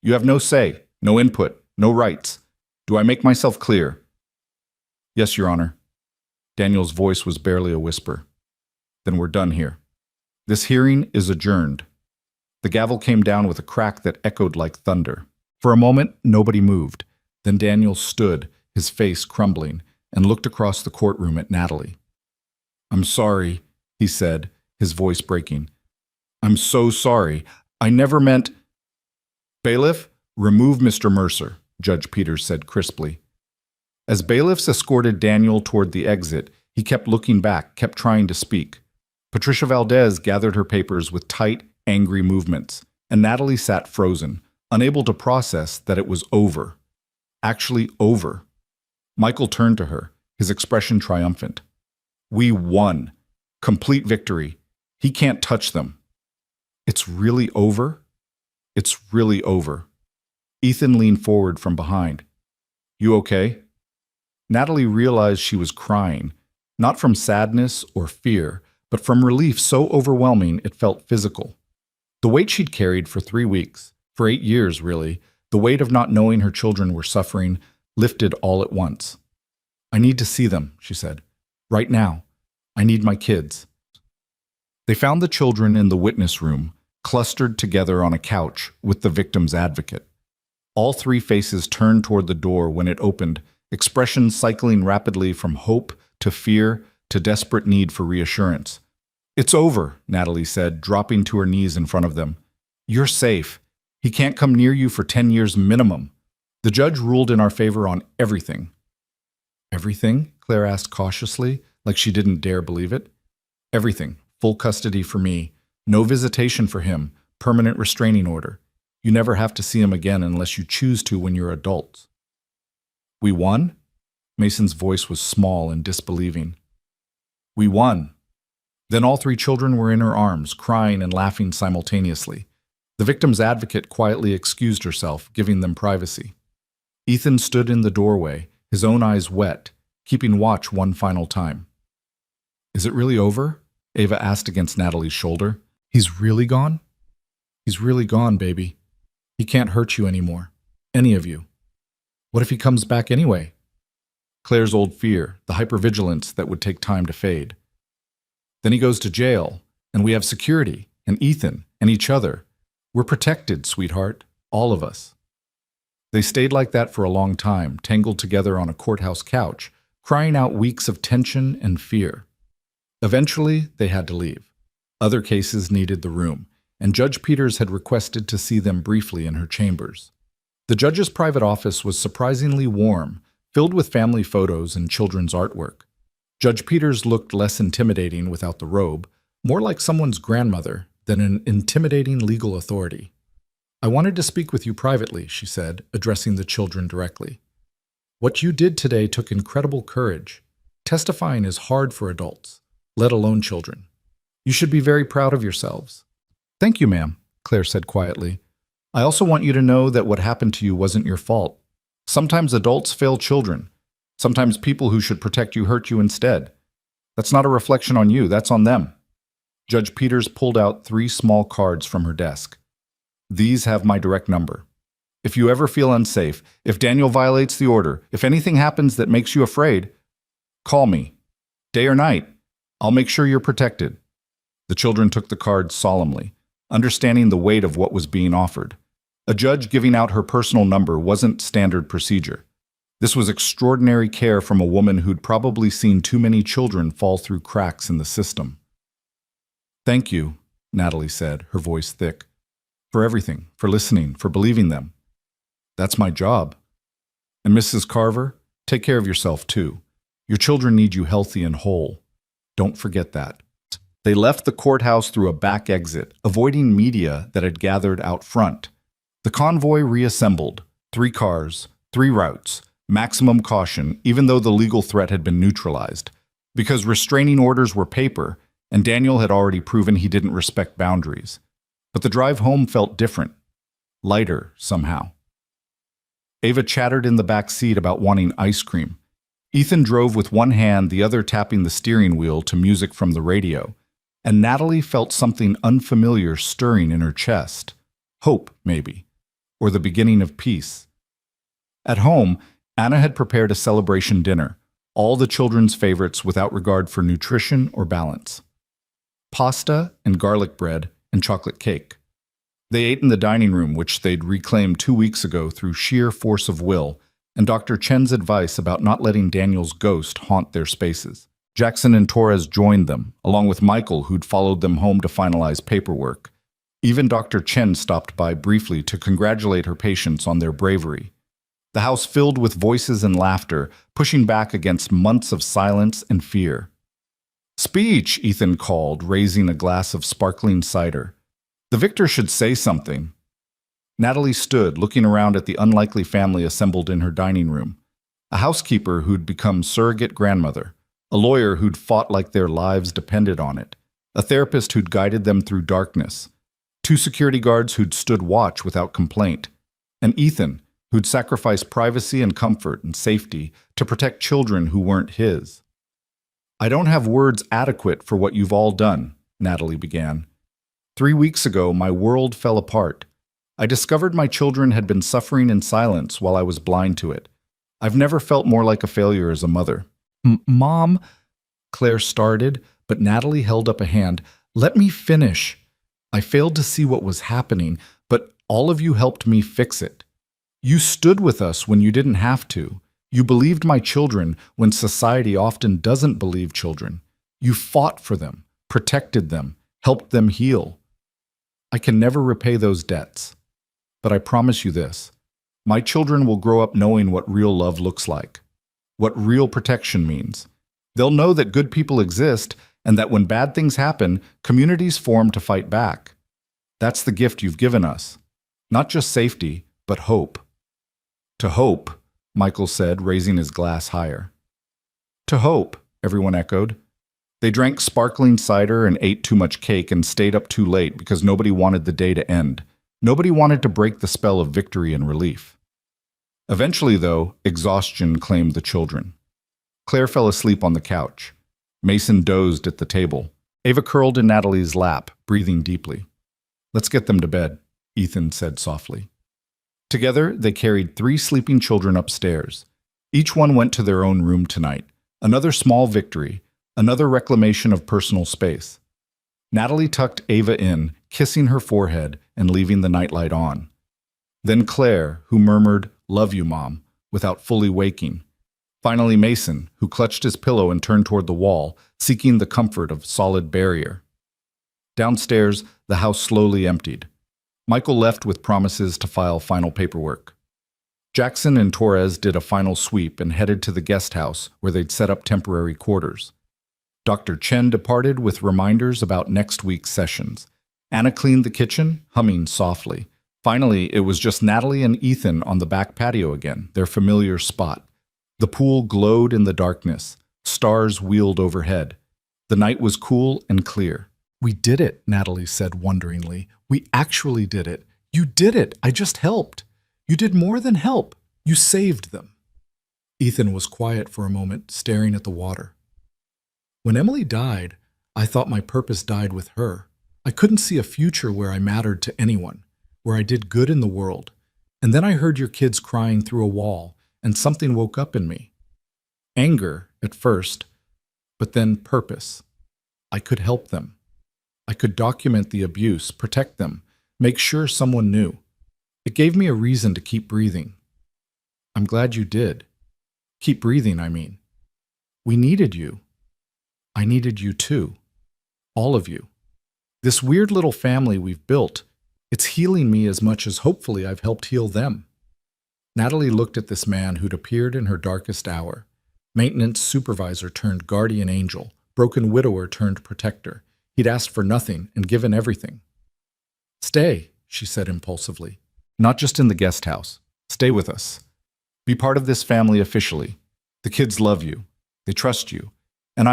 You have no say, no input, no rights. Do I make myself clear? Yes, Your Honor. Daniel's voice was barely a whisper. Then we're done here. This hearing is adjourned. The gavel came down with a crack that echoed like thunder. For a moment, nobody moved. Then Daniel stood, his face crumbling, and looked across the courtroom at Natalie. I'm sorry, he said, his voice breaking. I'm so sorry. I never meant... Bailiff, remove Mr. Mercer, Judge Peters said crisply. As bailiffs escorted Daniel toward the exit, he kept looking back, kept trying to speak. Patricia Valdez gathered her papers with tight, angry movements, and Natalie sat frozen, unable to process that it was over. Actually over. Michael turned to her, his expression triumphant. We won. Complete victory. He can't touch them. It's really over? It's really over. Ethan leaned forward from behind. You okay? Natalie realized she was crying, not from sadness or fear, but from relief so overwhelming it felt physical. The weight she'd carried for 3 weeks, for 8 years really, the weight of not knowing her children were suffering, lifted all at once. I need to see them, she said. Right now. I need my kids. They found the children in the witness room, clustered together on a couch with the victim's advocate. All 3 faces turned toward the door when it opened, expressions cycling rapidly from hope to fear to desperate need for reassurance. It's over, Natalie said, dropping to her knees in front of them. You're safe. He can't come near you for 10 years minimum. The judge ruled in our favor on everything. Everything? Claire asked cautiously, like she didn't dare believe it. Everything. Full custody for me. No visitation for him. Permanent restraining order. You never have to see him again unless you choose to when you're adults. We won? Mason's voice was small and disbelieving. We won. Then all 3 children were in her arms, crying and laughing simultaneously. The victim's advocate quietly excused herself, giving them privacy. Ethan stood in the doorway, his own eyes wet, keeping watch one final time. Is it really over? Ava asked against Natalie's shoulder. He's really gone? He's really gone, baby. He can't hurt you anymore. Any of you. What if he comes back anyway? Claire's old fear, the hypervigilance that would take time to fade. Then he goes to jail. And we have security, and Ethan, and each other. We're protected, sweetheart, all of us. They stayed like that for a long time, tangled together on a courthouse couch, crying out weeks of tension and fear. Eventually, they had to leave. Other cases needed the room, and Judge Peters had requested to see them briefly in her chambers. The judge's private office was surprisingly warm, filled with family photos and children's artwork. Judge Peters looked less intimidating without the robe, more like someone's grandmother than an intimidating legal authority. "I wanted to speak with you privately," she said, addressing the children directly. "What you did today took incredible courage. Testifying is hard for adults, let alone children. You should be very proud of yourselves." "Thank you, ma'am," Claire said quietly. "I also want you to know that what happened to you wasn't your fault. Sometimes adults fail children. Sometimes people who should protect you hurt you instead. That's not a reflection on you, that's on them." Judge Peters pulled out 3 small cards from her desk. "These have my direct number. If you ever feel unsafe, if Daniel violates the order, if anything happens that makes you afraid, call me. Day or night, I'll make sure you're protected." The children took the cards solemnly, understanding the weight of what was being offered. A judge giving out her personal number wasn't standard procedure. This was extraordinary care from a woman who'd probably seen too many children fall through cracks in the system. "Thank you," Natalie said, her voice thick. "For everything, for listening, for believing them. That's my job. And Mrs. Carver, take care of yourself too. Your children need you healthy and whole. Don't forget that." They left the courthouse through a back exit, avoiding media that had gathered out front. The convoy reassembled. 3 cars, 3 routes, maximum caution, even though the legal threat had been neutralized. Because restraining orders were paper, and Daniel had already proven he didn't respect boundaries. But the drive home felt different. Lighter, somehow. Ava chattered in the back seat about wanting ice cream. Ethan drove with one hand, the other tapping the steering wheel to music from the radio. And Natalie felt something unfamiliar stirring in her chest. Hope, maybe. Or the beginning of peace. At home, Anna had prepared a celebration dinner, all the children's favorites without regard for nutrition or balance. Pasta and garlic bread and chocolate cake. They ate in the dining room, which they'd reclaimed 2 weeks ago through sheer force of will, and Dr. Chen's advice about not letting Daniel's ghost haunt their spaces. Jackson and Torres joined them, along with Michael, who'd followed them home to finalize paperwork. Even Dr. Chen stopped by briefly to congratulate her patients on their bravery. The house filled with voices and laughter, pushing back against months of silence and fear. "Speech," Ethan called, raising a glass of sparkling cider. "The victor should say something." Natalie stood, looking around at the unlikely family assembled in her dining room. A housekeeper who'd become surrogate grandmother, a lawyer who'd fought like their lives depended on it, a therapist who'd guided them through darkness, 2 security guards who'd stood watch without complaint, and Ethan, who'd sacrificed privacy and comfort and safety to protect children who weren't his. "I don't have words adequate for what you've all done," Natalie began. 3 weeks ago, my world fell apart. I discovered my children had been suffering in silence while I was blind to it. I've never felt more like a failure as a mother. Mom, Claire started, but Natalie held up a hand. "Let me finish. I failed to see what was happening, but all of you helped me fix it. You stood with us when you didn't have to. You believed my children when society often doesn't believe children. You fought for them, protected them, helped them heal. I can never repay those debts. But I promise you this, my children will grow up knowing what real love looks like, what real protection means. They'll know that good people exist and that when bad things happen, communities form to fight back. That's the gift you've given us. Not just safety, but hope." "To hope," Michael said, raising his glass higher. "To hope," everyone echoed. They drank sparkling cider and ate too much cake and stayed up too late because nobody wanted the day to end. Nobody wanted to break the spell of victory and relief. Eventually, though, exhaustion claimed the children. Claire fell asleep on the couch. Mason dozed at the table. Ava curled in Natalie's lap, breathing deeply. "Let's get them to bed," Ethan said softly. Together, they carried 3 sleeping children upstairs. Each one went to their own room tonight. Another small victory, another reclamation of personal space. Natalie tucked Ava in, kissing her forehead and leaving the nightlight on. Then Claire, who murmured, "Love you, Mom," without fully waking. Finally Mason, who clutched his pillow and turned toward the wall, seeking the comfort of solid barrier. Downstairs, the house slowly emptied. Michael left with promises to file final paperwork. Jackson and Torres did a final sweep and headed to the guest house where they'd set up temporary quarters. Dr. Chen departed with reminders about next week's sessions. Anna cleaned the kitchen, humming softly. Finally, it was just Natalie and Ethan on the back patio again, their familiar spot. The pool glowed in the darkness. Stars wheeled overhead. The night was cool and clear. "We did it," Natalie said wonderingly. "We actually did it. You did it. I just helped. You did more than help. You saved them." Ethan was quiet for a moment, staring at the water. "When Emily died, I thought my purpose died with her. I couldn't see a future where I mattered to anyone, where I did good in the world. And then I heard your kids crying through a wall, and something woke up in me. Anger at first, but then purpose. I could help them. I could document the abuse, protect them, make sure someone knew. It gave me a reason to keep breathing. I'm glad you did. Keep breathing, I mean. We needed you. I needed you too. All of you. This weird little family we've built, it's healing me as much as hopefully I've helped heal them." Natalie looked at this man who'd appeared in her darkest hour. Maintenance supervisor turned guardian angel, broken widower turned protector. He'd asked for nothing and given everything. "Stay," she said impulsively. "Not just in the guest house. Stay with us. Be part of this family officially. The kids love you. They trust you. And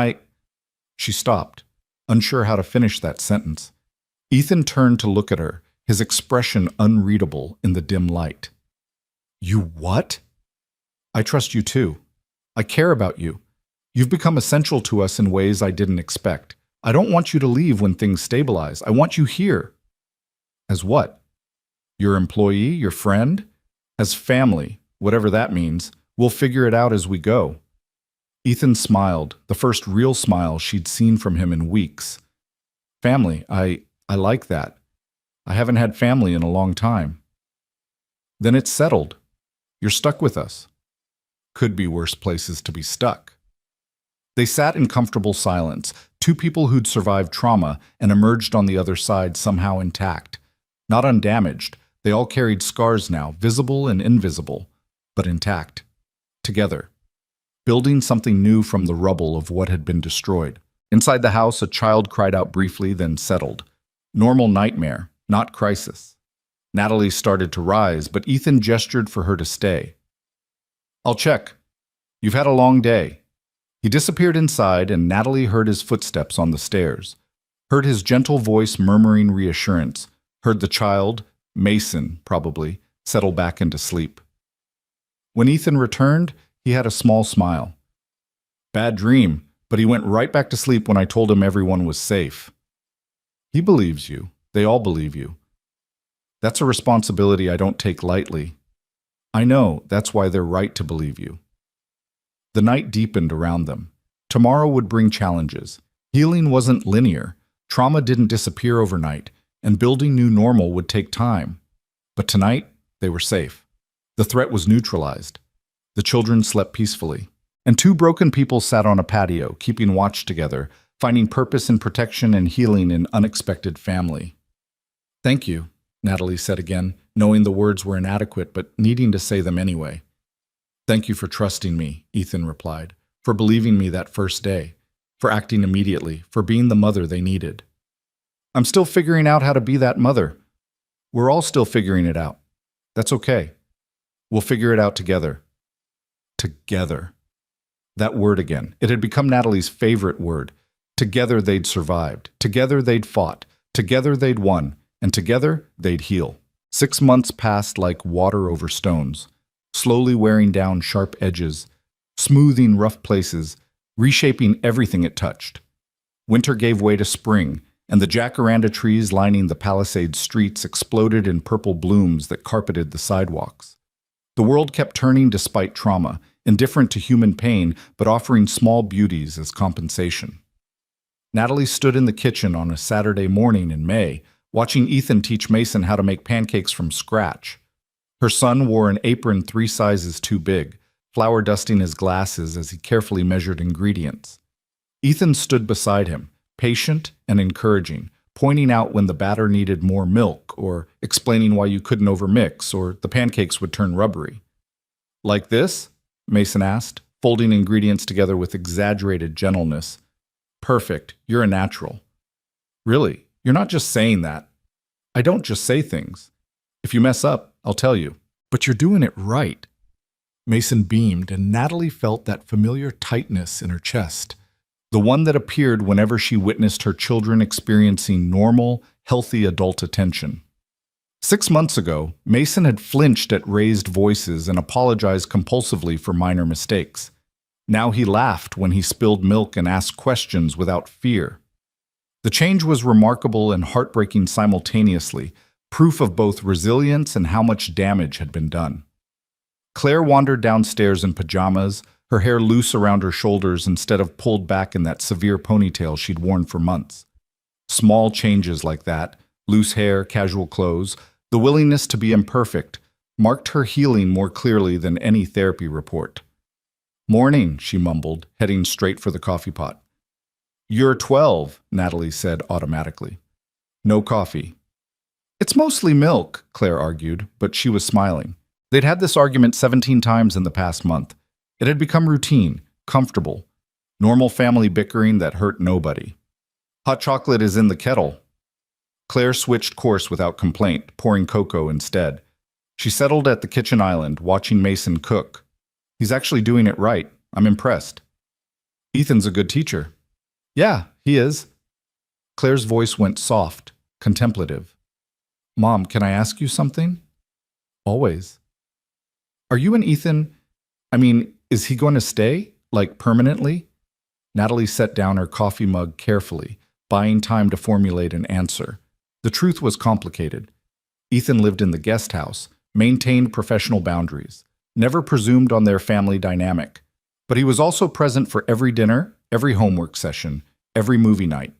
She stopped, unsure how to finish that sentence. Ethan turned to look at her, his expression unreadable in the dim light. "You what?" "I trust you too. I care about you. You've become essential to us in ways I didn't expect. I don't want you to leave when things stabilize. I want you here." "As what? Your employee, your friend?" "As family, whatever that means. We'll figure it out as we go." Ethan smiled, the first real smile she'd seen from him in weeks. "Family, I like that. I haven't had family in a long time." "Then it's settled. You're stuck with us." Could be worse places to be stuck. They sat in comfortable silence, two people who'd survived trauma and emerged on the other side somehow intact. Not undamaged, they all carried scars now, visible and invisible, but intact. Together. Building something new from the rubble of what had been destroyed. Inside the house, a child cried out briefly, then settled. Normal nightmare, not crisis. Natalie started to rise, but Ethan gestured for her to stay. "I'll check. You've had a long day." He disappeared inside, and Natalie heard his footsteps on the stairs. Heard his gentle voice murmuring reassurance. Heard the child, Mason probably, settle back into sleep. When Ethan returned, he had a small smile. "Bad dream, but he went right back to sleep when I told him everyone was safe." "He believes you. They all believe you. That's a responsibility I don't take lightly. I know that's why they're right to believe you." The night deepened around them. Tomorrow would bring challenges. Healing wasn't linear. Trauma didn't disappear overnight, and building new normal would take time. But tonight, they were safe. The threat was neutralized. The children slept peacefully. And two broken people sat on a patio, keeping watch together, finding purpose in protection and healing in unexpected family. "Thank you," Natalie said again, knowing the words were inadequate but needing to say them anyway. "Thank you for trusting me," Ethan replied, "for believing me that first day, for acting immediately, for being the mother they needed." "I'm still figuring out how to be that mother. We're all still figuring it out. That's okay. We'll figure it out together." Together. That word again. It had become Natalie's favorite word. Together they'd survived. Together they'd fought. Together they'd won. And together they'd heal. 6 months passed like water over stones, slowly wearing down sharp edges, smoothing rough places, reshaping everything it touched. Winter gave way to spring, and the jacaranda trees lining the Palisades streets exploded in purple blooms that carpeted the sidewalks. The world kept turning despite trauma, indifferent to human pain, but offering small beauties as compensation. Natalie stood in the kitchen on a Saturday morning in May, watching Ethan teach Mason how to make pancakes from scratch. Her son wore an apron 3 sizes too big, flour dusting his glasses as he carefully measured ingredients. Ethan stood beside him, patient and encouraging, pointing out when the batter needed more milk, or explaining why you couldn't overmix, or the pancakes would turn rubbery. Like this? Mason asked, folding ingredients together with exaggerated gentleness. Perfect, you're a natural. Really, you're not just saying that. I don't just say things. If you mess up, I'll tell you. But you're doing it right. Mason beamed, and Natalie felt that familiar tightness in her chest, the one that appeared whenever she witnessed her children experiencing normal, healthy adult attention. 6 months ago, Mason had flinched at raised voices and apologized compulsively for minor mistakes. Now he laughed when he spilled milk and asked questions without fear. The change was remarkable and heartbreaking simultaneously, proof of both resilience and how much damage had been done. Claire wandered downstairs in pajamas, her hair loose around her shoulders instead of pulled back in that severe ponytail she'd worn for months. Small changes like that, loose hair, casual clothes, the willingness to be imperfect, marked her healing more clearly than any therapy report. "Morning," she mumbled, heading straight for the coffee pot. "You're 12, Natalie said automatically. "No coffee." "It's mostly milk," Claire argued, but she was smiling. They'd had this argument 17 times in the past month. It had become routine, comfortable, normal family bickering that hurt nobody. "Hot chocolate is in the kettle." Claire switched course without complaint, pouring cocoa instead. She settled at the kitchen island, watching Mason cook. "He's actually doing it right. I'm impressed." "Ethan's a good teacher." "Yeah, he is." Claire's voice went soft, contemplative. "Mom, can I ask you something?" "Always." "Are you and Ethan, is he going to stay? Like permanently?" Natalie set down her coffee mug carefully, buying time to formulate an answer. The truth was complicated. Ethan lived in the guest house, maintained professional boundaries, never presumed on their family dynamic. But he was also present for every dinner, every homework session, every movie night.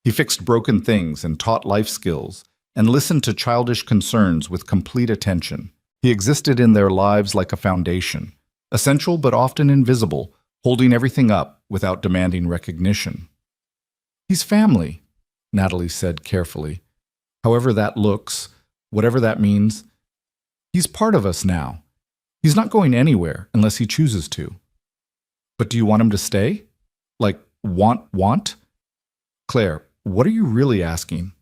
He fixed broken things and taught life skills, and listened to childish concerns with complete attention. He existed in their lives like a foundation, essential but often invisible, holding everything up without demanding recognition. "He's family," Natalie said carefully. "However that looks, whatever that means, he's part of us now. He's not going anywhere unless he chooses to." "But do you want him to stay? Like, want? Claire, what are you really asking?"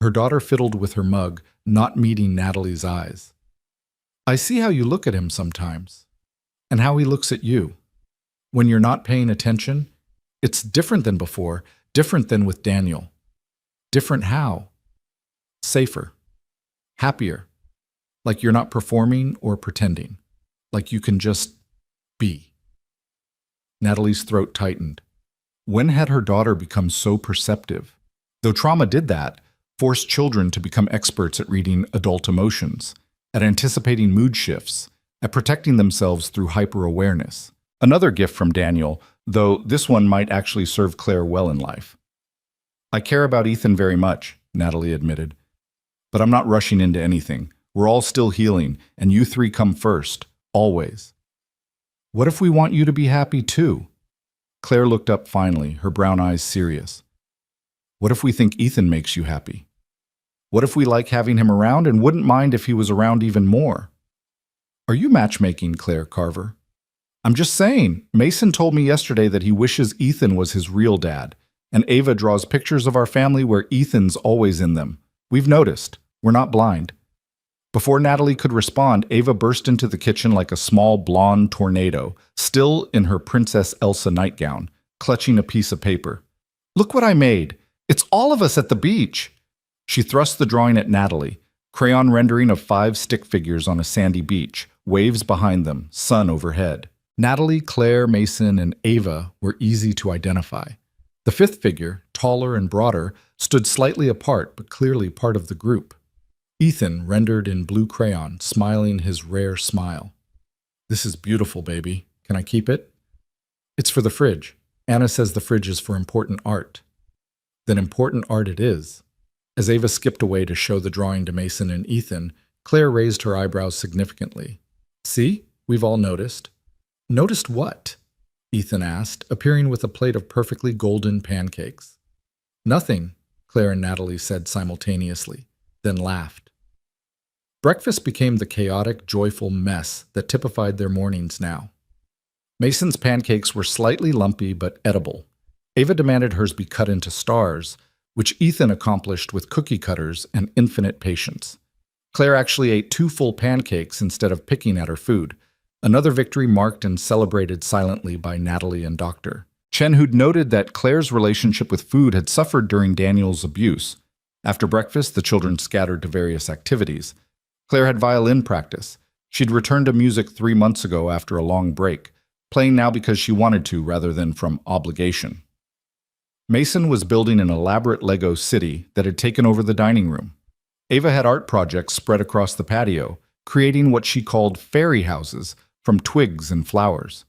Her daughter fiddled with her mug, not meeting Natalie's eyes. "I see how you look at him sometimes, and how he looks at you. When you're not paying attention, it's different than before, different than with Daniel. Different how? Safer. Happier. Like you're not performing or pretending. Like you can just be." Natalie's throat tightened. When had her daughter become so perceptive? Though trauma did that, forced children to become experts at reading adult emotions, at anticipating mood shifts, at protecting themselves through hyper-awareness. Another gift from Daniel, though this one might actually serve Claire well in life. "I care about Ethan very much," Natalie admitted. "But I'm not rushing into anything. We're all still healing, and you three come first, always." "What if we want you to be happy too?" Claire looked up finally, her brown eyes serious. "What if we think Ethan makes you happy? What if we like having him around and wouldn't mind if he was around even more?" "Are you matchmaking, Claire Carver?" "I'm just saying. Mason told me yesterday that he wishes Ethan was his real dad, and Ava draws pictures of our family where Ethan's always in them. We've noticed. We're not blind." Before Natalie could respond, Ava burst into the kitchen like a small blonde tornado, still in her Princess Elsa nightgown, clutching a piece of paper. "Look what I made! It's all of us at the beach!" She thrust the drawing at Natalie, crayon rendering of 5 stick figures on a sandy beach, waves behind them, sun overhead. Natalie, Claire, Mason, and Ava were easy to identify. The 5th figure, taller and broader, stood slightly apart but clearly part of the group. Ethan, rendered in blue crayon, smiling his rare smile. "This is beautiful, baby. Can I keep it?" "It's for the fridge. Anna says the fridge is for important art." Then important art it is. As Ava skipped away to show the drawing to Mason and Ethan, Claire raised her eyebrows significantly. See, we've all noticed. Noticed what? Ethan asked, appearing with a plate of perfectly golden pancakes. Nothing, Claire and Natalie said simultaneously, then laughed. Breakfast became the chaotic, joyful mess that typified their mornings now. Mason's pancakes were slightly lumpy but edible. Ava demanded hers be cut into stars, which Ethan accomplished with cookie cutters and infinite patience. Claire actually ate 2 full pancakes instead of picking at her food, another victory marked and celebrated silently by Natalie and Doctor Chen, who'd noted that Claire's relationship with food had suffered during Daniel's abuse. After breakfast, the children scattered to various activities. Claire had violin practice. She'd returned to music 3 months ago after a long break, playing now because she wanted to rather than from obligation. Mason was building an elaborate Lego city that had taken over the dining room. Ava had art projects spread across the patio, creating what she called fairy houses from twigs and flowers.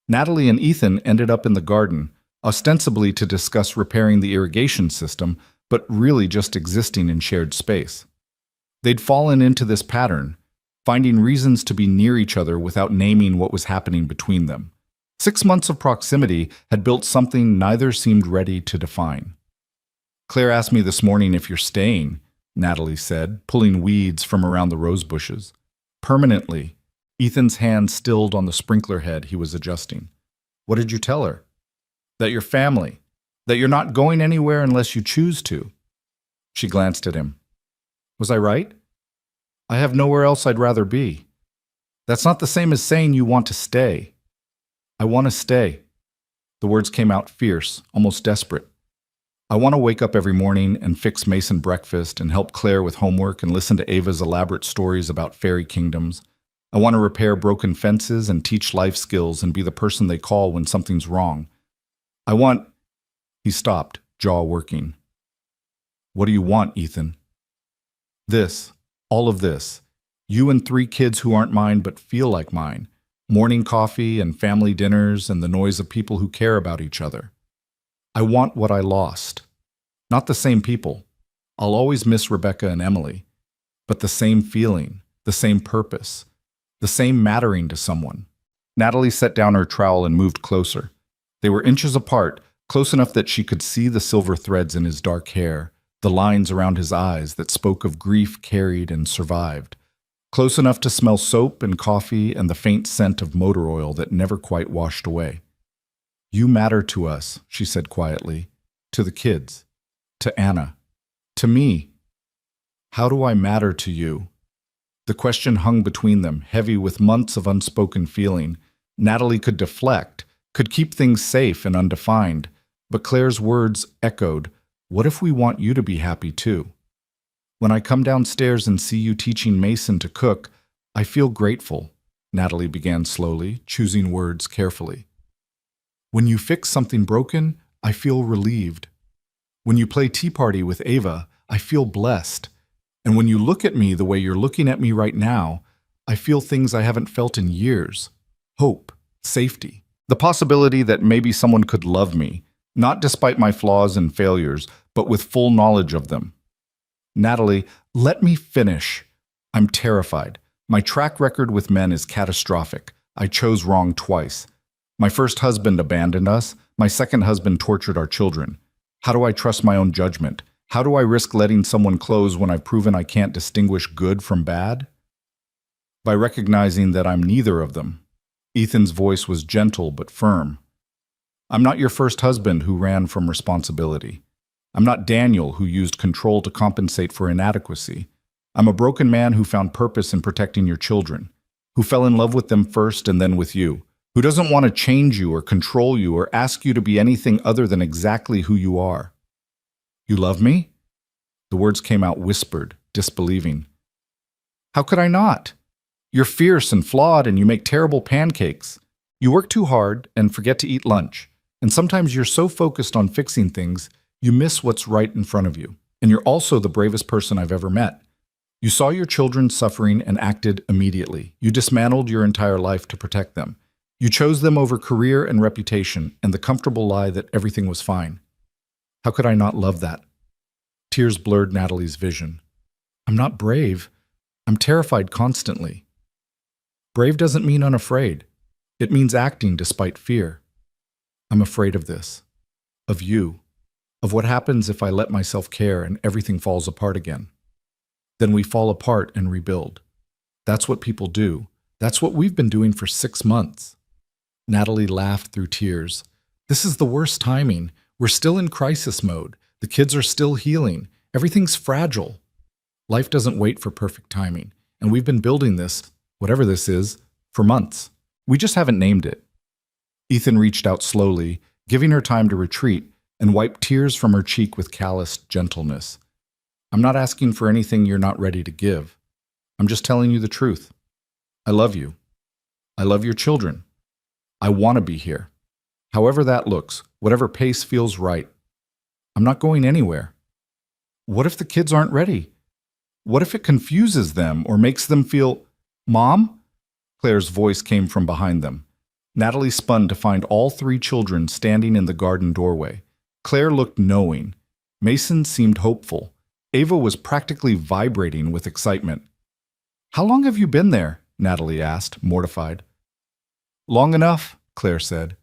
Natalie and Ethan ended up in the garden, ostensibly to discuss repairing the irrigation system, but really just existing in shared space. They'd fallen into this pattern, finding reasons to be near each other without naming what was happening between them. 6 months of proximity had built something neither seemed ready to define. Claire asked me this morning if you're staying, Natalie said, pulling weeds from around the rose bushes. Permanently, Ethan's hand stilled on the sprinkler head he was adjusting. What did you tell her? That you're family. That you're not going anywhere unless you choose to. She glanced at him. Was I right? I have nowhere else I'd rather be. That's not the same as saying you want to stay. I want to stay. The words came out fierce, almost desperate. I want to wake up every morning and fix Mason breakfast and help Claire with homework and listen to Ava's elaborate stories about fairy kingdoms. I want to repair broken fences and teach life skills and be the person they call when something's wrong. I want... He stopped, jaw working. What do you want, Ethan? This. All of this. You and 3 kids who aren't mine but feel like mine. Morning coffee and family dinners and the noise of people who care about each other. I want what I lost. Not the same people. I'll always miss Rebecca and Emily. But the same feeling, the same purpose, the same mattering to someone. Natalie set down her trowel and moved closer. They were inches apart, close enough that she could see the silver threads in his dark hair, the lines around his eyes that spoke of grief carried and survived. Close enough to smell soap and coffee and the faint scent of motor oil that never quite washed away. You matter to us, she said quietly. To the kids. To Anna. To me. How do I matter to you? The question hung between them, heavy with months of unspoken feeling. Natalie could deflect, could keep things safe and undefined, but Claire's words echoed, what if we want you to be happy too? When I come downstairs and see you teaching Mason to cook, I feel grateful, Natalie began slowly, choosing words carefully. When you fix something broken, I feel relieved. When you play Tea Party with Ava, I feel blessed. And when you look at me the way you're looking at me right now, I feel things I haven't felt in years. Hope, safety, the possibility that maybe someone could love me, not despite my flaws and failures, but with full knowledge of them. Natalie, let me finish. I'm terrified. My track record with men is catastrophic. I chose wrong twice. My first husband abandoned us. My second husband tortured our children. How do I trust my own judgment? How do I risk letting someone close when I've proven I can't distinguish good from bad? By recognizing that I'm neither of them. Ethan's voice was gentle but firm. I'm not your first husband who ran from responsibility. I'm not Daniel who used control to compensate for inadequacy. I'm a broken man who found purpose in protecting your children, who fell in love with them first and then with you, who doesn't want to change you or control you or ask you to be anything other than exactly who you are. You love me? The words came out whispered, disbelieving. How could I not? You're fierce and flawed and you make terrible pancakes. You work too hard and forget to eat lunch. And sometimes you're so focused on fixing things, you miss what's right in front of you. And you're also the bravest person I've ever met. You saw your children suffering and acted immediately. You dismantled your entire life to protect them. You chose them over career and reputation and the comfortable lie that everything was fine. How could I not love that? Tears blurred Natalie's vision. I'm not brave. I'm terrified constantly. Brave doesn't mean unafraid. It means acting despite fear. I'm afraid of this. Of you. Of what happens if I let myself care and everything falls apart again. Then we fall apart and rebuild. That's what people do. That's what we've been doing for 6 months. Natalie laughed through tears. This is the worst timing. We're still in crisis mode. The kids are still healing. Everything's fragile. Life doesn't wait for perfect timing, and we've been building this, whatever this is, for months. We just haven't named it. Ethan reached out slowly, giving her time to retreat, and wiped tears from her cheek with calloused gentleness. I'm not asking for anything you're not ready to give. I'm just telling you the truth. I love you. I love your children. I want to be here. However that looks, whatever pace feels right. I'm not going anywhere. What if the kids aren't ready? What if it confuses them or makes them feel, Mom? Claire's voice came from behind them. Natalie spun to find all 3 children standing in the garden doorway. Claire looked knowing. Mason seemed hopeful. Ava was practically vibrating with excitement. How long have you been there? Natalie asked, mortified. Long enough, Claire said.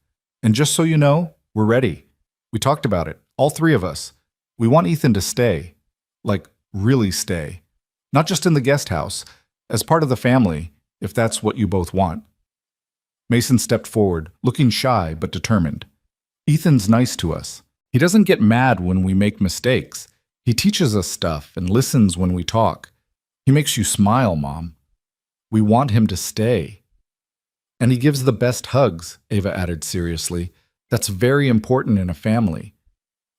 And just so you know, we're ready. We talked about it, all 3 of us. We want Ethan to stay. Like, really stay. Not just in the guest house, as part of the family, if that's what you both want. Mason stepped forward, looking shy but determined. Ethan's nice to us. He doesn't get mad when we make mistakes. He teaches us stuff and listens when we talk. He makes you smile, Mom. We want him to stay. And he gives the best hugs, Ava added seriously. That's very important in a family.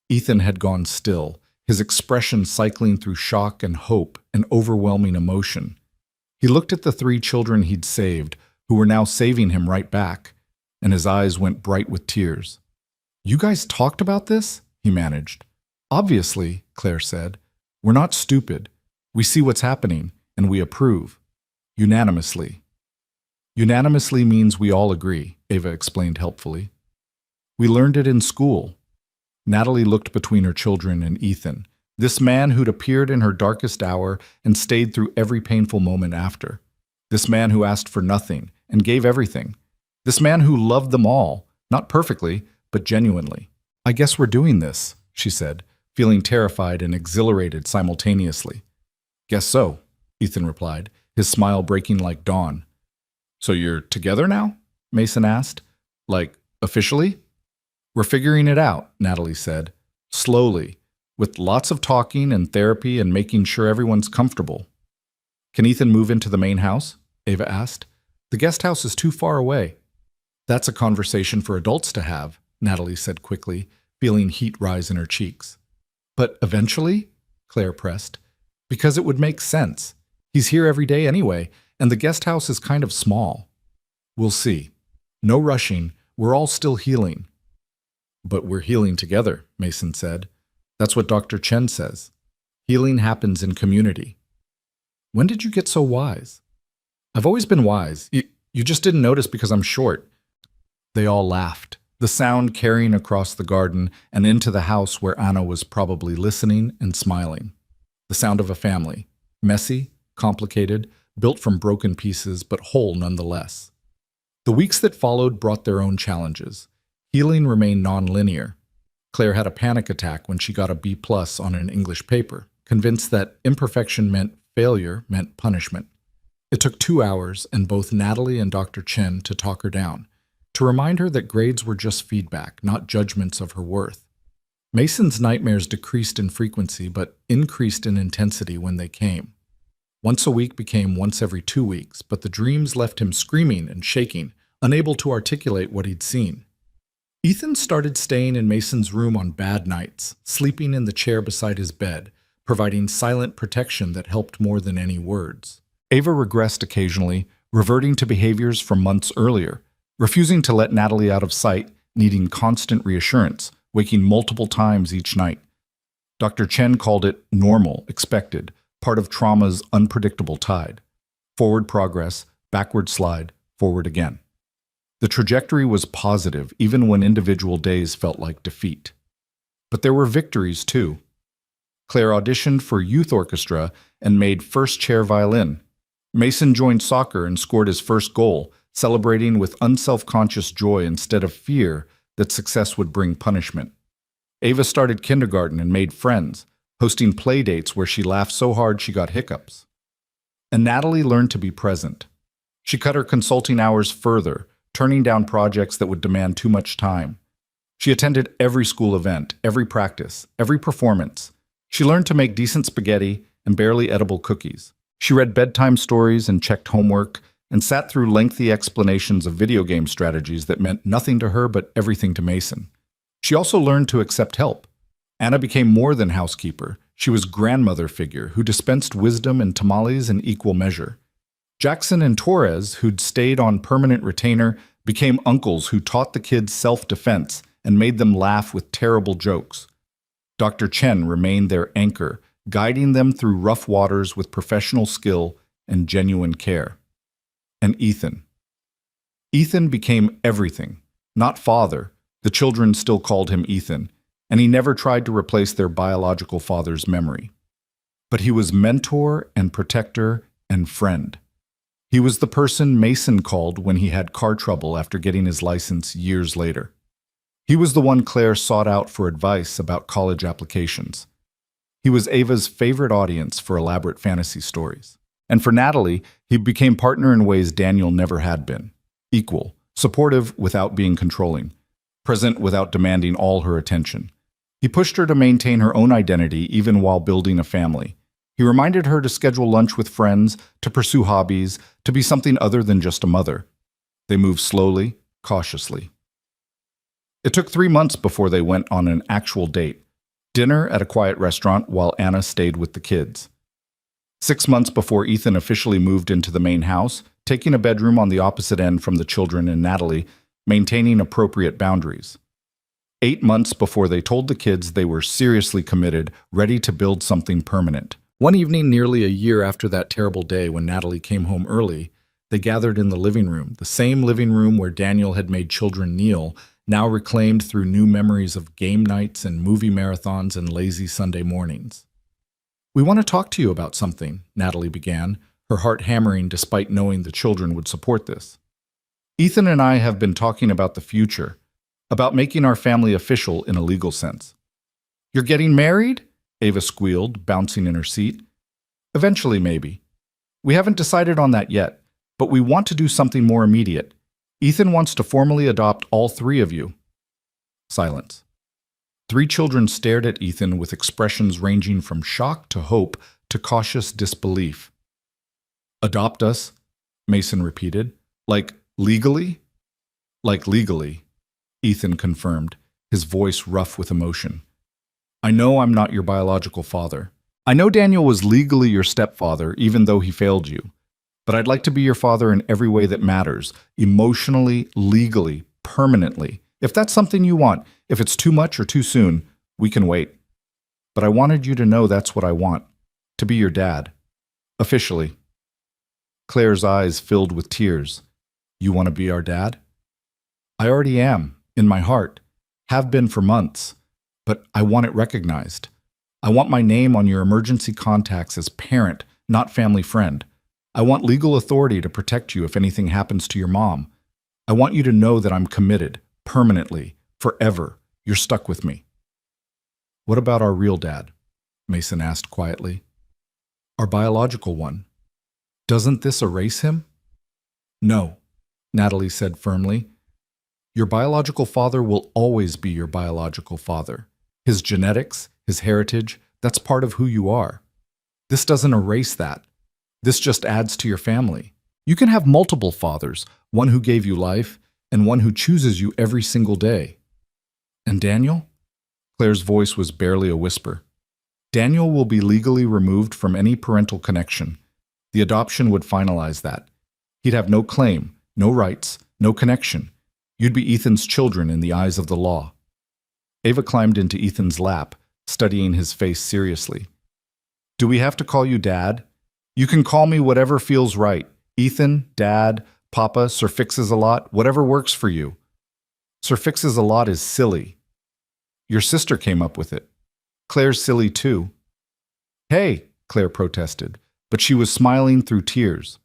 Ethan had gone still, his expression cycling through shock and hope and overwhelming emotion. He looked at the 3 children he'd saved, who were now saving him right back, and his eyes went bright with tears. You guys talked about this? He managed. Obviously, Claire said. We're not stupid. We see what's happening, and we approve. Unanimously. Unanimously means we all agree, Ava explained helpfully. We learned it in school. Natalie looked between her children and Ethan, this man who'd appeared in her darkest hour and stayed through every painful moment after. This man who asked for nothing and gave everything. This man who loved them all, not perfectly, but genuinely. I guess we're doing this, she said, feeling terrified and exhilarated simultaneously. Guess so, Ethan replied, his smile breaking like dawn. So you're together now? Mason asked. Like, officially? We're figuring it out, Natalie said, slowly, with lots of talking and therapy and making sure everyone's comfortable. Can Ethan move into the main house? Ava asked. The guest house is too far away. That's a conversation for adults to have, Natalie said quickly, feeling heat rise in her cheeks. But eventually? Claire pressed. Because it would make sense. He's here every day anyway, and the guest house is kind of small. We'll see. No rushing. We're all still healing. But we're healing together, Mason said. That's what Dr. Chen says. Healing happens in community. When did you get so wise? I've always been wise. You just didn't notice because I'm short. They all laughed, the sound carrying across the garden and into the house where Anna was probably listening and smiling. The sound of a family, messy, complicated, built from broken pieces, but whole nonetheless. The weeks that followed brought their own challenges. Healing remained non-linear. Claire had a panic attack when she got a B+ on an English paper, convinced that imperfection meant failure meant punishment. It took 2 hours and both Natalie and Dr. Chen to talk her down, to remind her that grades were just feedback, not judgments of her worth. Mason's nightmares decreased in frequency but increased in intensity when they came. Once a week became once every 2 weeks, but the dreams left him screaming and shaking, unable to articulate what he'd seen. Ethan started staying in Mason's room on bad nights, sleeping in the chair beside his bed, providing silent protection that helped more than any words. Ava regressed occasionally, reverting to behaviors from months earlier, refusing to let Natalie out of sight, needing constant reassurance, waking multiple times each night. Dr. Chen called it normal, expected, part of trauma's unpredictable tide. Forward progress, backward slide, forward again. The trajectory was positive even when individual days felt like defeat. But there were victories, too. Claire auditioned for youth orchestra and made first chair violin. Mason joined soccer and scored his first goal, celebrating with unselfconscious joy instead of fear that success would bring punishment. Ava started kindergarten and made friends, hosting play dates where she laughed so hard she got hiccups. And Natalie learned to be present. She cut her consulting hours further, turning down projects that would demand too much time. She attended every school event, every practice, every performance. She learned to make decent spaghetti and barely edible cookies. She read bedtime stories and checked homework, and sat through lengthy explanations of video game strategies that meant nothing to her but everything to Mason. She also learned to accept help. Anna became more than housekeeper. She was grandmother figure who dispensed wisdom and tamales in equal measure. Jackson and Torres, who'd stayed on permanent retainer, became uncles who taught the kids self-defense and made them laugh with terrible jokes. Dr. Chen remained their anchor, guiding them through rough waters with professional skill and genuine care. And Ethan. Ethan became everything. Not father, the children still called him Ethan, and he never tried to replace their biological father's memory. But he was mentor and protector and friend. He was the person Mason called when he had car trouble after getting his license years later. He was the one Claire sought out for advice about college applications. He was Ava's favorite audience for elaborate fantasy stories. And for Natalie, he became partner in ways Daniel never had been. Equal, supportive without being controlling, present without demanding all her attention. He pushed her to maintain her own identity even while building a family. He reminded her to schedule lunch with friends, to pursue hobbies, to be something other than just a mother. They moved slowly, cautiously. It took 3 months before they went on an actual date. Dinner at a quiet restaurant while Anna stayed with the kids. 6 months before Ethan officially moved into the main house, taking a bedroom on the opposite end from the children and Natalie, maintaining appropriate boundaries. 8 months before they told the kids they were seriously committed, ready to build something permanent. One evening, nearly a year after that terrible day when Natalie came home early, they gathered in the living room, the same living room where Daniel had made children kneel, now reclaimed through new memories of game nights and movie marathons and lazy Sunday mornings. "We want to talk to you about something," Natalie began, her heart hammering despite knowing the children would support this. "Ethan and I have been talking about the future, about making our family official in a legal sense." "You're getting married?" Ava squealed, bouncing in her seat. "Eventually, maybe. We haven't decided on that yet, but we want to do something more immediate. Ethan wants to formally adopt all 3 of you." Silence. 3 children stared at Ethan with expressions ranging from shock to hope to cautious disbelief. "Adopt us?" Mason repeated. "Like legally?" "Like legally," Ethan confirmed, his voice rough with emotion. "I know I'm not your biological father. I know Daniel was legally your stepfather, even though he failed you. But I'd like to be your father in every way that matters, emotionally, legally, permanently. If that's something you want, if it's too much or too soon, we can wait. But I wanted you to know that's what I want, to be your dad. Officially." Claire's eyes filled with tears. "You want to be our dad?" "I already am, in my heart. Have been for months. But I want it recognized. I want my name on your emergency contacts as parent, not family friend. I want legal authority to protect you if anything happens to your mom. I want you to know that I'm committed, permanently, forever. You're stuck with me." "What about our real dad?" Mason asked quietly. "Our biological one. Doesn't this erase him?" "No," Natalie said firmly. "Your biological father will always be your biological father. His genetics, his heritage, that's part of who you are. This doesn't erase that. This just adds to your family. You can have multiple fathers, one who gave you life, and one who chooses you every single day." "And Daniel?" Claire's voice was barely a whisper. "Daniel will be legally removed from any parental connection. The adoption would finalize that. He'd have no claim, no rights, no connection. You'd be Ethan's children in the eyes of the law." Ava climbed into Ethan's lap, studying his face seriously. "Do we have to call you Dad? You can call me whatever feels right. Ethan, Dad, Papa, Sir Fixes-a-Lot, whatever works for you." "Sir Fixes-a-Lot is silly." Your sister came up with it. Claire's silly too. Hey, Claire protested, but she was smiling through tears.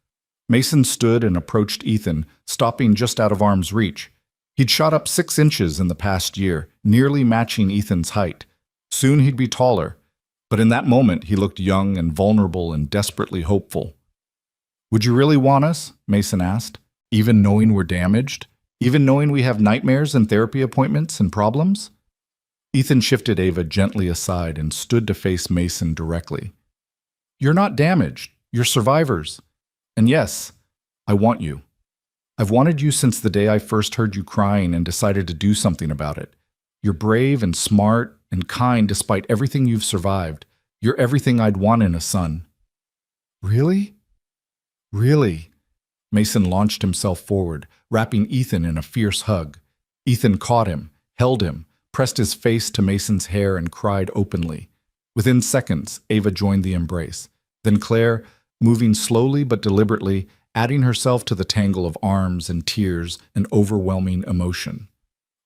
Mason stood and approached Ethan, stopping just out of arm's reach. He'd shot up 6 inches in the past year, nearly matching Ethan's height. Soon he'd be taller, but in that moment he looked young and vulnerable and desperately hopeful. Would you really want us? Mason asked. Even knowing we're damaged? Even knowing we have nightmares and therapy appointments and problems? Ethan shifted Ava gently aside and stood to face Mason directly. You're not damaged. You're survivors. And yes, I want you. I've wanted you since the day I first heard you crying and decided to do something about it. You're brave and smart and kind despite everything you've survived. You're everything I'd want in a son. Really? Really? Mason launched himself forward, wrapping Ethan in a fierce hug. Ethan caught him, held him, pressed his face to Mason's hair and cried openly. Within seconds, Ava joined the embrace. Then Claire, moving slowly but deliberately, adding herself to the tangle of arms and tears and overwhelming emotion.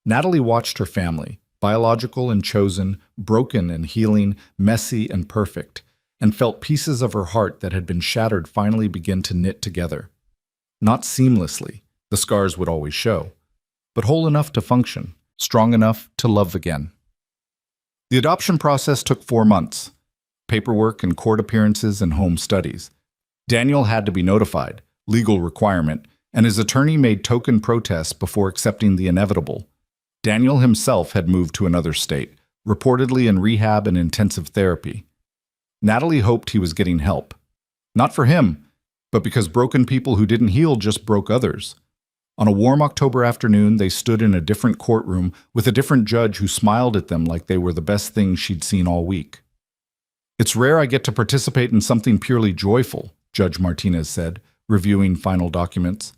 Natalie watched her family, biological and chosen, broken and healing, messy and perfect, and felt pieces of her heart that had been shattered finally begin to knit together. Not seamlessly, the scars would always show, but whole enough to function, strong enough to love again. The adoption process took 4 months. Paperwork and court appearances and home studies. Daniel had to be notified, legal requirement, and his attorney made token protests before accepting the inevitable. Daniel himself had moved to another state, reportedly in rehab and intensive therapy. Natalie hoped he was getting help. Not for him, but because broken people who didn't heal just broke others. On a warm October afternoon, they stood in a different courtroom with a different judge who smiled at them like they were the best thing she'd seen all week. It's rare I get to participate in something purely joyful, Judge Martinez said, reviewing final documents.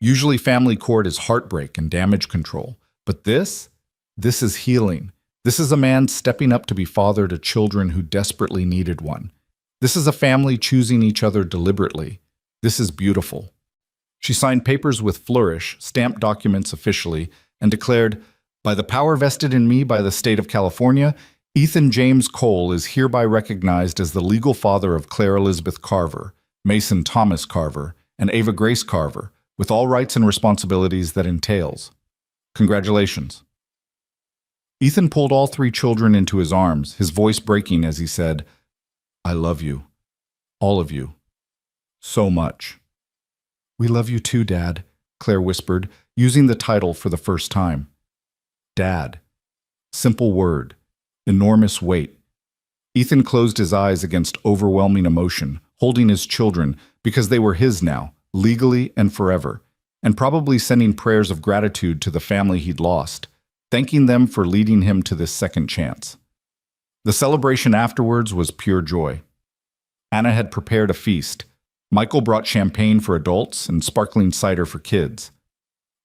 Usually family court is heartbreak and damage control, but this is healing. This is a man stepping up to be father to children who desperately needed one. This is a family choosing each other deliberately. This is beautiful. She signed papers with flourish, stamped documents officially, and declared, "By the power vested in me by the state of California, Ethan James Cole is hereby recognized as the legal father of Claire Elizabeth Carver, Mason Thomas Carver, and Ava Grace Carver, with all rights and responsibilities that entails. Congratulations." Ethan pulled all 3 children into his arms, his voice breaking as he said, "I love you. All of you. So much." "We love you too, Dad," Claire whispered, using the title for the first time. Dad. Simple word. Enormous weight. Ethan closed his eyes against overwhelming emotion, holding his children because they were his now, legally and forever, and probably sending prayers of gratitude to the family he'd lost, thanking them for leading him to this second chance. The celebration afterwards was pure joy. Anna had prepared a feast. Michael brought champagne for adults and sparkling cider for kids.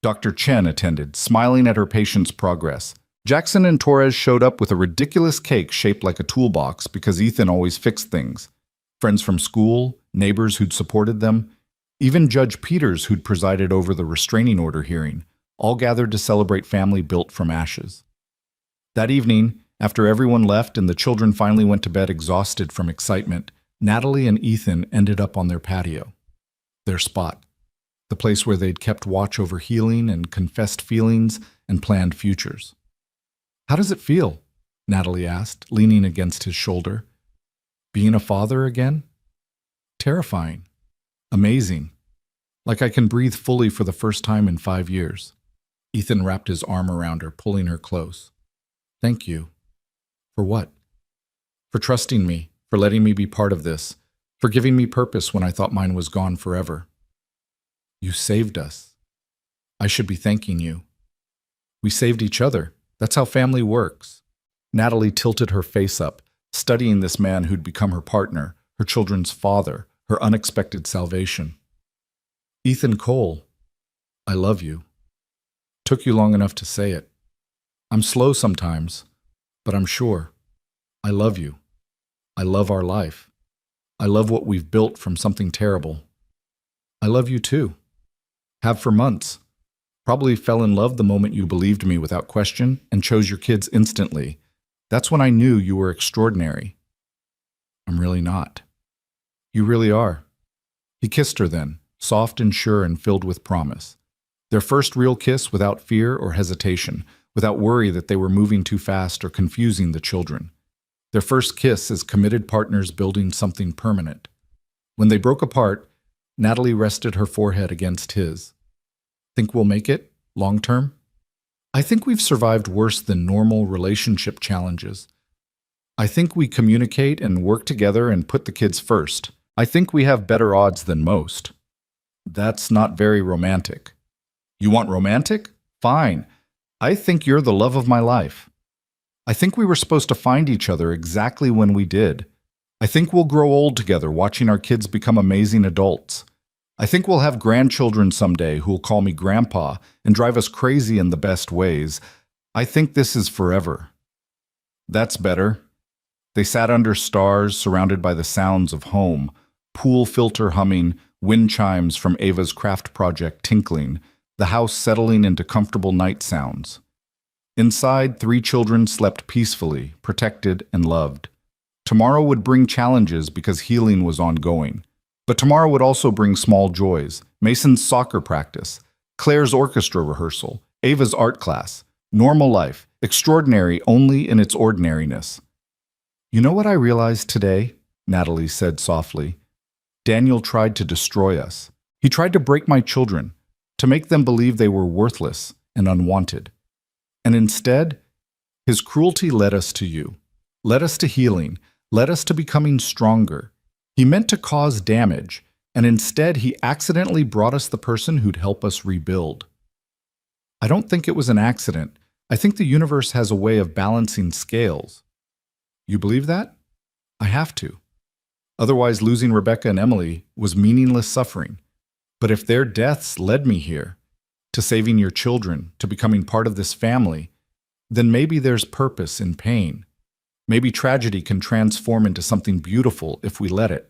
Dr. Chen attended, smiling at her patient's progress. Jackson and Torres showed up with a ridiculous cake shaped like a toolbox because Ethan always fixed things. Friends from school, neighbors who'd supported them, even Judge Peters who'd presided over the restraining order hearing, all gathered to celebrate family built from ashes. That evening, after everyone left and the children finally went to bed exhausted from excitement, Natalie and Ethan ended up on their patio. Their spot. The place where they'd kept watch over healing and confessed feelings and planned futures. "How does it feel?" Natalie asked, leaning against his shoulder. "Being a father again?" "Terrifying. Amazing. Like I can breathe fully for the first time in 5 years." Ethan wrapped his arm around her, pulling her close. "Thank you." "For what?" "For trusting me, for letting me be part of this, for giving me purpose when I thought mine was gone forever." "You saved us." "I should be thanking you." "We saved each other. That's how family works." Natalie tilted her face up, studying this man who'd become her partner, her children's father, her unexpected salvation. "Ethan Cole, I love you. Took you long enough to say it. I'm slow sometimes, but I'm sure. I love you. I love our life. I love what we've built from something terrible. I love you too. Have for months. Probably fell in love the moment you believed me without question and chose your kids instantly. That's when I knew you were extraordinary. I'm really not. You really are. He kissed her then, soft and sure and filled with promise. Their first real kiss without fear or hesitation, without worry that they were moving too fast or confusing the children. Their first kiss as committed partners building something permanent. When they broke apart, Natalie rested her forehead against his. Think we'll make it, long term? I think we've survived worse than normal relationship challenges. I think we communicate and work together and put the kids first. I think we have better odds than most. That's not very romantic. You want romantic? Fine. I think you're the love of my life. I think we were supposed to find each other exactly when we did. I think we'll grow old together watching our kids become amazing adults. I think we'll have grandchildren someday who will call me grandpa and drive us crazy in the best ways. I think this is forever. That's better. They sat under stars surrounded by the sounds of home, pool filter humming, wind chimes from Ava's craft project tinkling, the house settling into comfortable night sounds. Inside, 3 children slept peacefully, protected and loved. Tomorrow would bring challenges because healing was ongoing. But tomorrow would also bring small joys, Mason's soccer practice, Claire's orchestra rehearsal, Ava's art class, normal life, extraordinary only in its ordinariness. You know what I realized today? Natalie said softly. Daniel tried to destroy us. He tried to break my children, to make them believe they were worthless and unwanted. And instead, his cruelty led us to you, led us to healing, led us to becoming stronger. He meant to cause damage, and instead he accidentally brought us the person who'd help us rebuild. I don't think it was an accident. I think the universe has a way of balancing scales. You believe that? I have to. Otherwise, losing Rebecca and Emily was meaningless suffering. But if their deaths led me here, to saving your children, to becoming part of this family, then maybe there's purpose in pain. Maybe tragedy can transform into something beautiful if we let it.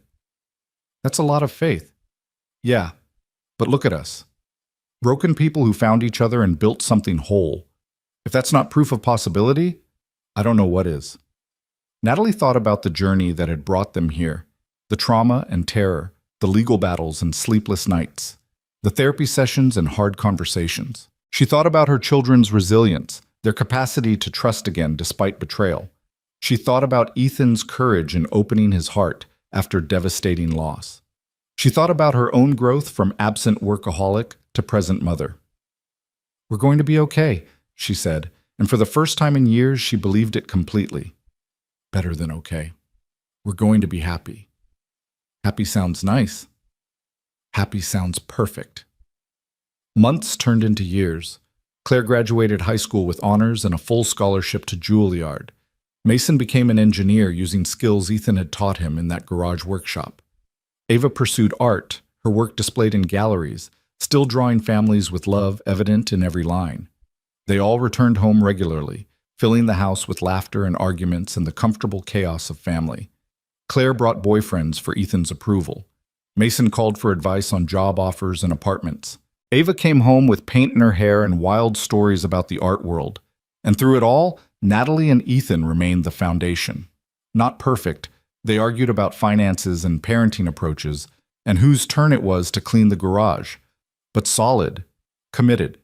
That's a lot of faith. Yeah, but look at us. Broken people who found each other and built something whole. If that's not proof of possibility, I don't know what is. Natalie thought about the journey that had brought them here, the trauma and terror, the legal battles and sleepless nights, the therapy sessions and hard conversations. She thought about her children's resilience, their capacity to trust again despite betrayal. She thought about Ethan's courage in opening his heart after devastating loss. She thought about her own growth from absent workaholic to present mother. We're going to be okay, she said, and for the first time in years she believed it completely. Better than okay. We're going to be happy. Happy sounds nice. Happy sounds perfect. Months turned into years. Claire graduated high school with honors and a full scholarship to Juilliard. Mason became an engineer using skills Ethan had taught him in that garage workshop. Ava pursued art, her work displayed in galleries, still drawing families with love evident in every line. They all returned home regularly, filling the house with laughter and arguments and the comfortable chaos of family. Claire brought boyfriends for Ethan's approval. Mason called for advice on job offers and apartments. Ava came home with paint in her hair and wild stories about the art world. And through it all, Natalie and Ethan remained the foundation. Not perfect, they argued about finances and parenting approaches and whose turn it was to clean the garage, but solid, committed,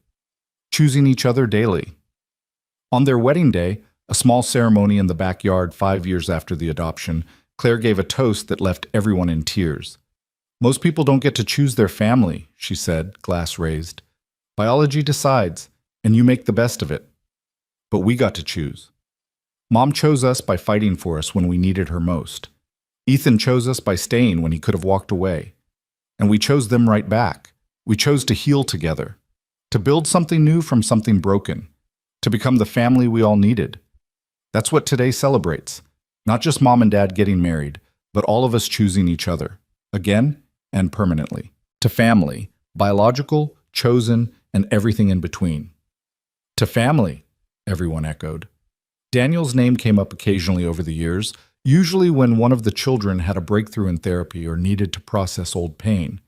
choosing each other daily. On their wedding day, a small ceremony in the backyard 5 years after the adoption, Claire gave a toast that left everyone in tears. Most people don't get to choose their family, she said, glass raised. Biology decides, and you make the best of it. But we got to choose. Mom chose us by fighting for us when we needed her most. Ethan chose us by staying when he could have walked away. And we chose them right back. We chose to heal together, to build something new from something broken, to become the family we all needed. That's what today celebrates. Not just mom and dad getting married, but all of us choosing each other, again and permanently. To family, biological, chosen, and everything in between. To family, everyone echoed. Daniel's name came up occasionally over the years, usually when one of the children had a breakthrough in therapy or needed to process old pain.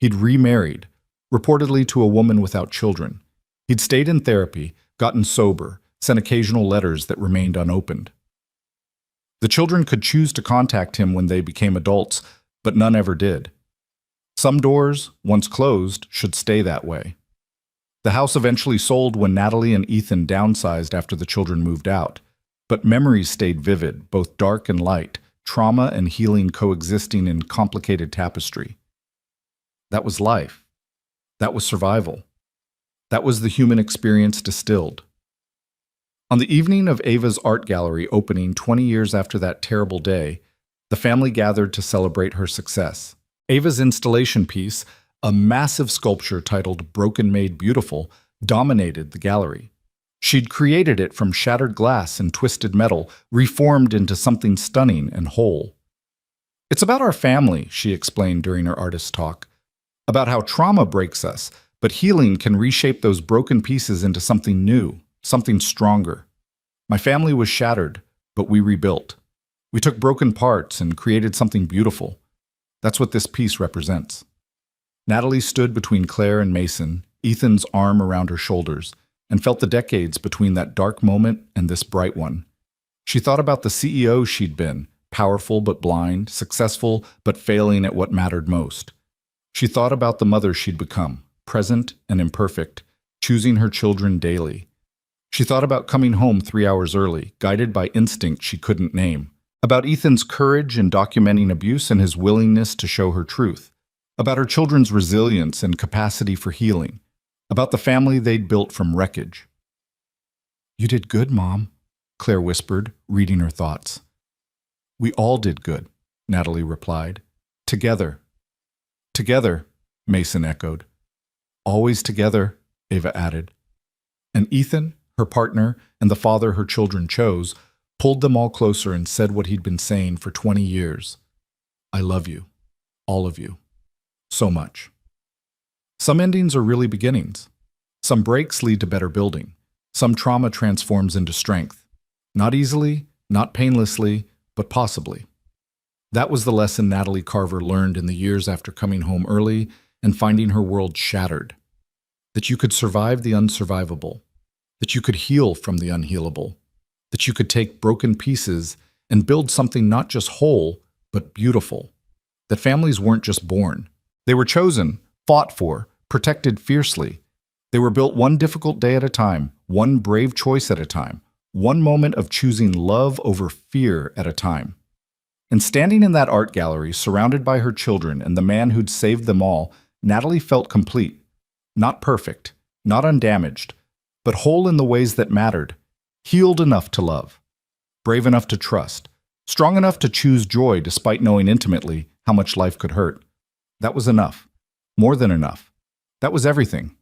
He'd remarried, reportedly to a woman without children, He'd stayed in therapy, gotten sober, sent occasional letters that remained unopened. The children could choose to contact him when they became adults, but none ever did. Some doors, once closed, should stay that way. The house eventually sold when Natalie and Ethan downsized after the children moved out, but memories stayed vivid, both dark and light, trauma and healing coexisting in complicated tapestry. That was life. That was survival. That was the human experience distilled. On the evening of Ava's art gallery opening 20 years after that terrible day, the family gathered to celebrate her success. Ava's installation piece, a massive sculpture titled Broken Made Beautiful, dominated the gallery. She'd created it from shattered glass and twisted metal, reformed into something stunning and whole. "It's about our family," she explained during her artist talk, "about how trauma breaks us, but healing can reshape those broken pieces into something new, something stronger. My family was shattered, but we rebuilt. We took broken parts and created something beautiful. That's what this piece represents." Natalie stood between Claire and Mason, Ethan's arm around her shoulders, and felt the decades between that dark moment and this bright one. She thought about the CEO she'd been, powerful but blind, successful but failing at what mattered most. She thought about the mother she'd become, present and imperfect, choosing her children daily. She thought about coming home 3 hours early, guided by instinct she couldn't name. About Ethan's courage in documenting abuse and his willingness to show her truth. About her children's resilience and capacity for healing. About the family they'd built from wreckage. "You did good, Mom," Claire whispered, reading her thoughts. "We all did good," Natalie replied. "Together." "Together," Mason echoed. "Always together," Ava added. And Ethan, her partner, and the father her children chose, pulled them all closer and said what he'd been saying for 20 years. "I love you, all of you, so much." Some endings are really beginnings. Some breaks lead to better building. Some trauma transforms into strength. Not easily, not painlessly, but possibly. That was the lesson Natalie Carver learned in the years after coming home early and finding her world shattered. That you could survive the unsurvivable. That you could heal from the unhealable. That you could take broken pieces and build something not just whole, but beautiful. That families weren't just born. They were chosen, fought for, protected fiercely. They were built one difficult day at a time, one brave choice at a time, one moment of choosing love over fear at a time. And standing in that art gallery, surrounded by her children and the man who'd saved them all, Natalie felt complete. Not perfect, not undamaged, but whole in the ways that mattered. Healed enough to love, brave enough to trust, strong enough to choose joy despite knowing intimately how much life could hurt. That was enough. More than enough. That was everything.